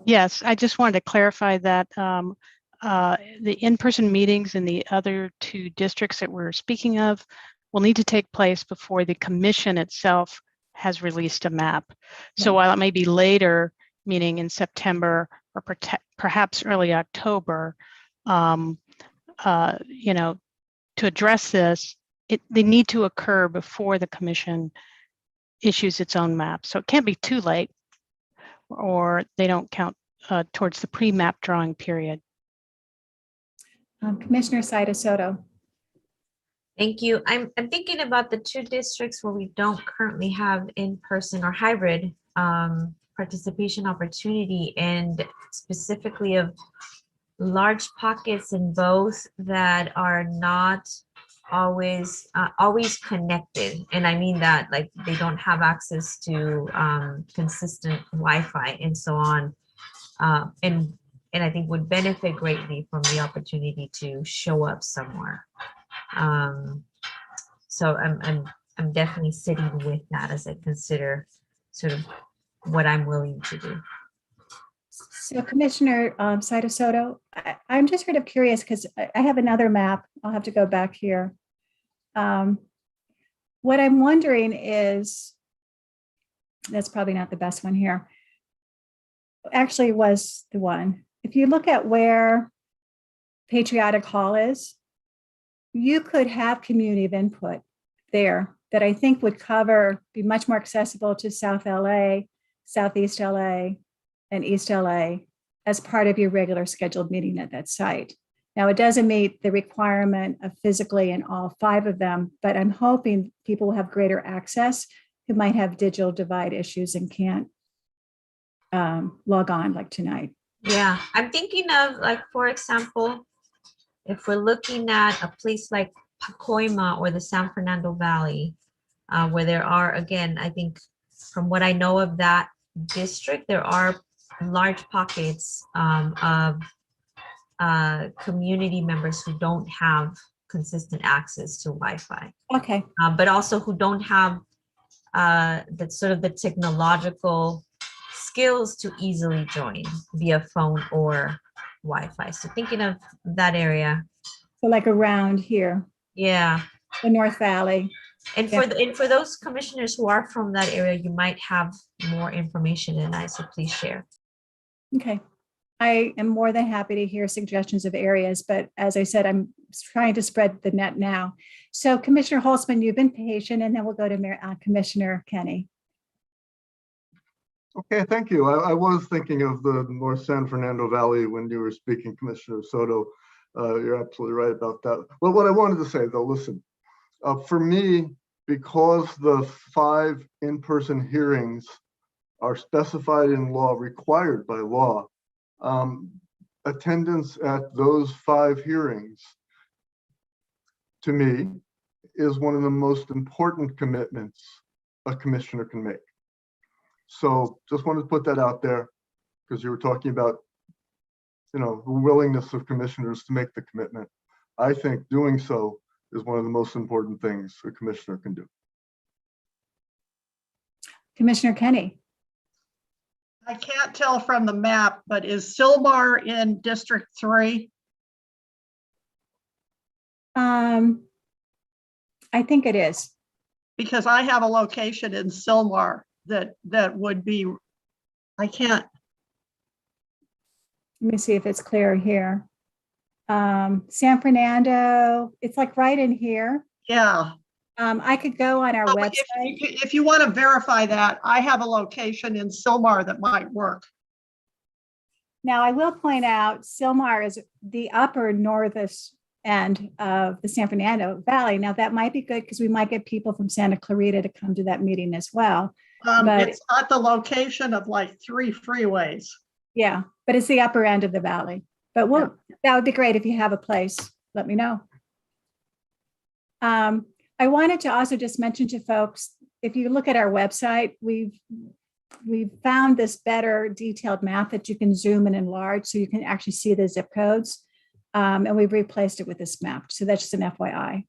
Yes, I just wanted to clarify that the in-person meetings in the other two districts that we're speaking of will need to take place before the commission itself has released a map. So while it may be later, meaning in September or perhaps early October, you know, to address this, they need to occur before the commission issues its own map. So it can't be too late, or they don't count towards the pre-map drawing period. Commissioner Saida Soto. Thank you. I'm thinking about the two districts where we don't currently have in-person or hybrid participation opportunity, and specifically of large pockets in both that are not always connected. And I mean that, like, they don't have access to consistent Wi-Fi and so on. And I think would benefit greatly from the opportunity to show up somewhere. So I'm definitely sitting with that as I consider sort of what I'm willing to do. So Commissioner Saida Soto, I'm just sort of curious because I have another map. I'll have to go back here. What I'm wondering is, that's probably not the best one here. Actually was the one. If you look at where Patriotic Hall is, you could have community of input there that I think would be much more accessible to South LA, Southeast LA, and East LA as part of your regular scheduled meeting at that site. Now, it doesn't meet the requirement of physically in all 5 of them, but I'm hoping people will have greater access who might have digital divide issues and can't log on like tonight. Yeah, I'm thinking of, like, for example, if we're looking at a place like Pacoima or the San Fernando Valley, where there are, again, I think from what I know of that district, there are large pockets of community members who don't have consistent access to Wi-Fi. Okay. But also who don't have the sort of the technological skills to easily join via phone or Wi-Fi. So thinking of that area. So like around here. Yeah. The North Valley. And for those commissioners who are from that area, you might have more information than I, so please share. Okay. I am more than happy to hear suggestions of areas, but as I said, I'm trying to spread the net now. So Commissioner Holtzman, you've been patient, and then we'll go to Commissioner Kenny. Okay, thank you. I was thinking of the North San Fernando Valley when you were speaking, Commissioner Soto. You're absolutely right about that. Well, what I wanted to say though, listen, for me, because the 5 in-person hearings are specified in law, required by law, attendance at those 5 hearings, to me, is one of the most important commitments a commissioner can make. So just wanted to put that out there because you were talking about, you know, the willingness of commissioners to make the commitment. I think doing so is one of the most important things a commissioner can do. Commissioner Kenny. I can't tell from the map, but is Sylmar in District 3? I think it is. Because I have a location in Sylmar that would be, I can't. Let me see if it's clear here. San Fernando, it's like right in here. Yeah. I could go on our website. If you want to verify that, I have a location in Sylmar that might work. Now, I will point out Sylmar is the upper northest end of the San Fernando Valley. Now, that might be good because we might get people from Santa Clarita to come to that meeting as well. But it's at the location of like 3 freeways. Yeah, but it's the upper end of the valley. But that would be great if you have a place. Let me know. I wanted to also just mention to folks, if you look at our website, we've found this better detailed map that you can zoom and enlarge so you can actually see the zip codes. And we've replaced it with this map. So that's just an FYI.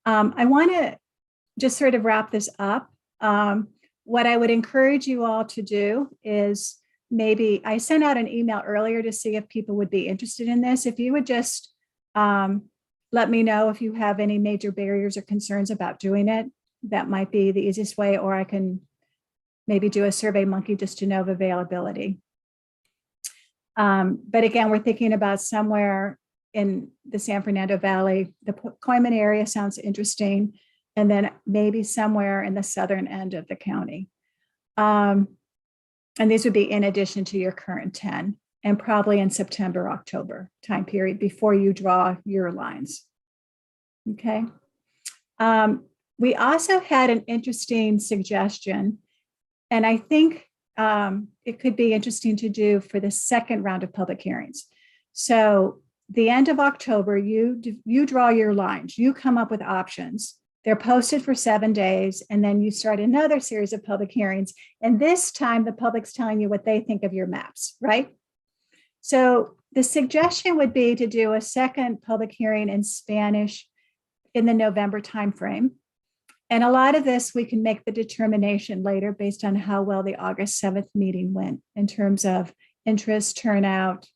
I want to just sort of wrap this up. what I would encourage you all to do is maybe, I sent out an email earlier to see if people would be interested in this. If you would just let me know if you have any major barriers or concerns about doing it. That might be the easiest way, or I can maybe do a Survey Monkey just to know of availability. But again, we're thinking about somewhere in the San Fernando Valley. The Coiman area sounds interesting, and then maybe somewhere in the southern end of the county. And these would be in addition to your current 10, and probably in September, October time period before you draw your lines. Okay. We also had an interesting suggestion, and I think it could be interesting to do for the second round of public hearings. So the end of October, you draw your lines, you come up with options. They're posted for 7 days, and then you start another series of public hearings. And this time the public's telling you what they think of your maps, right? So the suggestion would be to do a second public hearing in Spanish in the November timeframe. And a lot of this, we can make the determination later based on how well the August 7th meeting went in terms of interest, turnout,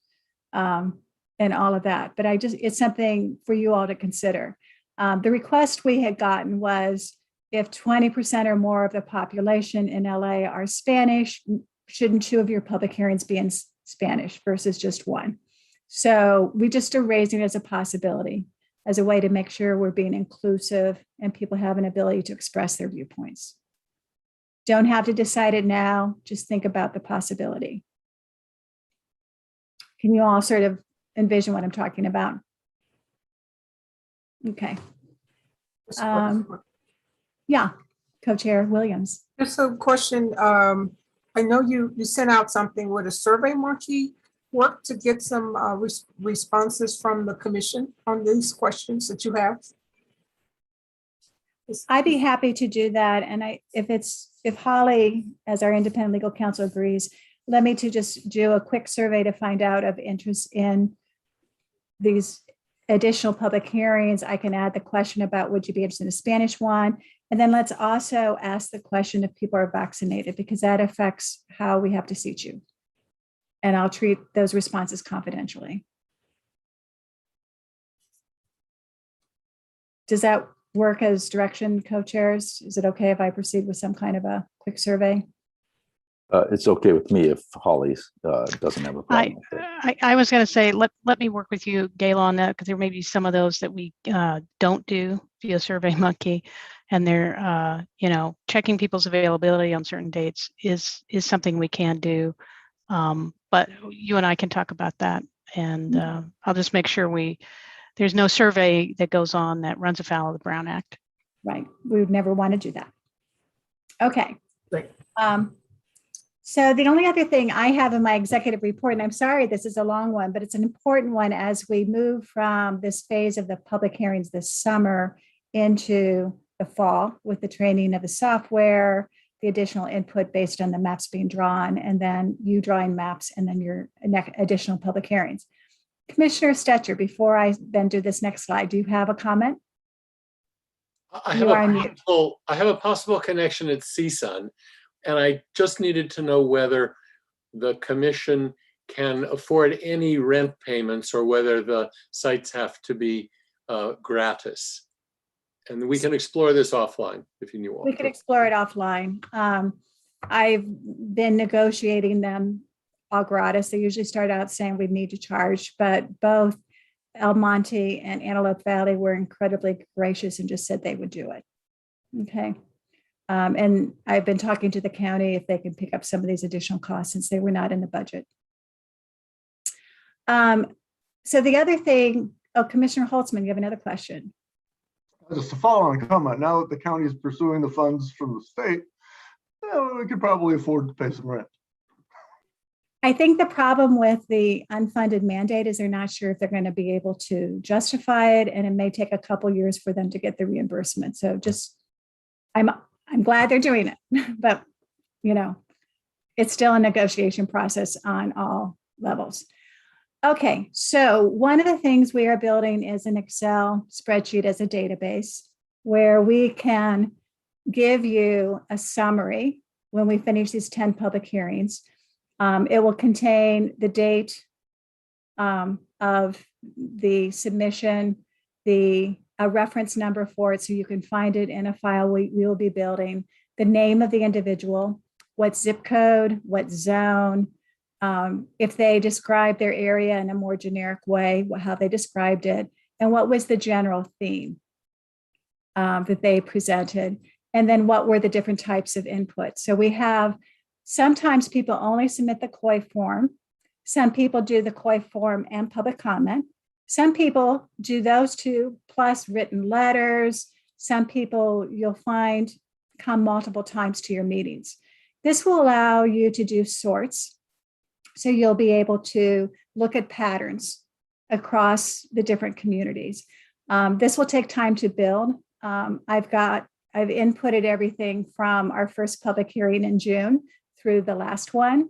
and all of that. But it's something for you all to consider. The request we had gotten was if 20% or more of the population in LA are Spanish, shouldn't 2 of your public hearings be in Spanish versus just 1? So we just are raising it as a possibility, as a way to make sure we're being inclusive and people have an ability to express their viewpoints. Don't have to decide it now, just think about the possibility. Can you all sort of envision what I'm talking about? Okay. Yeah, Co-Chair Williams. Just a question. I know you sent out something with a Survey Monkey work to get some responses from the commission on these questions that you have. I'd be happy to do that. And if Holly, as our independent legal counsel, agrees, let me to just do a quick survey to find out of interest in these additional public hearings. I can add the question about would you be interested in a Spanish one? And then let's also ask the question if people are vaccinated, because that affects how we have to seat you. And I'll treat those responses confidentially. Does that work as direction, co-chairs? Is it okay if I proceed with some kind of a quick survey? It's okay with me if Holly doesn't have a problem with it. I was going to say, let me work with you, Gayla, on that, because there may be some of those that we don't do via Survey Monkey, and they're, checking people's availability on certain dates is something we can do. But you and I can talk about that, and I'll just make sure there's no survey that goes on that runs afoul of the Brown Act. Right. We would never want to do that. Okay. Great. So the only other thing I have in my executive report, and I'm sorry, this is a long one, but it's an important one as we move from this phase of the public hearings this summer into the fall with the training of the software, the additional input based on the maps being drawn, and then you drawing maps, and then your additional public hearings. Commissioner Stetcher, before I then do this next slide, do you have a comment? I have a possible connection at CSUN, and I just needed to know whether the commission can afford any rent payments or whether the sites have to be gratis. And we can explore this offline if you want. We can explore it offline. I've been negotiating them all gratis. They usually start out saying we need to charge, but both El Monte and Antelope Valley were incredibly gracious and just said they would do it. Okay. And I've been talking to the county if they can pick up some of these additional costs since they were not in the budget. So the other thing, Commissioner Holtzman, you have another question. Just a follow-on comment. Now that the county is pursuing the funds from the state, we could probably afford to pay some rent. I think the problem with the unfunded mandate is they're not sure if they're going to be able to justify it, and it may take a couple years for them to get the reimbursement. So just, I'm glad they're doing it, but it's still a negotiation process on all levels. Okay, so one of the things we are building is an Excel spreadsheet as a database where we can give you a summary when we finish these 10 public hearings. It will contain the date of the submission, a reference number for it so you can find it in a file we will be building, the name of the individual, what zip code, what zone, if they describe their area in a more generic way, how they described it, and what was the general theme that they presented, and then what were the different types of input. So we have, sometimes people only submit the COI form. Some people do the COI form and public comment. Some people do those two plus written letters. Some people you'll find come multiple times to your meetings. This will allow you to do sorts. So you'll be able to look at patterns across the different communities. This will take time to build. I've inputted everything from our first public hearing in June through the last one.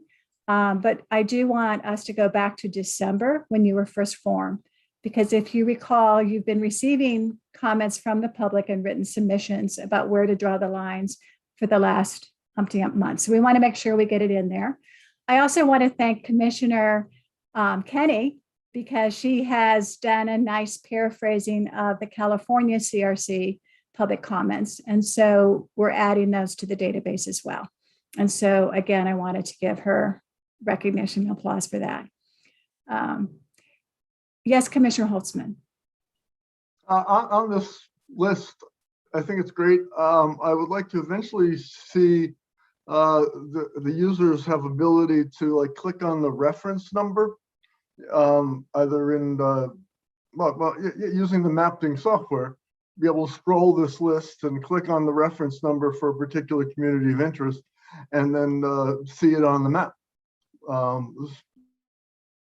But I do want us to go back to December when you were first formed, because if you recall, you've been receiving comments from the public and written submissions about where to draw the lines for the last umpty-ump months. So we want to make sure we get it in there. I also want to thank Commissioner Kenny, because she has done a nice paraphrasing of the California CRC public comments. And so we're adding those to the database as well. And so again, I wanted to give her recognition and applause for that. Yes, Commissioner Holtzman. On this list, I think it's great. I would like to eventually see the users have ability to like click on the reference number, either in using the mapping software, be able to scroll this list and click on the reference number for a particular community of interest, and then see it on the map.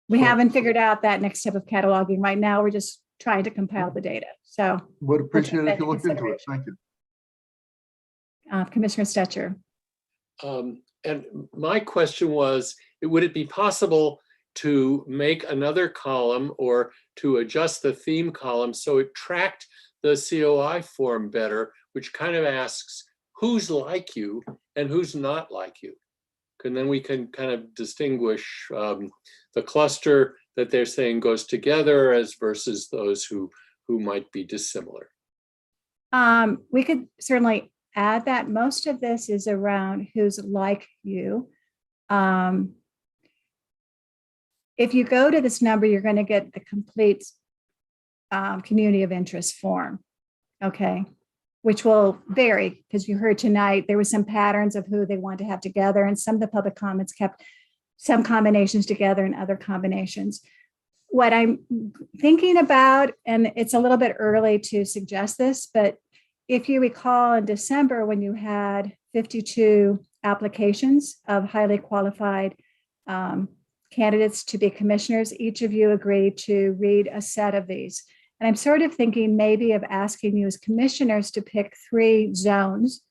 We haven't figured out that next step of cataloging. Right now, we're just trying to compile the data. So would appreciate it if you looked into it. Thank you. Commissioner Stetcher. And my question was, would it be possible to make another column or to adjust the theme column so it tracked the COI form better, which kind of asks who's like you and who's not like you? And then we can kind of distinguish the cluster that they're saying goes together as versus those who might be dissimilar. We could certainly add that. Most of this is around who's like you. If you go to this number, you're going to get the complete community of interest form, okay, which will vary, because you heard tonight there were some patterns of who they want to have together, and some of the public comments kept some combinations together and other combinations. What I'm thinking about, and it's a little bit early to suggest this, but if you recall in December when you had 52 applications of highly qualified candidates to be commissioners, each of you agreed to read a set of these. And I'm sort of thinking maybe of asking you as commissioners to pick 3 zones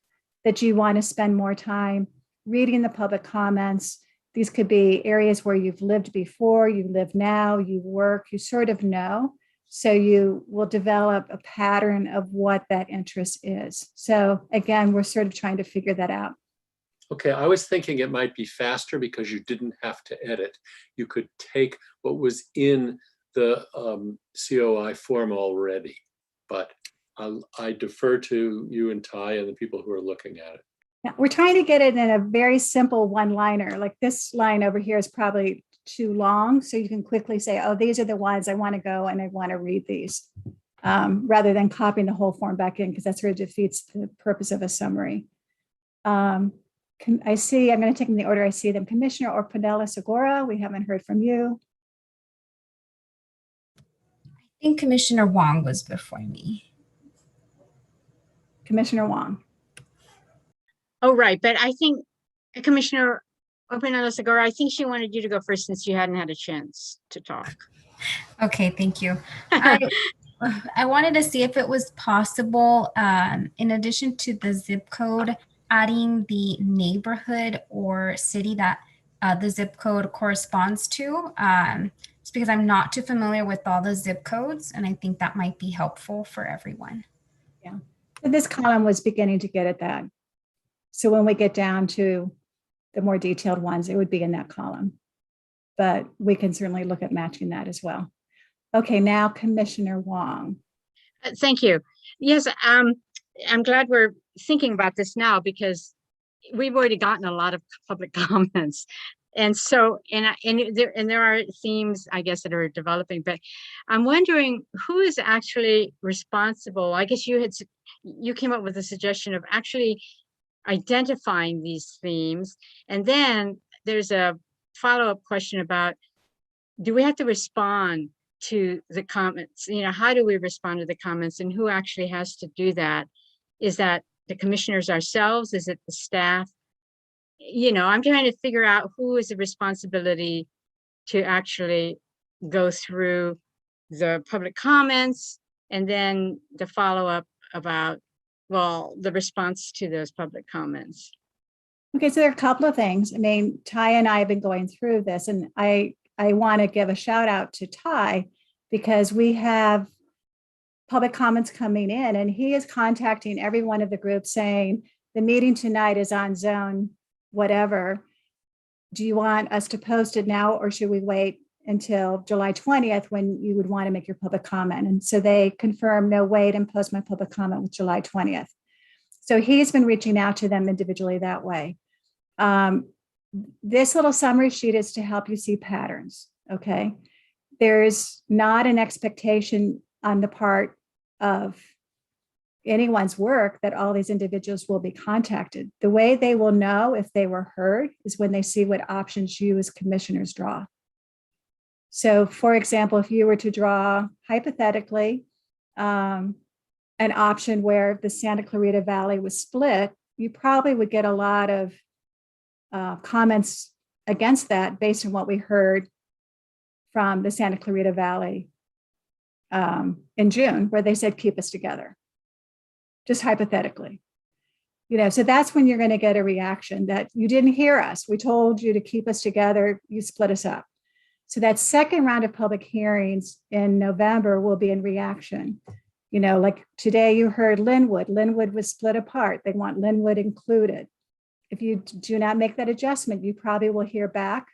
that you want to spend more time reading the public comments. These could be areas where you've lived before, you live now, you work, you sort of know. So you will develop a pattern of what that interest is. So again, we're sort of trying to figure that out. Okay, I was thinking it might be faster because you didn't have to edit. You could take what was in the COI form already, but I defer to you and Ty and the people who are looking at it. Yeah, we're trying to get it in a very simple one-liner. Like this line over here is probably too long, so you can quickly say, oh, these are the ones I want to go and I want to read these, rather than copying the whole form back in, because that sort of defeats the purpose of a summary. I see, I'm going to take them in the order I see them. Commissioner Orpanela Segura, we haven't heard from you. I think Commissioner Wong was before me. Commissioner Wong. Oh, right. But I think Commissioner Orpanela Segura, I think she wanted you to go first since you hadn't had a chance to talk. Okay, thank you. I wanted to see if it was possible, in addition to the zip code, adding the neighborhood or city that the zip code corresponds to. Just because I'm not too familiar with all the zip codes, and I think that might be helpful for everyone. Yeah, this column was beginning to get at that. So when we get down to the more detailed ones, it would be in that column. But we can certainly look at matching that as well. Okay, now Commissioner Wong. Thank you. Yes, I'm glad we're thinking about this now because we've already gotten a lot of public comments. And so, there are themes, I guess, that are developing, but I'm wondering who is actually responsible. I guess you came up with a suggestion of actually identifying these themes. And then there's a follow-up question about, do we have to respond to the comments? You know, how do we respond to the comments and who actually has to do that? Is that the commissioners ourselves? Is it the staff? You know, I'm trying to figure out who is the responsibility to actually go through the public comments and then the follow-up about, well, the response to those public comments. Okay, so there are a couple of things. I mean, Ty and I have been going through this, and I want to give a shout out to Ty because we have public comments coming in and he is contacting every one of the groups saying, the meeting tonight is on zone whatever. Do you want us to post it now or should we wait until July 20th when you would want to make your public comment? And so they confirm, no, wait and post my public comment with July 20th. So he's been reaching out to them individually that way. This little summary sheet is to help you see patterns, okay? There's not an expectation on the part of anyone's work that all these individuals will be contacted. The way they will know if they were heard is when they see what options you as commissioners draw. So for example, if you were to draw hypothetically an option where the Santa Clarita Valley was split, you probably would get a lot of comments against that based on what we heard from the Santa Clarita Valley in June, where they said, keep us together, just hypothetically. You know, so that's when you're going to get a reaction that you didn't hear us. We told you to keep us together. You split us up. So that second round of public hearings in November will be in reaction. You know, like today you heard Linwood. Linwood was split apart. They want Linwood included. If you do not make that adjustment, you probably will hear back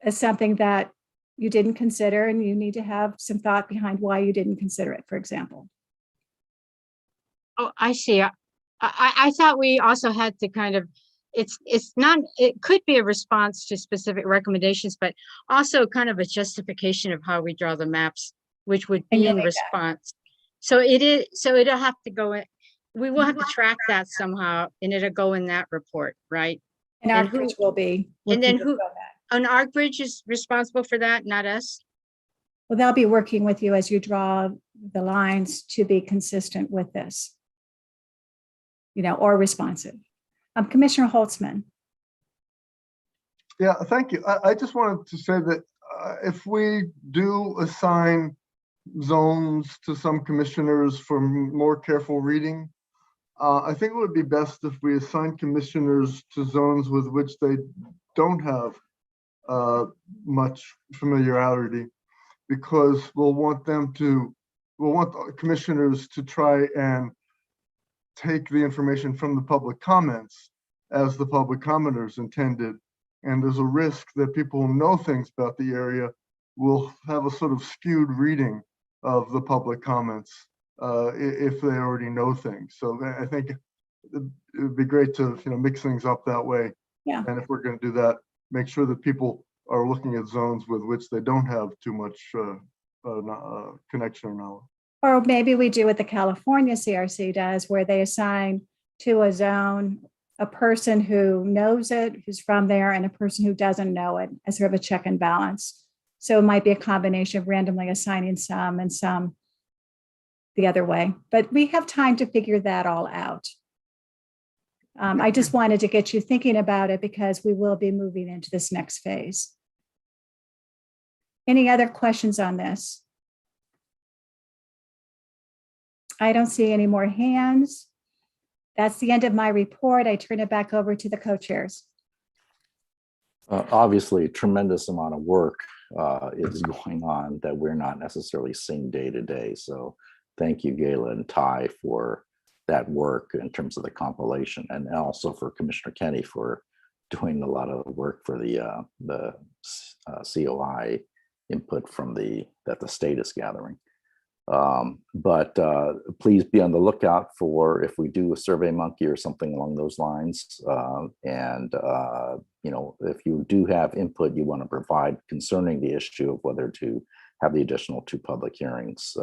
as something that you didn't consider, and you need to have some thought behind why you didn't consider it, for example. Oh, I see. I thought we also had to kind of, it's not, it could be a response to specific recommendations, but also kind of a justification of how we draw the maps, which would be in response. So it is, so it'll have to go in, we will have to track that somehow and it'll go in that report, right? And our bridge will be. And then who, and ArcBridge is responsible for that, not us? Well, they'll be working with you as you draw the lines to be consistent with this, you know, or responsive. Commissioner Holtzman. Yeah, thank you. I just wanted to say that if we do assign zones to some commissioners for more careful reading, I think it would be best if we assign commissioners to zones with which they don't have much familiarity, because we'll want the commissioners to try and take the information from the public comments as the public commenters intended. And there's a risk that people who know things about the area will have a sort of skewed reading of the public comments if they already know things. So I think it would be great to mix things up that way. Yeah. And if we're going to do that, make sure that people are looking at zones with which they don't have too much connection or knowledge. Or maybe we do what the California CRC does, where they assign to a zone a person who knows it, who's from there, and a person who doesn't know it, as sort of a check and balance. So it might be a combination of randomly assigning some and some the other way. But we have time to figure that all out. I just wanted to get you thinking about it because we will be moving into this next phase. Any other questions on this? I don't see any more hands. That's the end of my report. I turn it back over to the co-chairs. Obviously, a tremendous amount of work is going on that we're not necessarily seeing day to day. So thank you, Gayla and Ty, for that work in terms of the compilation, and also for Commissioner Kenny for doing a lot of work for the COI input from that the state is gathering. But please be on the lookout for if we do a Survey Monkey or something along those lines. You know, if you do have input you want to provide concerning the issue of whether to have the additional 2 public hearings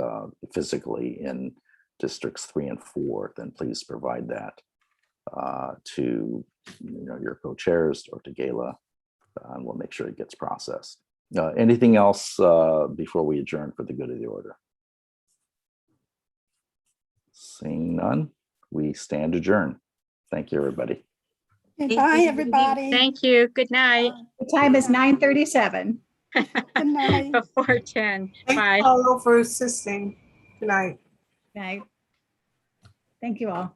physically in districts 3 and 4, then please provide that to your co-chairs or to Gala, and we'll make sure it gets processed. Anything else before we adjourn for the good of the order? Seeing none, we stand adjourned. Thank you, everybody. Thank Bye, you. everybody. Thank you. Good night. The time is 9:37. Good night. Before 10. Thank Bye. you all for assisting tonight. Night. Thank you all.